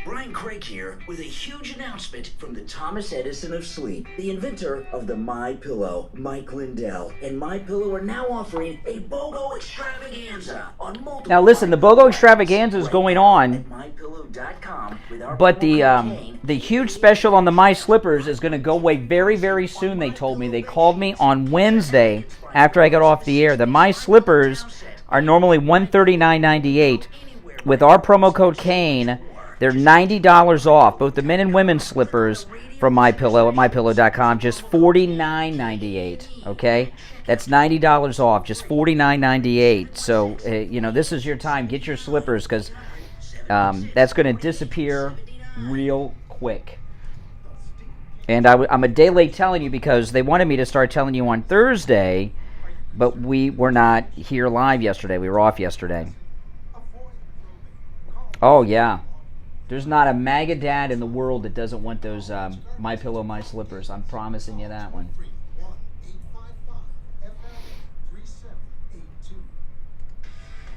Brian Craig here with a huge announcement from the Thomas Edison of sleep, the inventor of the MyPillow, Mike Lindell. And MyPillow are now offering a BOGO extravaganza on multiple. Now listen, the BOGO extravaganza is going on, but the huge special on the My Slippers is going to go away very, very soon. They told me. They called me on Wednesday after I got off the air. The My Slippers are normally $139.98. With our promo code Kane, they're $90 off, both the men and women's slippers from MyPillow at MyPillow.com, just $49.98, okay? That's $90 off, just $49.98. So, you know, this is your time. Get your slippers because that's going to disappear real quick. And I'm a day late telling you because they wanted me to start telling you on Thursday, but we were not here live yesterday. We were off yesterday. Oh, yeah. There's not a MAGA dad in the world that doesn't want those MyPillow, My Slippers. I'm promising you that one.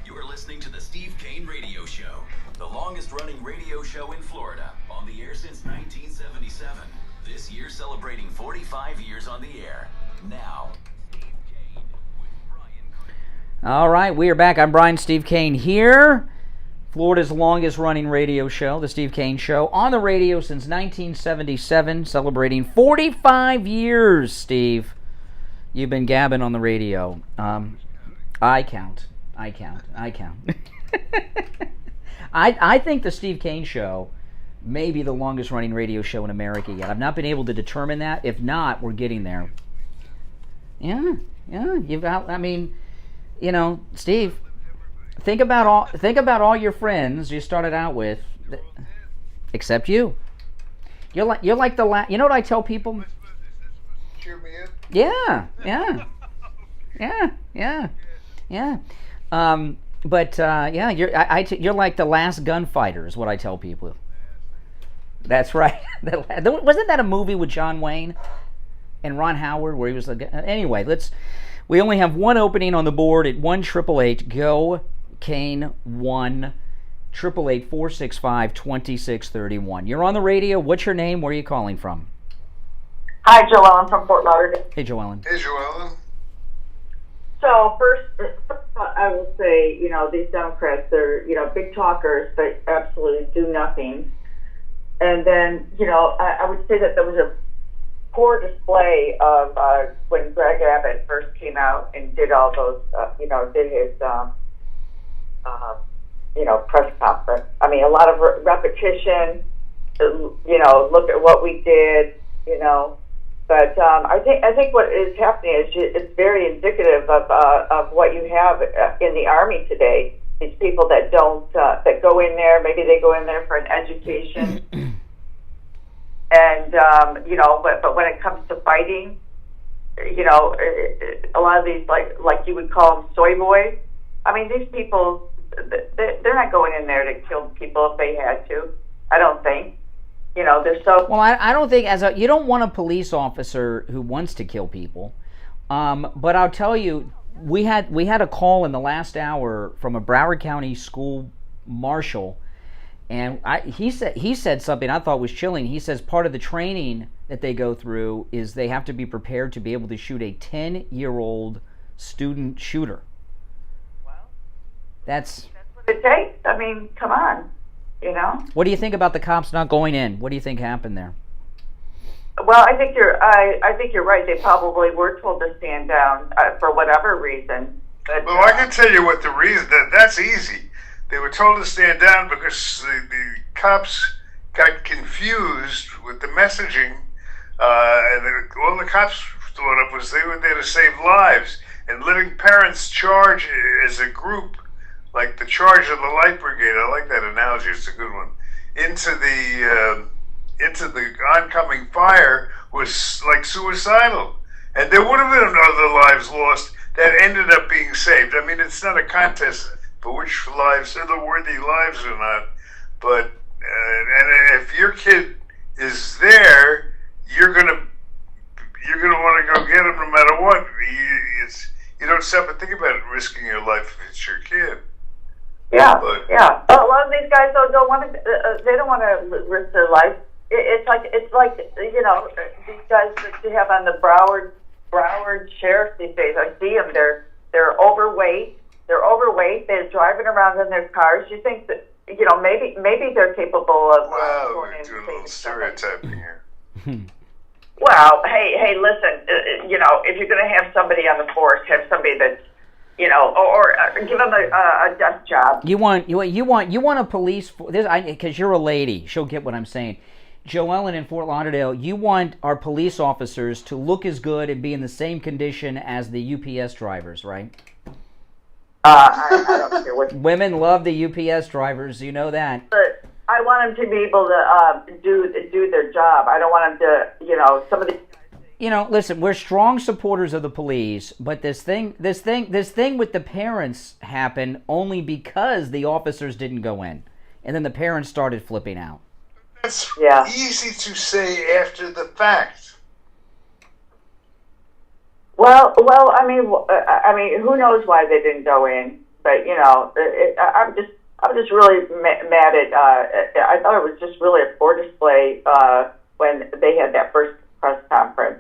You are listening to the Steve Kane Radio Show, the longest-running radio show in Florida, on the air since 1977. This year celebrating 45 years on the air. Now, all right, we are back. I'm Brian Steve Kane here. Florida's longest-running radio show, The Steve Kane Show, on the radio since 1977, celebrating 45 years, Steve. You've been gabbing on the radio. I count. I think The Steve Kane Show may be the longest-running radio show in America yet. I've not been able to determine that. If not, we're getting there. Yeah. I mean, you know, Steve, Think about all your friends you started out with, except you. You're like the last. You know what I tell people? Cheer me in. Yeah. You're like the last gunfighter is what I tell people. That's right. Wasn't that a movie with John Wayne and Ron Howard where he was the? Anyway, we only have one opening on the board at 1-888-GO. Kane 1-888-465-2631. You're on the radio. What's your name? Where are you calling from? Hi, Joellen from Fort Lauderdale. Hey, Joellen. Hey, Joellen. So first of I will say, these Democrats, they're, big talkers, but absolutely do nothing. And then, I would say that there was a poor display of when Greg Abbott first came out and did all those, did his, press conference. I mean, a lot of repetition, look at what we did, But I think what is happening is it's very indicative of what you have in the Army today. These people that don't that go in there, maybe they go in there for an education, and but when it comes to fighting, a lot of these like you would call them soy boys. I mean, these people, they're not going in there to kill people if they had to. I don't think. They're so... Well, I don't think you don't want a police officer who wants to kill people. But I'll tell you, we had a call in the last hour from a Broward County school marshal, and he said something I thought was chilling. He says part of the training that they go through is they have to be prepared to be able to shoot a 10-year-old student shooter. Wow. That's what it takes. I mean, come on. What do you think about the cops not going in? What do you think happened there? Well, I think you're right. They probably were told to stand down for whatever reason. But, well, I can tell you what the reason. That's easy. They were told to stand down because the cops got confused with the messaging, and all the cops thought of was they were there to save lives, and letting parents charge as a group. Like the charge of the light brigade, I like that analogy. It's a good one. Into the oncoming fire was like suicidal, and there would have been other lives lost that ended up being saved. I mean, it's not a contest for which lives are the worthy lives or not. But and if your kid is there, you're gonna want to go get him no matter what. You don't stop and think about it, risking your life if it's your kid. Yeah, yeah. A lot of these guys don't want to. They don't want to risk their life. It's like these guys that you have on the Broward sheriff these days. I see them. They're overweight. They're driving around in their cars. You think that maybe they're capable of. Well, we're doing a little stereotyping here. Well, hey, listen. If you're going to have somebody on the force, have somebody that's. Or give them a desk job. You want a police because you're a lady. She'll get what I'm saying. Joellen in Fort Lauderdale, you want our police officers to look as good and be in the same condition as the UPS drivers, right? I don't care what. Women love the UPS drivers. You know that. But I want them to be able to do their job. I don't want them to, some of the. Listen, we're strong supporters of the police, but this thing with the parents happened only because the officers didn't go in, and then the parents started flipping out. That's easy to say after the fact. Well, I mean, who knows why they didn't go in? But I'm just really mad at. I thought it was just really a poor display when they had that first press conference.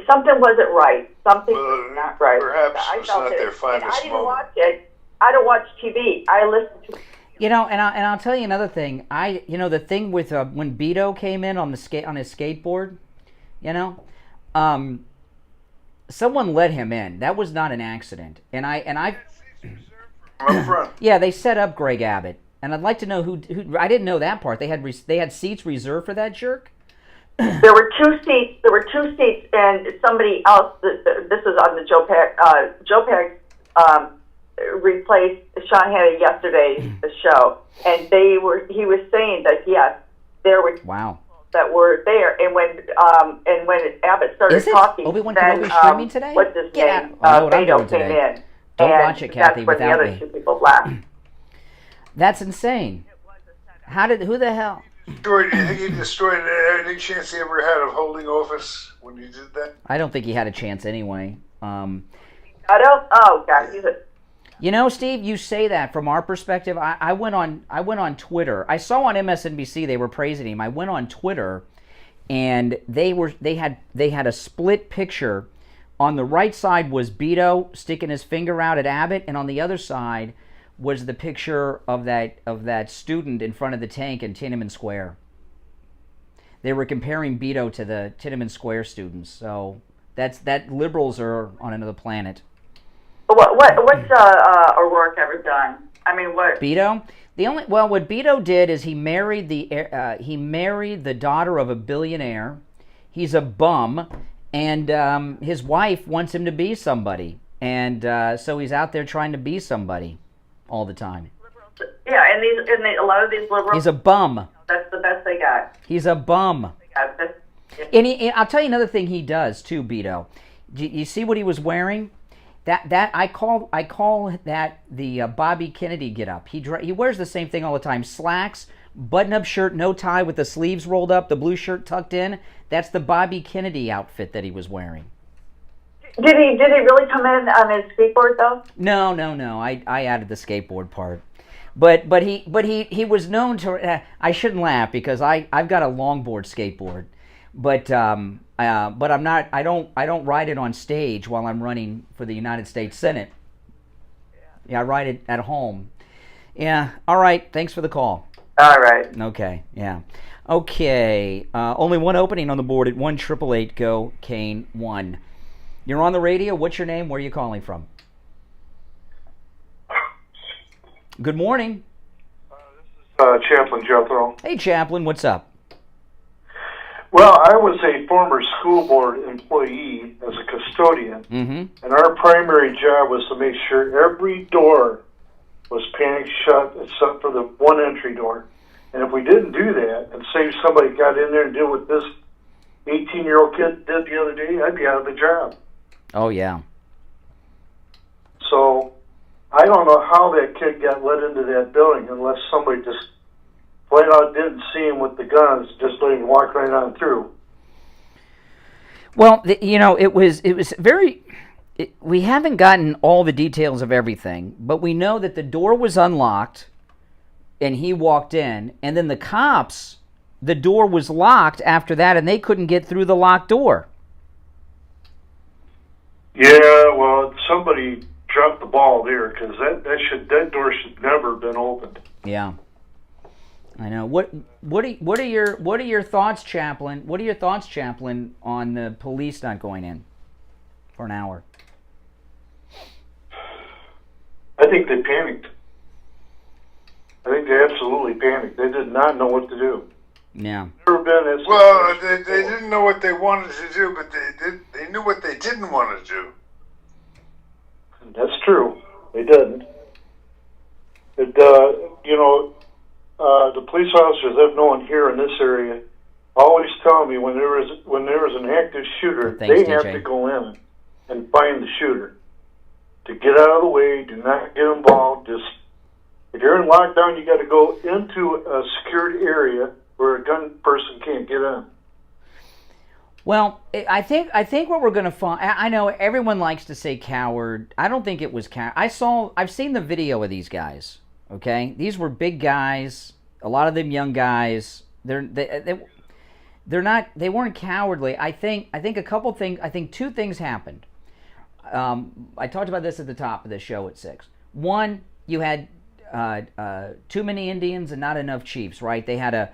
Something wasn't right. Something was not right. Perhaps it's not their finest moment. I didn't watch it. I don't watch TV. I listen to. And I'll tell you another thing. The thing with when Beto came in on his skateboard, someone let him in. That was not an accident. And I. Up front. Yeah, they set up Greg Abbott, and I'd like to know who. I didn't know that part. They had seats reserved for that jerk. There were two seats, and somebody else. This was on the Joe Pags replaced Sean Hannity yesterday's show, and he was saying that yes, there were that were there, and when Abbott started talking, Obi-Wan then Kenobi streaming today? What's his name? Beto came in. Don't and watch it, Kathy, that's when without the other me. two people left. That's insane. Who the hell? Do you think he destroyed any chance he ever had of holding office when he did that? I don't think he had a chance anyway. I don't. Oh God, Steve, you say that from our perspective. I went on Twitter. I saw on MSNBC they were praising him. I went on Twitter, and they had a split picture On the right side was Beto sticking his finger out at Abbott, and on the other side was the picture of that student in front of the tank in Tiananmen Square. They were comparing Beto to the Tiananmen Square students. So that liberals are on another planet. What's O'Rourke ever done? I mean, what? Beto? What Beto did is he married the daughter of a billionaire. He's a bum, and his wife wants him to be somebody, and so he's out there trying to be somebody all the time. Yeah, and a lot of these liberals. He's a bum. That's the best they got. He's a bum. And I'll tell you another thing he does too, Beto. You see what he was wearing? That I call that the Bobby Kennedy get up. He wears the same thing all the time: slacks, button-up shirt, no tie, with the sleeves rolled up, the blue shirt tucked in. That's the Bobby Kennedy outfit that he was wearing. Did he really come in on his skateboard though? No. I added the skateboard part, but he was known to. I shouldn't laugh because I've got a longboard skateboard, but I'm not. I don't ride it on stage while I'm running for the United States Senate. Yeah, I ride it at home. Yeah. All right. Thanks for the call. All right. Okay. Yeah. Okay. Only one opening on the board at 1-888-GO-KANE-1. You're on the radio. What's your name? Where are you calling from? Good morning. Chaplain Jethro. Hey, Chaplain. What's up? Well, I was a former school board employee as a custodian, and our primary job was to make sure every door was panic shut except for the one entry door. And if we didn't do that, and say somebody got in there and did what this 18-year-old kid did the other day, I'd be out of the job. Oh, yeah. So I don't know how that kid got let into that building unless somebody just flat out didn't see him with the guns, just let him walk right on through. Well, it was very... we haven't gotten all the details of everything, but we know that the door was unlocked, and he walked in, and then the cops, the door was locked after that, and they couldn't get through the locked door. Yeah, well, somebody dropped the ball there, because that door should never have been opened. Yeah, I know. What are your thoughts, Chaplain? What are your thoughts, Chaplain, on the police not going in for an hour? I think they panicked. I think they absolutely panicked. They did not know what to do. Yeah. Well, they didn't know what they wanted to do, but they knew what they didn't want to do. That's true. They didn't. The police officers I've known here in this area always tell me when there was an active shooter, they have to go in and find the shooter. To get out of the way, do not get involved. Just if you're in lockdown, you got to go into a secured area where a gun person can't get in. Well, I think what we're going to find. I know everyone likes to say coward. I don't think it was coward. I've seen the video of these guys. Okay, these were big guys. A lot of them young guys. They weren't cowardly. I think a couple things. I think two things happened. I talked about this at the top of the show at 6. One, you had too many Indians and not enough chiefs, right? They had a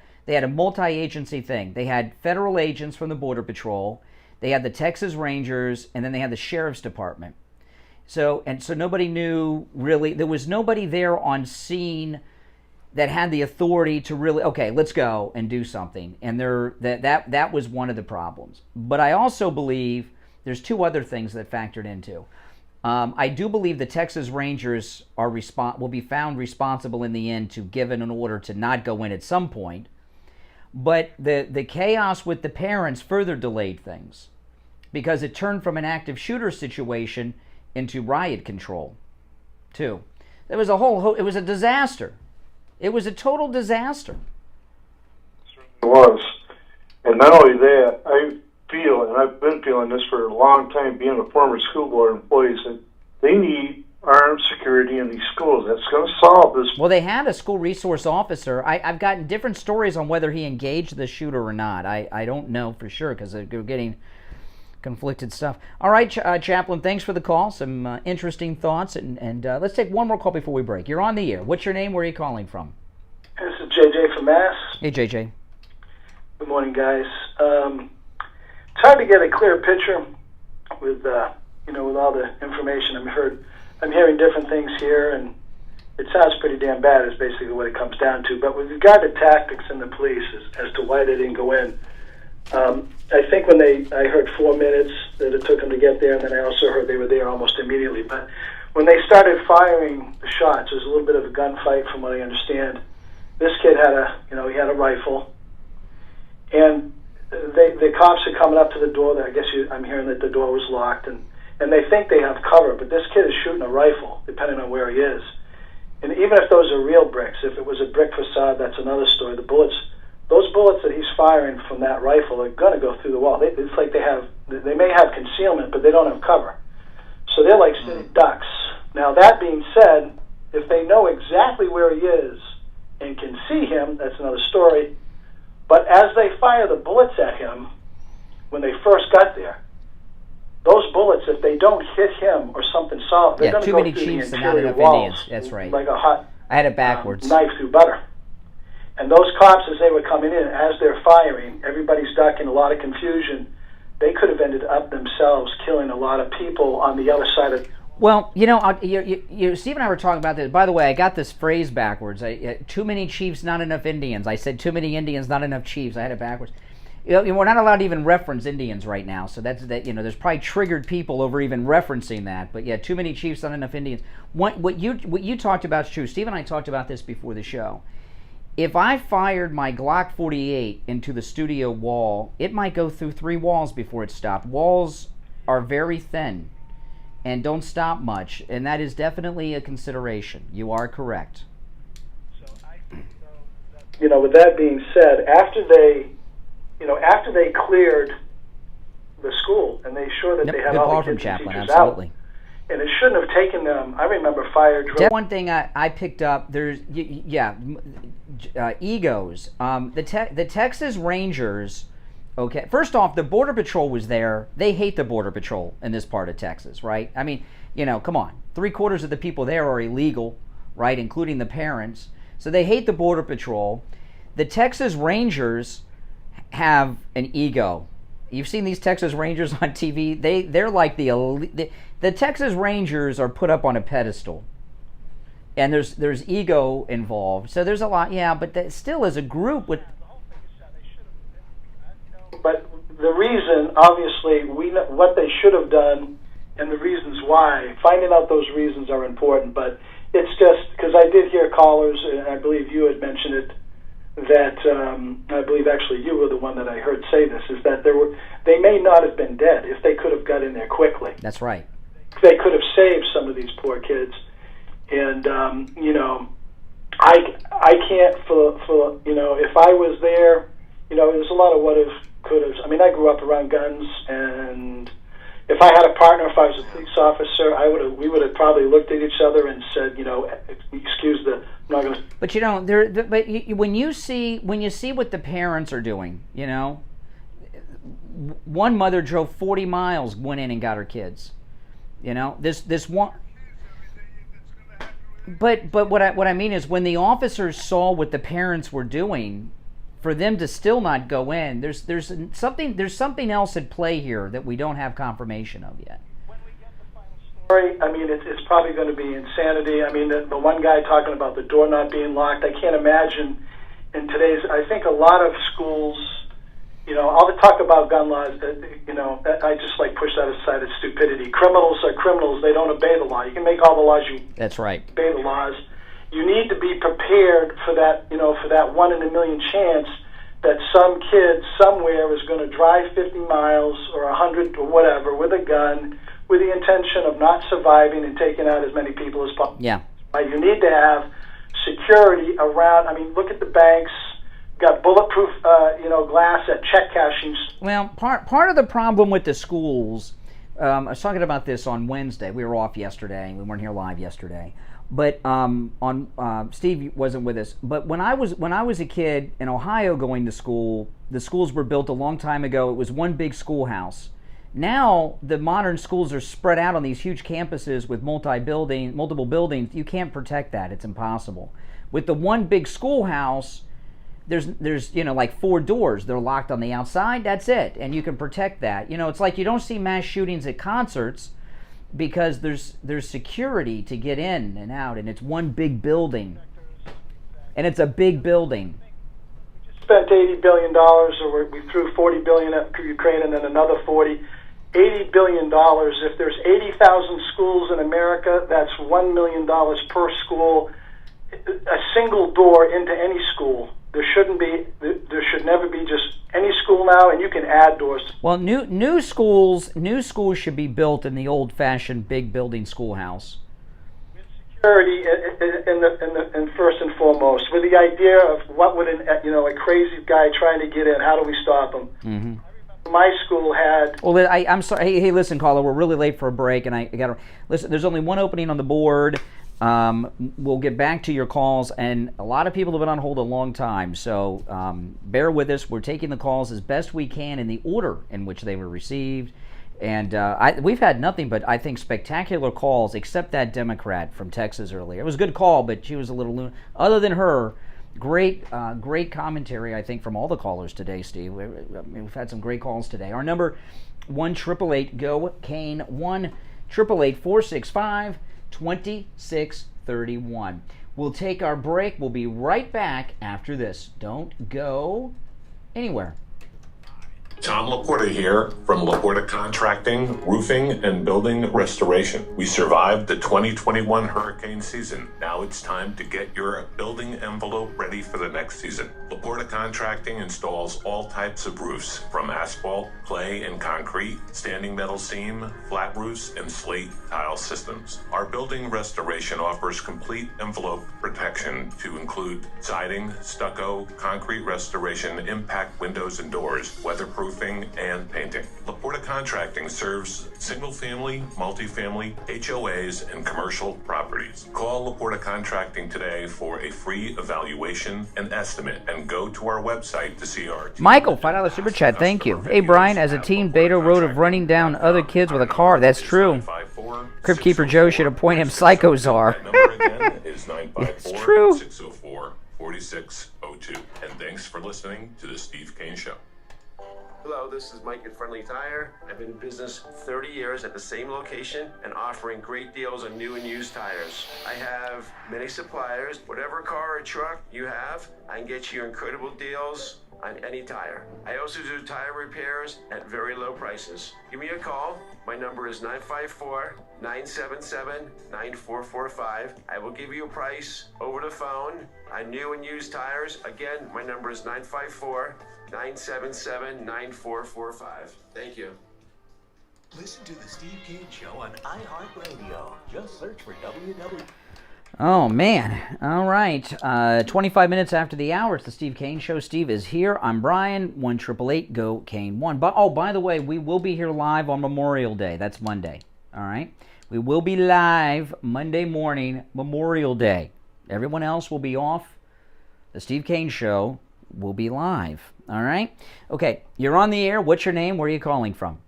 multi-agency thing. They had federal agents from the Border Patrol, they had the Texas Rangers, and then they had the Sheriff's Department. So nobody knew really. There was nobody there on scene that had the authority to really, okay, let's go and do something. And that was one of the problems. But I also believe there's two other things that factored into. I do believe the Texas Rangers will be found responsible in the end to give an order to not go in at some point. But the chaos with the parents further delayed things because it turned from an active shooter situation into riot control, too. There was it was a disaster. It was a total disaster. It was. And not only that, I feel, and I've been feeling this for a long time, being a former school board employee, that they need armed security in these schools. That's going to solve this. Well, they had a school resource officer. I've gotten different stories on whether he engaged the shooter or not. I don't know for sure because they're getting conflicted stuff. All right, Chaplain, thanks for the call. Some interesting thoughts, and let's take one more call before we break. You're on the air. What's your name? Where are you calling from? This is JJ from Mass. Hey, JJ. Good morning, guys. It's hard to get a clear picture with with all the information I'm hearing different things here, and it sounds pretty damn bad is basically what it comes down to. But with regard to tactics in the police as to why they didn't go in, I think when I heard 4 minutes that it took them to get there, and then I also heard they were there almost immediately. But when they started firing the shots, there was a little bit of a gunfight from what I understand. This kid had a rifle, and the cops are coming up to the door. I guess I'm hearing that the door was locked, and they think they have cover, but this kid is shooting a rifle, depending on where he is. And even if those are real bricks, if it was a brick facade, that's another story. Those bullets that he's firing from that rifle are going to go through the wall. It's like they may have concealment, but they don't have cover. So they're like city ducks. Now, that being said, if they know exactly where he is and can see him, that's another story. But as they fire the bullets at him, when they first got there, those bullets, if they don't hit him or something solid, they're going to go through the interior walls. That's right. Like a hot I had it backwards. Knife through butter. And those cops, as they were coming in, as they're firing, everybody's ducking, a lot of confusion. They could have ended up themselves killing a lot of people on the other side of... Well, Steve and I were talking about this. By the way, I got this phrase backwards. Too many chiefs, not enough Indians. I said too many Indians, not enough chiefs. I had it backwards. We're not allowed to even reference Indians right now, so there's probably triggered people over even referencing that. But yeah, too many chiefs, not enough Indians. What you talked about is true. Steve and I talked about this before the show. If I fired my Glock 48 into the studio wall, it might go through 3 walls before it stopped. Walls are very thin and don't stop much, and that is definitely a consideration. You are correct. With that being said, after they cleared the school and they sure that they had all the kids and teachers out, and it shouldn't have taken them. I remember fire drill. One thing I picked up, there's egos. The Texas Rangers. Okay, first off, the Border Patrol was there. They hate the Border Patrol in this part of Texas, right? I mean, come on. 3/4 of the people there are illegal, right, including the parents. So they hate the Border Patrol. The Texas Rangers have an ego. You've seen these Texas Rangers on TV. They're like the elite. The Texas Rangers are put up on a pedestal, and there's ego involved. So there's a lot, but still as a group with. But the reason, obviously, we know what they should have done and the reasons why. Finding out those reasons are important, but it's just because I did hear callers, and I believe you had mentioned it, that I believe actually you were the one that I heard say this, is that they may not have been dead if they could have got in there quickly. That's right. They could have saved some of these poor kids, and I can't for if I was there, there's a lot of what if, could have. I mean, I grew up around guns, and if I had a partner, if I was a police officer, we would have probably looked at each other and said, excuse the. I'm not gonna. But when you see what the parents are doing, one mother drove 40 miles, went in and got her kids. This one. But what I mean is when the officers saw what the parents were doing, for them to still not go in, there's something else at play here that we don't have confirmation of yet. I mean, it's probably going to be insanity. I mean, the one guy talking about the door not being locked, I can't imagine in today's, I think a lot of schools, all the talk about gun laws, I just push that aside as stupidity. Criminals are criminals. They don't obey the law. You can make all the laws That's right. Obey the laws. You need to be prepared for that, for that 1 in a million chance that some kid somewhere is going to drive 50 miles or 100 or whatever with a gun with the intention of not surviving and taking out as many people as possible. Yeah. Right? You need to have security around. I mean, look at the banks. Got bulletproof, glass at check cashing. Well, part of the problem with the schools, I was talking about this on Wednesday. We were off yesterday. We weren't here live yesterday. But Steve wasn't with us. But when I was a kid in Ohio going to school, the schools were built a long time ago. It was one big schoolhouse. Now the modern schools are spread out on these huge campuses with multiple buildings. You can't protect that. It's impossible. With the one big schoolhouse, there's like 4 doors. They're locked on the outside. That's it, and you can protect that. It's like you don't see mass shootings at concerts because there's security to get in and out, and it's one big building, and it's a big building. Spent $80 billion, or we threw $40 billion at Ukraine, and then another 40. $80 billion. If there's 80,000 schools in America, that's $1 million per school. A single door into any school. There should never be just any school now, and you can add doors. Well, new schools should be built in the old-fashioned big building schoolhouse. Security in first and foremost, with the idea of what would a crazy guy trying to get in, how do we stop him? Mm-hmm. My school had. Well, I'm sorry. Hey, listen, caller, we're really late for a break, and I got to listen. There's only one opening on the board. We'll get back to your calls, and a lot of people have been on hold a long time, so bear with us. We're taking the calls as best we can in the order in which they were received, and we've had nothing but, I think, spectacular calls, except that Democrat from Texas earlier. It was a good call, but she was a little other than her, great commentary, I think, from all the callers today, Steve. We've had some great calls today. Our number, 1-888-GO-CANE, 1-888-465-2631. We'll take our break. We'll be right back after this. Don't go anywhere. Tom Laporta here from Laporta Contracting, Roofing, and Building Restoration. We survived the 2021 hurricane season. Now it's time to get your building envelope ready for the next season. Laporta Contracting installs all types of roofs, from asphalt, clay, and concrete, standing metal seam, flat roofs, and slate tile systems. Our building restoration offers complete envelope protection to include siding, stucco, concrete restoration, impact windows and doors, weatherproofing, and painting. Laporta Contracting serves single-family, multifamily, HOAs, and commercial properties. Call Laporta Contracting today for a free evaluation and estimate, and go to our website to see our... Michael, $5 super chat, thank you. Hey, Brian, as a teen, Beto wrote of running down other kids with a car. That's true. Crypt Keeper Joe should appoint him Psycho Czar. It's true. 604-4602. And thanks for listening to The Steve Kane Show. Hello, this is Mike at Friendly Tire. I've been in business 30 years at the same location and offering great deals on new and used tires. I have many suppliers. Whatever car or truck you have, I can get you incredible deals on any tire. I also do tire repairs at very low prices. Give me a call. My number is 954-977-9445. I will give you a price over the phone on new and used tires. Again, my number is 954-977-9445. Thank you. Listen to the Steve Kane Show on iHeartRadio. Just search for WW. Oh, man. All right. 25 minutes after the hour, it's the Steve Kane Show. Steve is here. I'm Brian. 1-888-GO-CANE 1. But, oh, by the way, we will be here live on Memorial Day. That's Monday. All right? We will be live Monday morning, Memorial Day. Everyone else will be off. The Steve Kane Show will be live. All right? Okay. You're on the air. What's your name? Where are you calling from?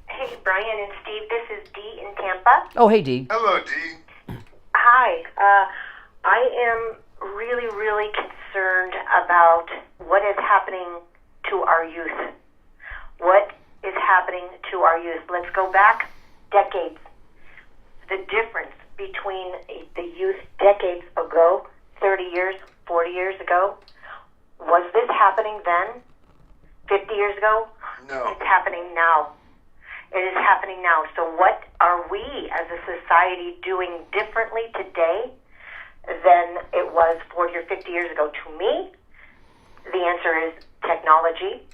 Hey, Brian and Steve. This is Dee in Tampa. Oh, hey, Dee. Hello, Dee. Hi. I am really, really concerned about what is happening to our youth. What is happening to our youth? Let's go back decades. The difference between the youth decades ago, 30 years, 40 years ago, was this happening then? 50 years ago? No. It's happening now. It is happening now. So what are we as a society doing differently today than it was 40 or 50 years ago? To me, the answer is technology.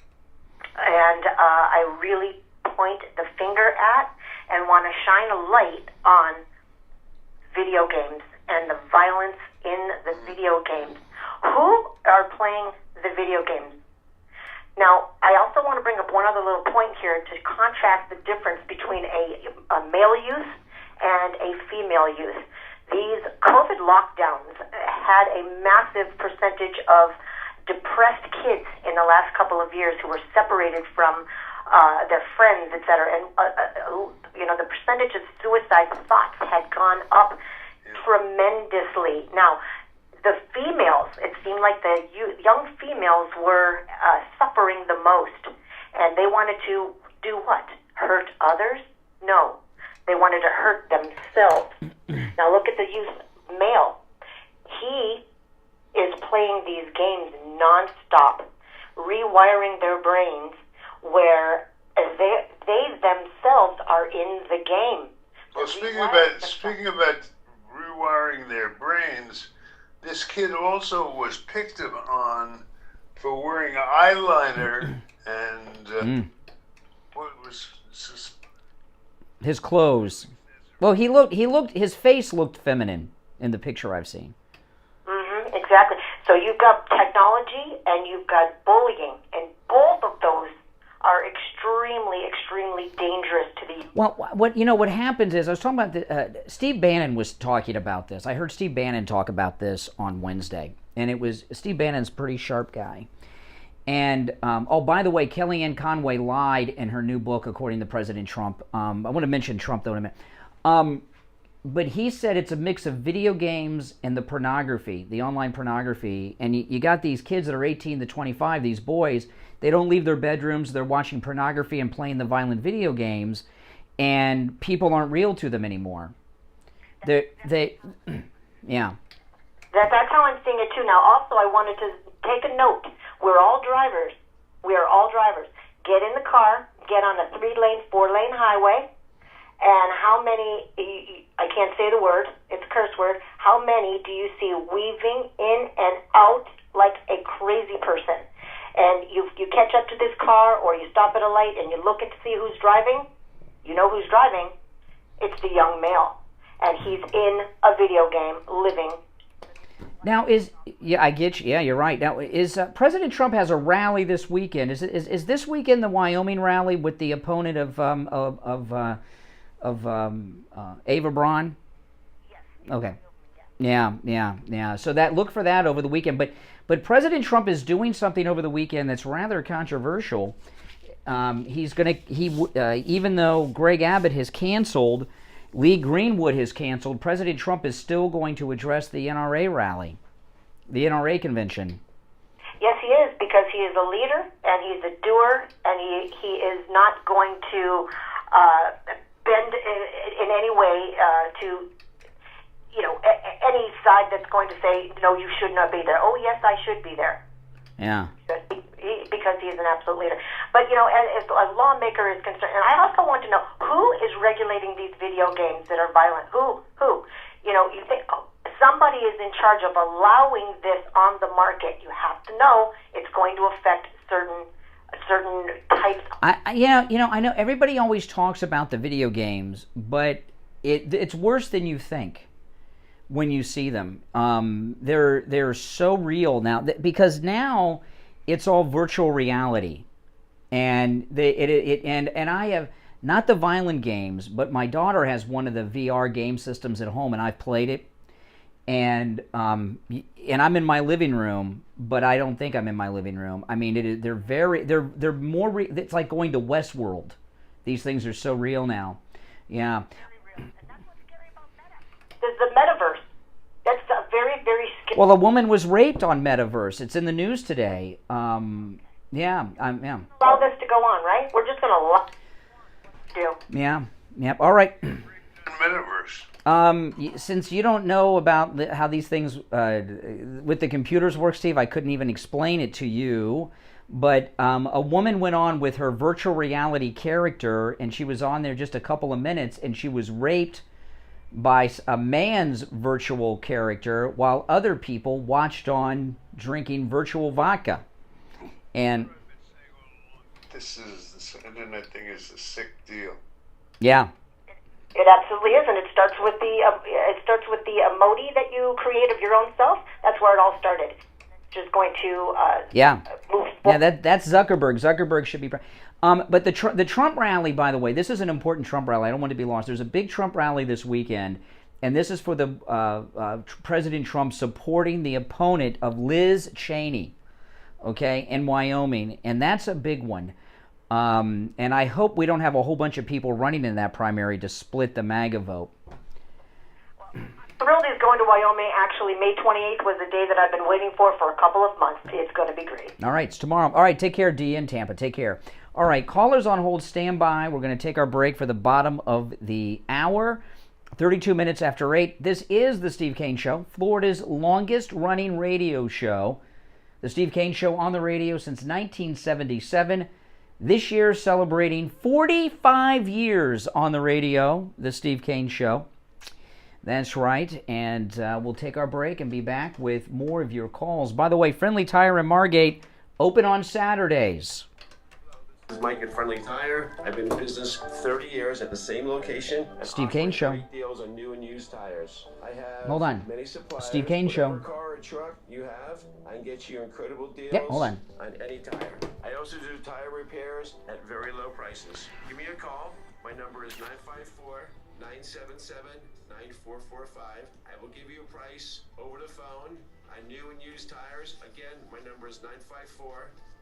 And I really point the finger at and want to shine a light on video games and the violence in the video games. Who are playing the video games? Now, I also want to bring up one other little point here to contrast the difference between a male youth and a female youth. These COVID lockdowns had a massive percentage of depressed kids in the last couple of years who were separated from their friends, etc. And the percentage of suicide thoughts had gone up tremendously. Now, the females, it seemed like the young females were suffering the most, and they wanted to do what? Hurt others? No, they wanted to hurt themselves. Now look at the youth male. He is playing these games nonstop, rewiring their brains where they themselves are in the game. Well, speaking about rewiring their brains, this kid also was picked on for wearing eyeliner and what was his clothes. Well, his face looked feminine in the picture I've seen. Exactly. So you've got technology and you've got bullying, and both of those are extremely, extremely dangerous to the. Well, what happens is I was talking about Steve Bannon was talking about this. I heard Steve Bannon talk about this on Wednesday, and it was Steve Bannon's a pretty sharp guy. And by the way, Kellyanne Conway lied in her new book, according to President Trump. I want to mention Trump though in a minute. But he said it's a mix of video games and the pornography, the online pornography. And you got these kids that are 18 to 25, these boys, they don't leave their bedrooms. They're watching pornography and playing the violent video games, and people aren't real to them anymore. Yeah. That's how I'm seeing it too. Now, also, I wanted to take a note. We're all drivers. We are all drivers. Get in the car, get on a 3-lane, 4-lane highway, and how many, I can't say the word, it's a curse word, how many do you see weaving in and out like a crazy person? And you catch up to this car, or you stop at a light and you look to see who's driving. You know who's driving. It's the young male. And he's in a video game living. Now I get you. Yeah, you're right. Now President Trump has a rally this weekend. Is this weekend the Wyoming rally with the opponent of Ava Braun? Yes. Okay. Yeah. So look for that over the weekend. But President Trump is doing something over the weekend that's rather controversial. Even though Greg Abbott has canceled, Lee Greenwood has canceled, President Trump is still going to address the NRA rally, the NRA convention. Yes, he is, because he is a leader and he's a doer, and he is not going to bend in any way to any side that's going to say, no, you should not be there. Oh, yes, I should be there. Yeah. Because he is an absolute leader. But, as a lawmaker is concerned, and I also want to know, who is regulating these video games that are violent? Who? You think somebody is in charge of allowing this on the market. You have to know it's going to affect certain types. I know everybody always talks about the video games, but it's worse than you think when you see them. They're so real now because now it's all virtual reality, and and I have not the violent games, but my daughter has one of the VR game systems at home, and I've played it, and I'm in my living room, but I don't think I'm in my living room. I mean, they're more. It's like going to Westworld. These things are so real now. Yeah. The metaverse. That's a very, very scary. Well, a woman was raped on Metaverse. It's in the news today. Yeah. Allow this to go on, right? We're just going to do. Yeah. Yep. All right. Metaverse. Since you don't know about how these things with the computers work, Steve, I couldn't even explain it to you. But a woman went on with her virtual reality character, and she was on there just a couple of minutes, and she was raped by a man's virtual character while other people watched on drinking virtual vodka. And this internet thing is a sick deal. Yeah. It absolutely is, and it starts with the emoji that you create of your own self. That's where it all started. Just going to move forward. Yeah, that's Zuckerberg. Zuckerberg should be. But the Trump rally, by the way, this is an important Trump rally. I don't want to be lost. There's a big Trump rally this weekend, and this is for the President Trump supporting the opponent of Liz Cheney, okay, in Wyoming, and that's a big one. And I hope we don't have a whole bunch of people running in that primary to split the MAGA vote. Thrilled he's going to Wyoming. Actually, May 28th was the day that I've been waiting for a couple of months. It's going to be great. All right, it's tomorrow. All right, take care, Dee in Tampa. Take care. All right, callers on hold, stand by. We're going to take our break for the bottom of the hour. 32 minutes after 8. This is the Steve Kane Show, Florida's longest-running radio show. The Steve Kane Show on the radio since 1977. This year celebrating 45 years on the radio, the Steve Kane Show. That's right, and we'll take our break and be back with more of your calls. By the way, Friendly Tire in Margate, open on Saturdays. This is Mike at Friendly Tire. I've been in business 30 years at the same location. Steve Kane Show. Great deals on new and used tires. I have Hold on. many suppliers. Steve Kane Show. Whatever car or truck you have, I can get you incredible deals Yep, hold on. any tire. I also do tire repairs at very low prices. Give me a call. My number is 954-977-9445. I will give you a price over the phone on new and used tires. Again, my number is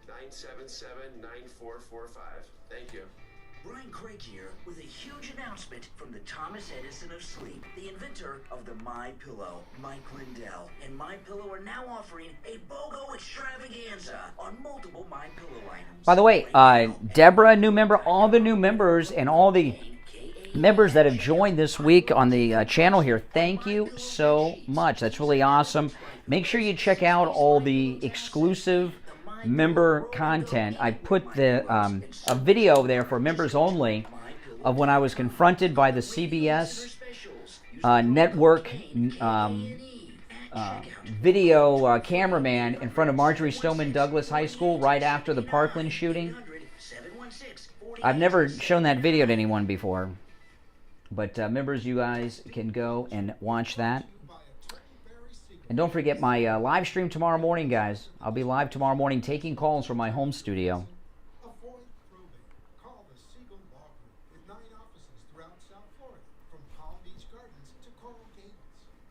954-977-9445. Thank you. Brian Craig here with a huge announcement from the Thomas Edison of sleep, the inventor of the My Pillow, Mike Lindell. And My Pillow are now offering a BOGO extravaganza on multiple My Pillow items. By the way, Deborah, new member, all the new members and all the members that have joined this week on the channel here, thank you so much. That's really awesome. Make sure you check out all the exclusive member content. I put the a video there for members only of when I was confronted by the CBS network video cameraman in front of Marjorie Stoneman Douglas High School right after the Parkland shooting. I've never shown that video to anyone before, but members, you guys can go and watch that. And don't forget my live stream tomorrow morning, guys. I'll be live tomorrow morning taking calls from my home studio. Avoid probate. Call the Siegel Law Group with 9 offices throughout South Florida, from Palm Beach Gardens to Coral Gables.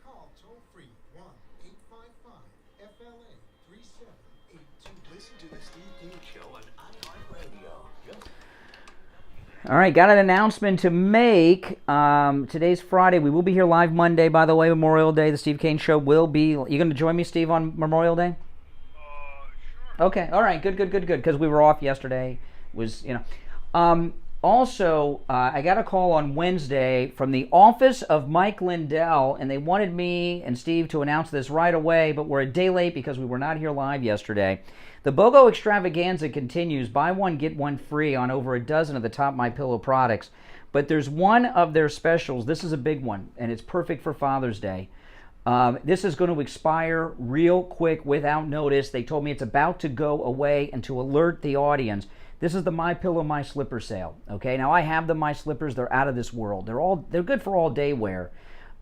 Call toll-free 1-855-FLA-3782. Listen to the Steve Kane Show on iHeartRadio. All right, got an announcement to make. Today's Friday. We will be here live Monday, by the way, Memorial Day. The Steve Kane Show will be. You going to join me, Steve, on Memorial Day? Sure. Okay, all right, good, because we were off yesterday. Also, I got a call on Wednesday from the office of Mike Lindell, and they wanted me and Steve to announce this right away, but we're a day late because we were not here live yesterday. The BOGO extravaganza continues. Buy one, get one free on over a dozen of the top MyPillow products. But there's one of their specials. This is a big one, and it's perfect for Father's Day. This is going to expire real quick without notice. They told me it's about to go away, and to alert the audience, this is the MyPillow My Slipper sale. Okay, now I have the My Slippers. They're out of this world. They're good for all day wear.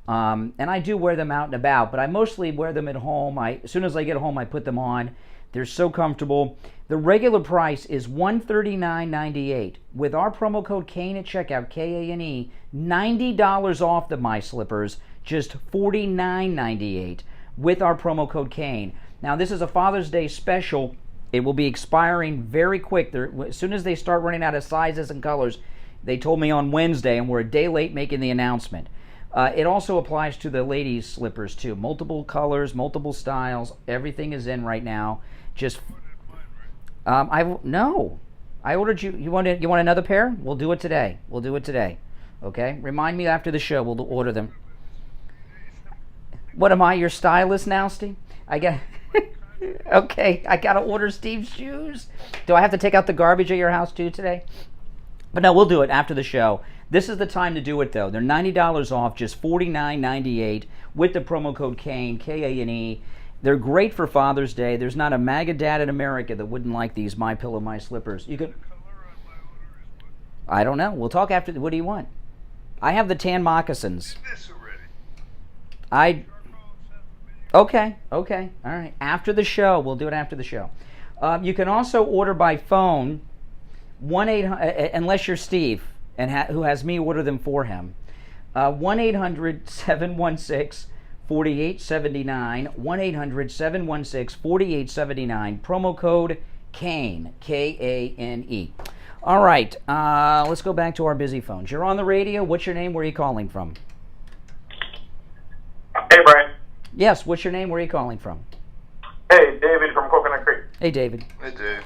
And I do wear them out and about, but I mostly wear them at home. As soon as I get home, I put them on. They're so comfortable. The regular price is $139.98. With our promo code KANE at checkout, K-A-N-E, $90 off the My Slippers, just $49.98 with our promo code KANE. Now, this is a Father's Day special. It will be expiring very quick. As soon as they start running out of sizes and colors, they told me on Wednesday, and we're a day late making the announcement. It also applies to the ladies' slippers, too. Multiple colors, multiple styles. Everything is in right now. Just, no. I ordered you. You want another pair? We'll do it today. Okay? Remind me after the show. We'll order them. What am I, your stylist now, Steve? Okay, I got to order Steve's shoes. Do I have to take out the garbage at your house, too, today? But no, we'll do it after the show. This is the time to do it, though. They're $90 off, just $49.98 with the promo code KANE, K-A-N-E. They're great for Father's Day. There's not a MAGA dad in America that wouldn't like these MyPillow My Slippers. You could. I don't know. We'll talk after. What do you want? I have the tan moccasins. Okay. All right. After the show, we'll do it after the show. You can also order by phone. 1-800, unless you're Steve, and who has me order them for him. 1-800-716-4879. 1-800-716-4879. Promo code KANE, K-A-N-E. All right, let's go back to our busy phones. You're on the radio. What's your name? Where are you calling from? Hey, Brian. Yes, what's your name? Where are you calling from? Hey, David from Coconut Creek. Hey, David. Hey, Dave.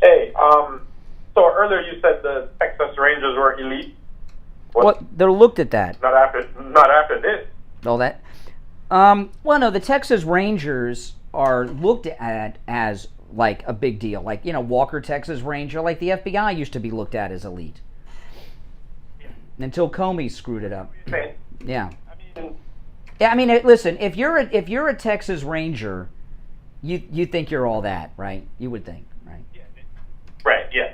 Hey, so earlier you said the Texas Rangers were elite. What? They're looked at that. Not after this. All that. Well, no, the Texas Rangers are looked at as like a big deal. Like, Walker, Texas Ranger, like the FBI used to be looked at as elite. Until Comey screwed it up. Yeah. I mean, listen, if you're a Texas Ranger, you think you're all that, right? You would think, right? Right, yeah.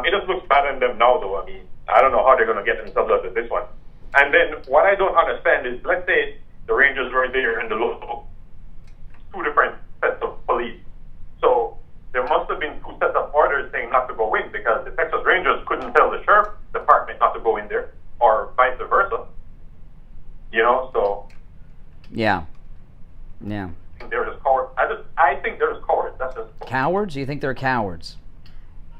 It just looks bad on them now, though. I mean, I don't know how they're going to get themselves out of this one. And then what I don't understand is, let's say the Rangers were there in the local, two different sets of police. So there must have been two sets of orders saying not to go in, because the Texas Rangers couldn't tell the sheriff department not to go in there, or vice versa. So. Yeah. Yeah. They're just cowards. I think they're just cowards. That's just. Cowards? You think they're cowards?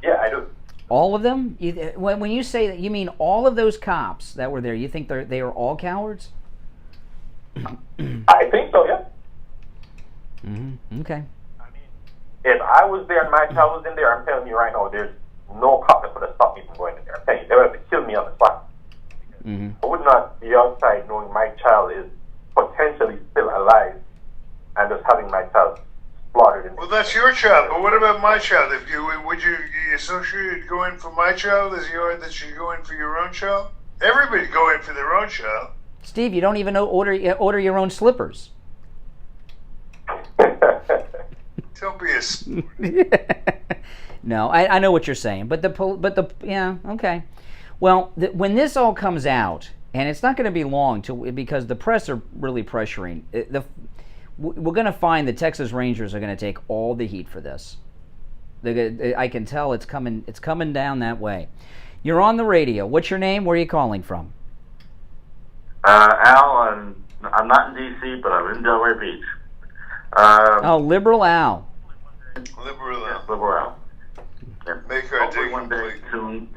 Yeah, I do. All of them? When you say that, you mean all of those cops that were there? You think they are all cowards? I think so. Yeah. Mm-hmm. Okay. If I was there and my child was in there, I'm telling you right now, there's no cop that could have stopped me from going in there. I'm telling you, they would have to kill me on the spot. Mm-hmm. I would not be outside knowing my child is potentially still alive and just having my child slaughtered. Well, that's your child, but what about my child? Would you associate go in for my child as you are that you go in for your own child? Everybody go in for their own child. Steve, you don't even know order your own slippers. Don't be a. No, I know what you're saying, but yeah, okay. Well, when this all comes out, and it's not going to be long because the press are really pressuring. We're going to find the Texas Rangers are going to take all the heat for this. I can tell it's coming. It's coming down that way. You're on the radio. What's your name? Where are you calling from? Al, and I'm not in D.C., but I'm in Delray Beach. Liberal Al. Liberal Al. Liberal Al. Yeah. Make our hopefully day one day complete. soon.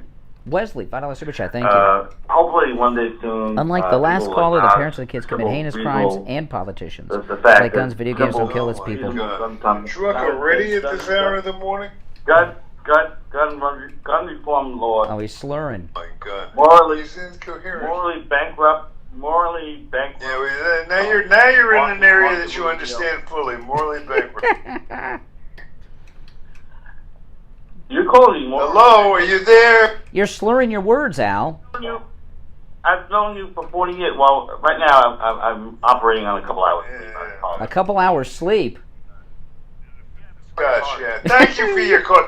Wesley, $5 super chat. Thank you. Hopefully one day soon. Unlike the last people caller, the will parents of the kids commit heinous crimes and politicians. The fact Like guns, video games don't kill its people. Truck already at this hour of the morning? Gun reform law. Oh, he's slurring. My God. Morally, He's incoherent. morally bankrupt. Yeah, now you're in an area that you understand fully. Morally bankrupt. You're calling morally. Hello, are you there? You're slurring your words, Al. I've known you for 40 years. Well, right now I'm operating on a couple hours sleep. A couple hours sleep. Gosh, yeah. Thank you for your call.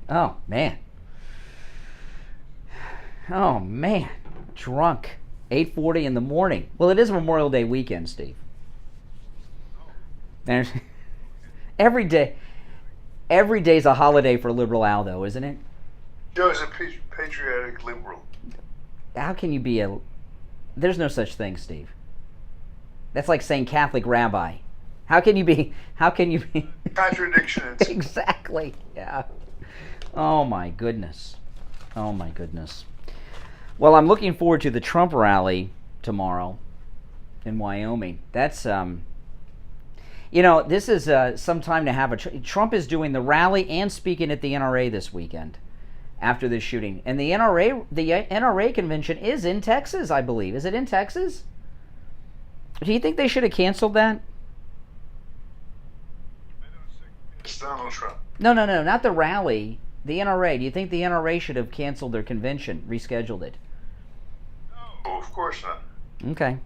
Oh, man. Oh, man. Drunk. 8:40 in the morning. Well, it is Memorial Day weekend, Steve. There's every day's a holiday for Liberal Al, though, isn't it? Joe's a patriotic liberal. How can you be a... There's no such thing, Steve. That's like saying Catholic rabbi. How can you be... Contradiction. Exactly, yeah. Oh, my goodness. Oh, my goodness. Well, I'm looking forward to the Trump rally tomorrow in Wyoming. That's, this is some time to have a... Trump is doing the rally and speaking at the NRA this weekend after this shooting. And the NRA convention is in Texas, I believe. Is it in Texas? Do you think they should have canceled that? It's Donald Trump. No, not the rally. The NRA. Do you think the NRA should have canceled their convention, rescheduled it? No, of course not. Okay.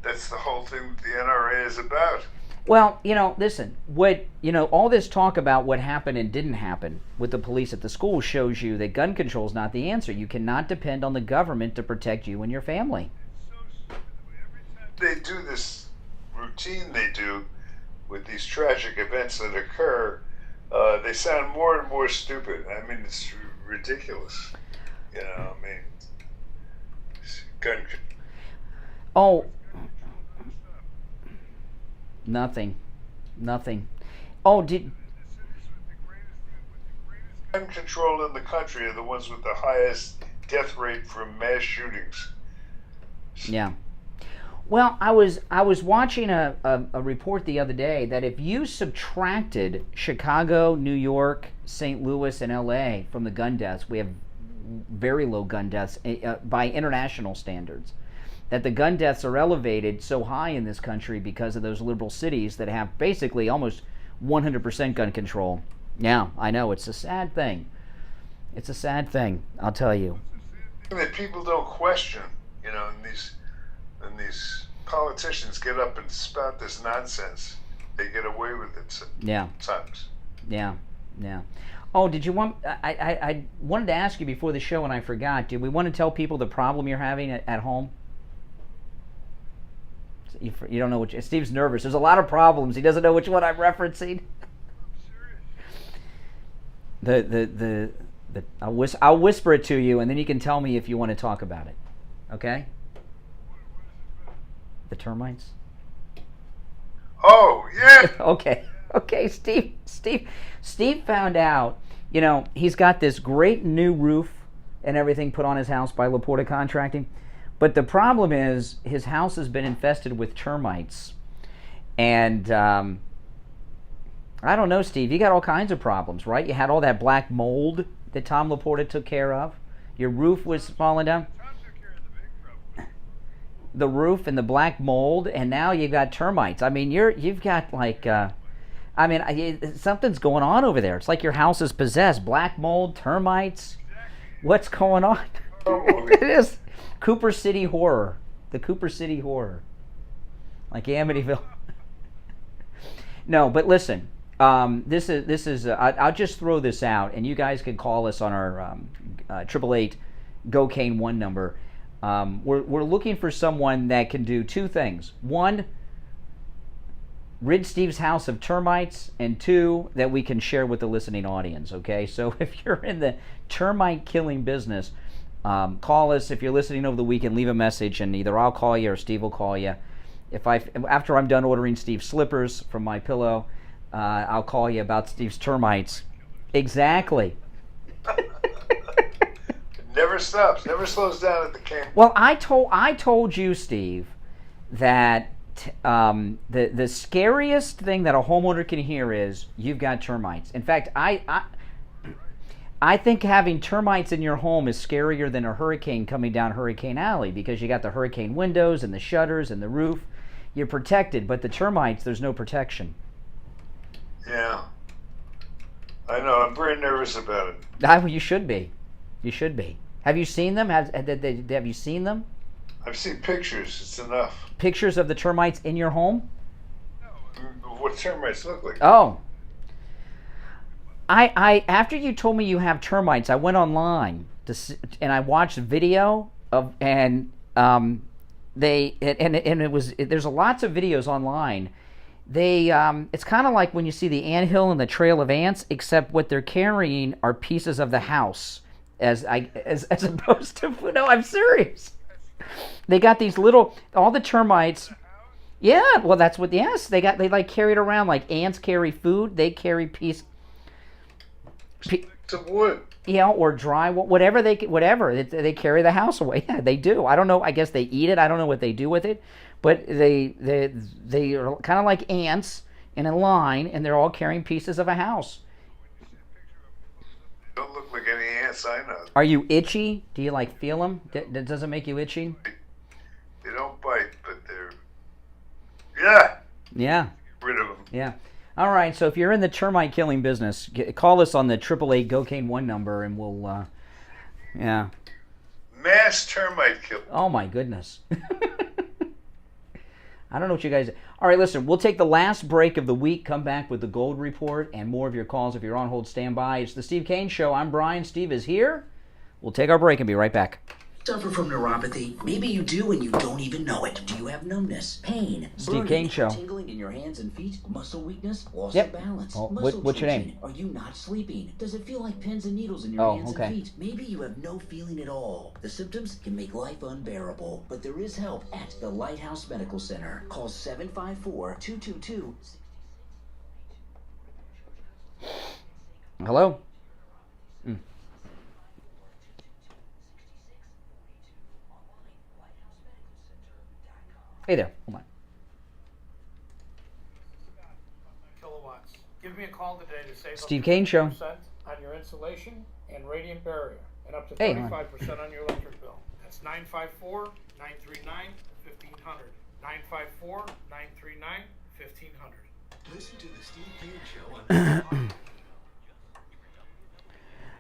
That's the whole thing the NRA is about. Well, listen, all this talk about what happened and didn't happen with the police at the school shows you that gun control is not the answer. You cannot depend on the government to protect you and your family. They do this routine they do with these tragic events that occur. They sound more and more stupid. I mean, it's ridiculous. Gun. Oh. Nothing. Oh, gun control in the country are the ones with the highest death rate from mass shootings. Yeah. Well, I was watching a report the other day that if you subtracted Chicago, New York, St. Louis, and L.A. from the gun deaths, we have very low gun deaths by international standards. That the gun deaths are elevated so high in this country because of those liberal cities that have basically almost 100% gun control. Yeah, I know, it's a sad thing. It's a sad thing, I'll tell you. That people don't question, you know, and these politicians get up and spout this nonsense. They get away with it sometimes. Yeah. Oh, did you want? I wanted to ask you before the show, and I forgot. Did we want to tell people the problem you're having at home? You don't know which. Steve's nervous. There's a lot of problems. He doesn't know which one I'm referencing. I'll whisper it to you, and then you can tell me if you want to talk about it. Okay? The termites? Oh, yeah. Okay, Steve found out, you know, he's got this great new roof and everything put on his house by Laporta Contracting, but the problem is his house has been infested with termites. And I don't know, Steve, you got all kinds of problems, right? You had all that black mold that Tom Laporta took care of. Your roof was falling down. The roof and the black mold, and now you've got termites. I mean, you've got like, something's going on over there. It's like your house is possessed. Black mold, termites. What's going on? It is Cooper City horror. The Cooper City horror, like Amityville. No, but listen. This is. I'll just throw this out, and you guys can call us on our 888-GO-CANE-1 number. We're looking for someone that can do two things. One, rid Steve's house of termites, and two, that we can share with the listening audience, okay? So if you're in the termite killing business, call us. If you're listening over the weekend, leave a message, and either I'll call you or Steve will call you. After I'm done ordering Steve's slippers from My Pillow, I'll call you about Steve's termites. Exactly. Never stops, never slows down at the camp. Well, I told you, Steve, that the scariest thing that a homeowner can hear is you've got termites. In fact, I think having termites in your home is scarier than a hurricane coming down Hurricane Alley, because you got the hurricane windows and the shutters and the roof. You're protected, but the termites, there's no protection. Yeah, I know. I'm very nervous about it. You should be. You should be. Have you seen them? Have you seen them? I've seen pictures. It's enough. Pictures of the termites in your home? What termites look like? Oh. I after you told me you have termites, I went online and I watched a video of there's lots of videos online. It's kind of like when you see the anthill and the trail of ants, except what they're carrying are pieces of the house, as opposed to, no, I'm serious. They got these all the termites. Yeah, well, that's what. Yes, they like carry it around like ants carry food. They carry pieces of wood. Yeah, or dry, whatever they carry the house away. Yeah, they do. I don't know. I guess they eat it. I don't know what they do with it. But they are kind of like ants in a line, and they're all carrying pieces of a house. Don't look like any ants I know. Are you itchy? Do you like feel them? Does it make you itchy? They don't bite, but they're yeah. Get rid of them. Yeah. All right. So if you're in the termite killing business, call us on the 888-GO-CANE-1 number, and we'll mass termite kill. Oh my goodness. I don't know what you guys... All right, listen, we'll take the last break of the week, come back with the Gold Report, and more of your calls. If you're on hold, stand by. It's the Steve Kane Show. I'm Brian. Steve is here. We'll take our break and be right back. Suffer from neuropathy? Maybe you do and you don't even know it. Do you have numbness, pain, Steve Kane Show. Tingling in your hands and feet, muscle weakness, loss of balance, muscle what's your name? Tension? Are you not sleeping? Does it feel like pins and needles in your hands okay. and feet? Maybe you have no feeling at all. The symptoms can make life unbearable, but there is help at the Lighthouse Medical Center. Call 754-222. Hello? Hey there. Hold on. Kilowatts. Give me a call today to save Steve up Kane to Show. 50% on your insulation and radiant barrier, and up to Hey, 35% on your electric bill. That's 954-939-1500. 954-939-1500. Listen to the Steve Kane Show on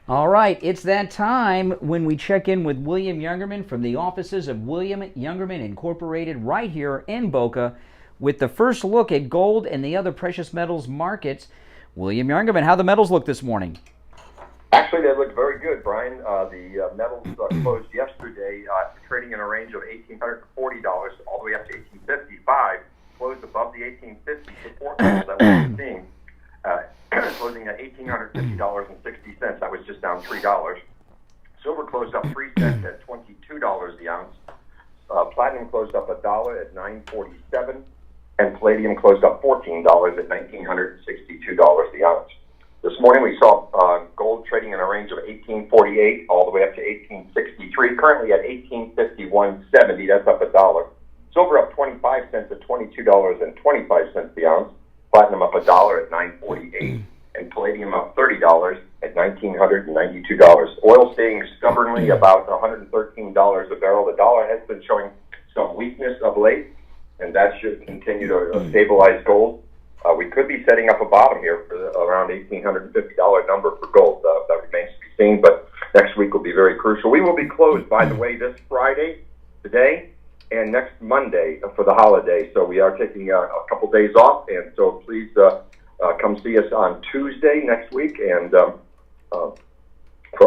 All right, it's that time when we check in with William Youngerman from the offices of William Youngerman Incorporated right here in Boca with the first look at gold and the other precious metals markets. William Youngerman, how the metals look this morning? Actually, they look very good, Brian. The metals closed yesterday trading in a range of $1,840 all the way up to $1,855. Closed above the $1,850 support level that we've been seeing. Closing at $1,850.60. That was just down $3. Silver closed up 3 cents at $22 the ounce. Platinum closed up $1 at $9.47, and palladium closed up $14 at $1,962 the ounce. This morning we saw gold trading in a range of $1,848 all the way up to $1,863. Currently at $1,851.70. That's up $1. Silver up 25 cents at $22.25 the ounce. Platinum up $1 at $9.48, and palladium up $30 at $1,992. Oil staying stubbornly about $113 a barrel. The dollar has been showing some weakness of late, and that should continue to stabilize gold. We could be setting up a bottom here for around $1,850 number for gold. That remains to be seen, but next week will be very crucial. We will be closed, by the way, this Friday, today, and next Monday for the holiday. So we are taking a couple days off, and so please come see us on Tuesday next week and for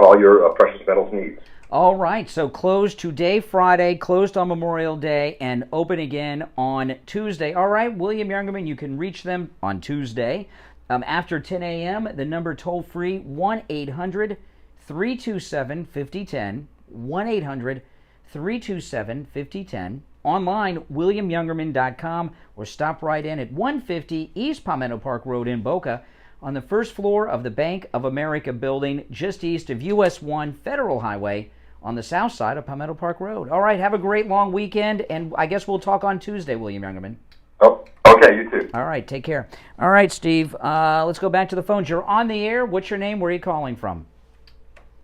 all your precious metals needs. All right, so closed today, Friday, closed on Memorial Day, and open again on Tuesday. All right, William Youngerman, you can reach them on Tuesday after 10 a.m. The number toll-free, 1-800-327-5010, 1-800-327-5010. Online, WilliamYoungerman.com, or stop right in at 150 East Palmetto Park Road in Boca on the first floor of the Bank of America building just east of US 1 Federal Highway on the south side of Palmetto Park Road. All right, have a great long weekend, and I guess we'll talk on Tuesday, William Youngerman. Oh, okay, you too. All right, take care. All right, Steve, let's go back to the phones. You're on the air. What's your name? Where are you calling from?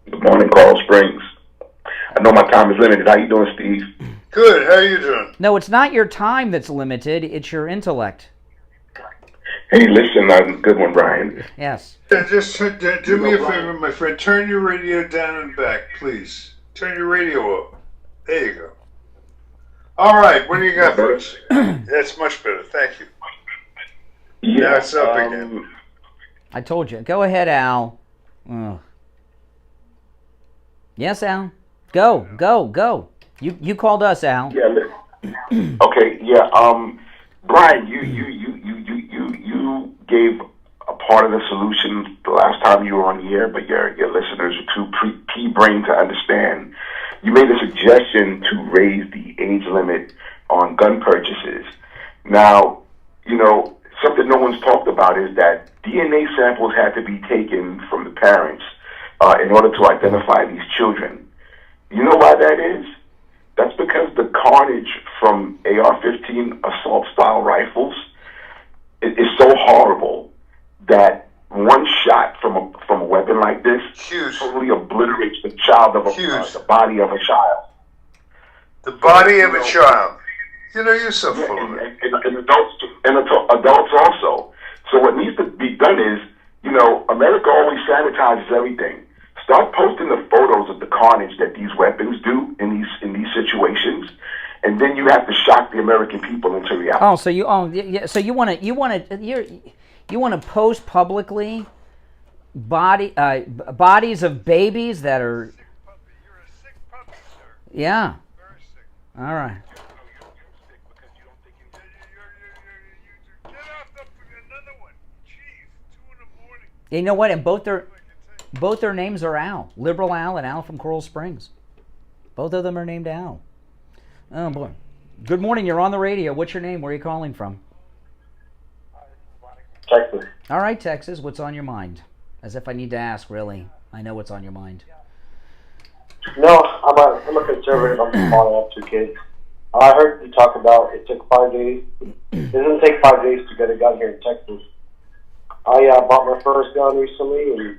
Good morning, Coral Springs. I know my time is limited. How you doing, Steve? Good. How are you doing? No, it's not your time that's limited. It's your intellect. Hey, listen, good one, Brian. Yes. Just do me a favor, my friend. Turn your radio down and back, please. Turn your radio up. There you go. All right. What do you got for us? That's much better. Thank you. Yeah, it's up again. I told you. Go ahead, Al. Ugh. Yes, Al. Go. You called us, Al. Yeah. Okay. Yeah. Brian, you gave a part of the solution the last time you were on the air, but your listeners are too pea-brained to understand. You made a suggestion to raise the age limit on gun purchases. Now, something no one's talked about is that DNA samples had to be taken from the parents in order to identify these children. You know why that is? That's because the carnage from AR-15 assault-style rifles is so horrible that one shot from a weapon like this totally obliterates the the body of a child. The body of a child. You're so full of it. And adults also. So what needs to be done is, America always sanitizes everything. Start posting the photos of the carnage that these weapons do in these situations, and then you have to shock the American people into reality. Oh, so you want to post publicly bodies of babies that are. Yeah. All right. You know what? And both their names are Al. Liberal Al and Al from Coral Springs. Both of them are named Al. Oh, boy. Good morning. You're on the radio. What's your name? Where are you calling from? Texas. All right, Texas. What's on your mind? As if I need to ask, really. I know what's on your mind. No, I'm a conservative. I'm just calling up 2 kids. I heard you talk about it took 5 days. It doesn't take 5 days to get a gun here in Texas. I bought my first gun recently, and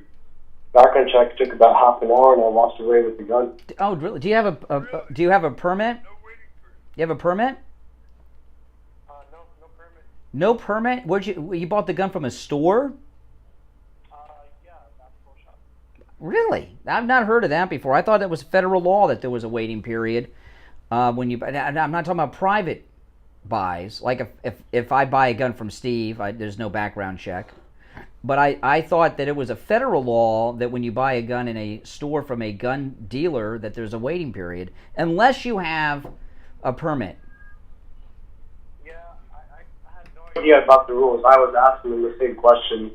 background check took about half an hour, and I walked away with the gun. Oh, really? Do you have a permit? You have a permit? No permit. No permit? Where'd you bought the gun from a store? Yeah, basketball shop. Really? I've not heard of that before. I thought it was federal law that there was a waiting period when you. I'm not talking about private buys. Like if I buy a gun from Steve, there's no background check. But I thought that it was a federal law that when you buy a gun in a store from a gun dealer that there's a waiting period unless you have a permit. Yeah, I had no idea about the rules. I was asking them the same question.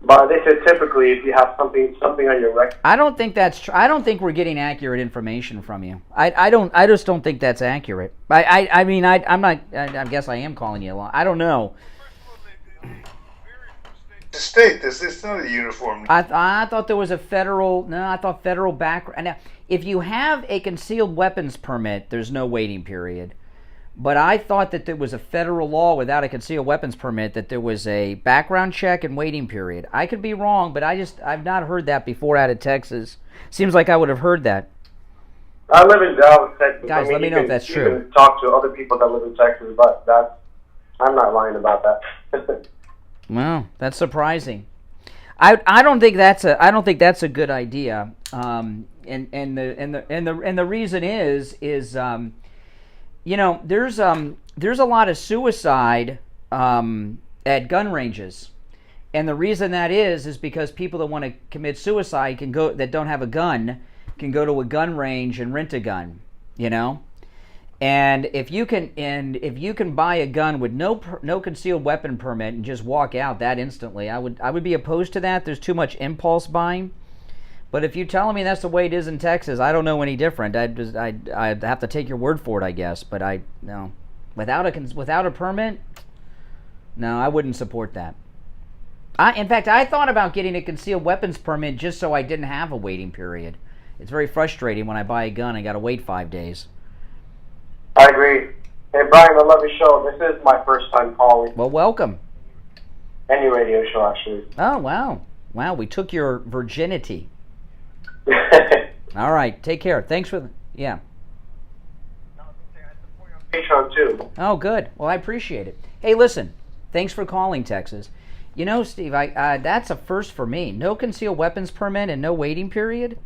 But they said typically if you have something on your record. I don't think that's true. I don't think we're getting accurate information from you. I just don't think that's accurate. I mean I'm not. I guess I am calling you a lot. I don't know. The state, it's not a uniform. I thought there was a federal. No, I thought federal background. Now, if you have a concealed weapons permit, there's no waiting period. But I thought that there was a federal law without a concealed weapons permit that there was a background check and waiting period. I could be wrong, but I've not heard that before out of Texas. Seems like I would have heard that. I live in Dallas, Texas. Guys, let me know if that's true. You can talk to other people that live in Texas, but I'm not lying about that. Well, that's surprising. I don't think that's a good idea. And the reason is you know, there's a lot of suicide at gun ranges, and the reason that is because people that want to commit suicide that don't have a gun can go to a gun range and rent a gun, you know. And if you can buy a gun with no concealed weapon permit and just walk out that instantly, I would be opposed to that. There's too much impulse buying. But if you're telling me that's the way it is in Texas, I don't know any different. I'd have to take your word for it, I guess. But no, without a permit, no, I wouldn't support that. In fact, I thought about getting a concealed weapons permit just so I didn't have a waiting period. It's very frustrating when I buy a gun. I got to wait 5 days. I agree. Hey, Brian, I love your show. This is my first time calling. Well, welcome. Any radio show, actually. Oh, wow. Wow, we took your virginity. All right, take care. Thanks for yeah. Patreon too. Oh, good. Well, I appreciate it. Hey, listen. Thanks for calling, Texas. You know, Steve, that's a first for me. No concealed weapons permit and no waiting period.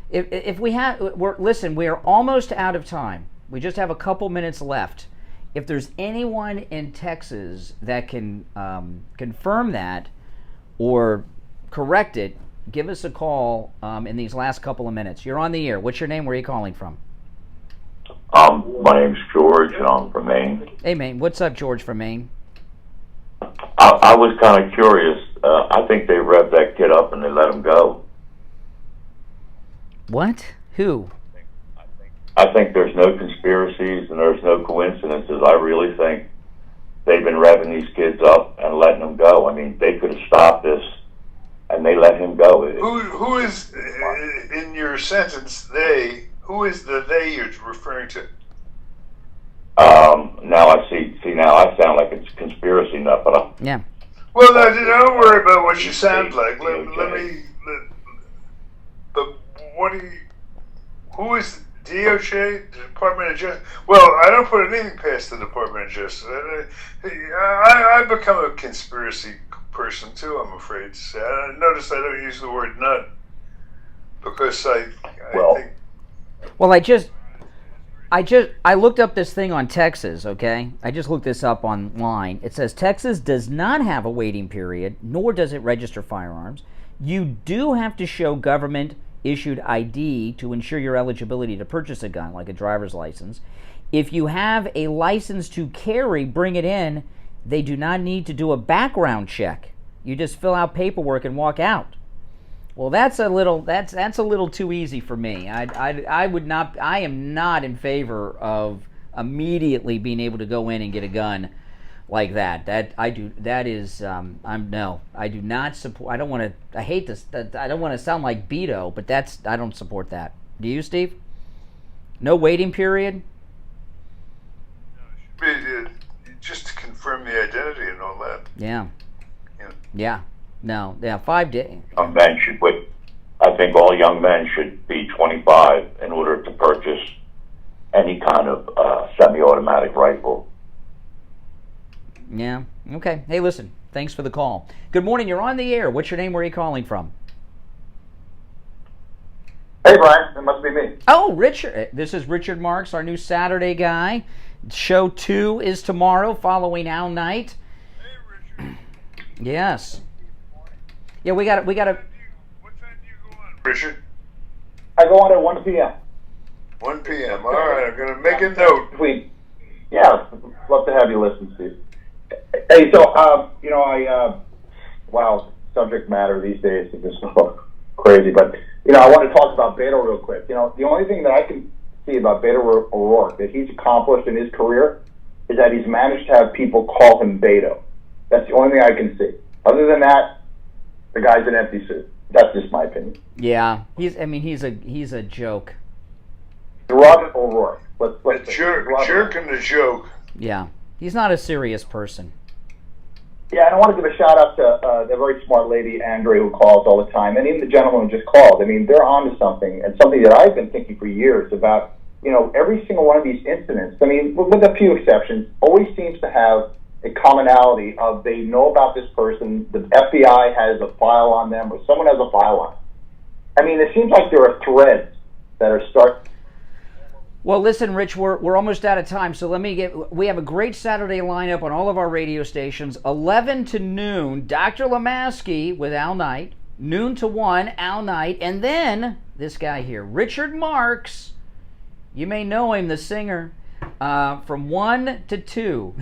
If we have, listen, we are almost out of time. We just have a couple minutes left. If there's anyone in Texas that can confirm that or correct it, give us a call in these last couple of minutes. You're on the air. What's your name? Where are you calling from? My name's George, and I'm from Maine. Hey, Maine. What's up, George from Maine? I was kind of curious. I think they revved that kid up and they let him go. What? Who? I think there's no conspiracies and there's no coincidences. I really think they've been revving these kids up and letting them go. I mean, they could have stopped this, and they let him go. Who is, in your sentence, they? Who is the they you're referring to? Now I see. Now I sound like it's conspiracy nut, but yeah. Well, don't worry about what you sound like. But what do you? Who is DOJ, the Department of Justice? Well, I don't put anything past the Department of Justice. I've become a conspiracy person too, I'm afraid to say. Notice I don't use the word nut because I think. Well, I looked up this thing on Texas, okay? I just looked this up online. It says Texas does not have a waiting period, nor does it register firearms. You do have to show government-issued ID to ensure your eligibility to purchase a gun, like a driver's license. If you have a license to carry, bring it in. They do not need to do a background check. You just fill out paperwork and walk out. Well, that's a little too easy for me. I am not in favor of immediately being able to go in and get a gun like that. I do not support. I don't want to. I hate this. I don't want to sound like Beto, but I don't support that. Do you, Steve? No waiting period? confirm the identity and all that. Yeah. Yeah. No. Yeah. 5 days. Young men should wait. I think all young men should be 25 in order to purchase any kind of semi-automatic rifle. Yeah. Okay. Hey, listen. Thanks for the call. Good morning. You're on the air. What's your name? Where are you calling from? Hey, Brian. It must be me. Oh, Richard. This is Richard Marks, our new Saturday guy. Show 2 is tomorrow, following Owl Night. Hey, Richard. Yes. Yeah, we got. What time do you go on, Richard? I go on at 1 p.m. 1 p.m. All right, I'm going to make a note. Yeah, love to have you listen, Steve. Hey, so, wow, subject matter these days is just crazy, but, I want to talk about Beto real quick. The only thing that I can see about Beto O'Rourke that he's accomplished in his career is that he's managed to have people call him Beto. That's the only thing I can see. Other than that, the guy's an empty suit. That's just my opinion. Yeah, he's a joke. Robert O'Rourke. A jerk and a joke. Yeah, he's not a serious person. Yeah, and I want to give a shout out to the very smart lady, Andre, who calls all the time, and even the gentleman who just called. I mean, they're on to something, and something that I've been thinking for years about, every single one of these incidents, I mean, with a few exceptions, always seems to have a commonality of they know about this person, the FBI has a file on them, or someone has a file on them. I mean, it seems like there are threads that are starting. Well, listen, Rich, we're almost out of time, so we have a great Saturday lineup on all of our radio stations. 11 to noon, Dr. Lemaski with Al Knight. Noon to 1, Al Knight. And then, this guy here, Richard Marks. You may know him, the singer, from 1 to 2.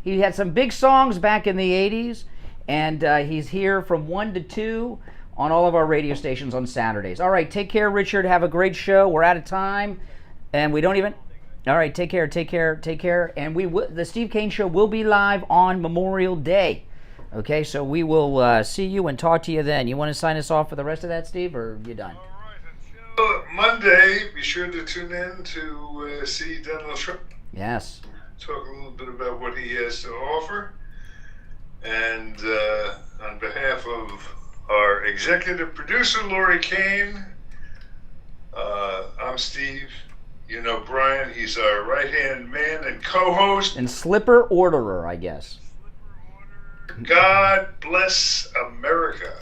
He had some big songs back in the 80s, and he's here from 1 to 2 on all of our radio stations on Saturdays. All right, take care, Richard. Have a great show. We're out of time, and we don't even... All right, take care. And the Steve Kane Show will be live on Memorial Day. Okay, so we will see you and talk to you then. You want to sign us off for the rest of that, Steve, or are you done? All right, until Monday, be sure to tune in to see Donald Trump. Yes. Talk a little bit about what he has to offer. And on behalf of our executive producer, Lori Kane, I'm Steve. You know Brian, he's our right-hand man and co-host. And slipper orderer, I guess. God bless America.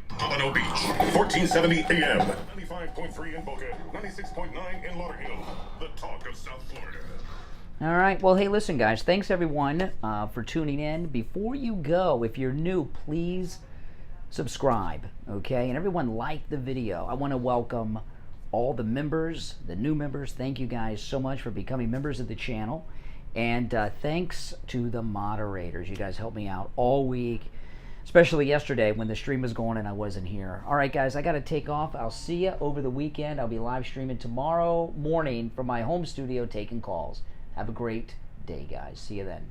Pompano Beach, 1470 AM, 95.3 in Boca, 96.9 in Lauderhill, the talk of South Florida. All right. Well, hey, listen, guys. Thanks, everyone, for tuning in. Before you go, if you're new, please subscribe, okay? And everyone, like the video. I want to welcome all the members, the new members. Thank you guys so much for becoming members of the channel. And thanks to the moderators. You guys helped me out all week, especially yesterday when the stream was going and I wasn't here. All right, guys, I got to take off. I'll see you over the weekend. I'll be live streaming tomorrow morning from my home studio taking calls. Have a great day, guys. See you then.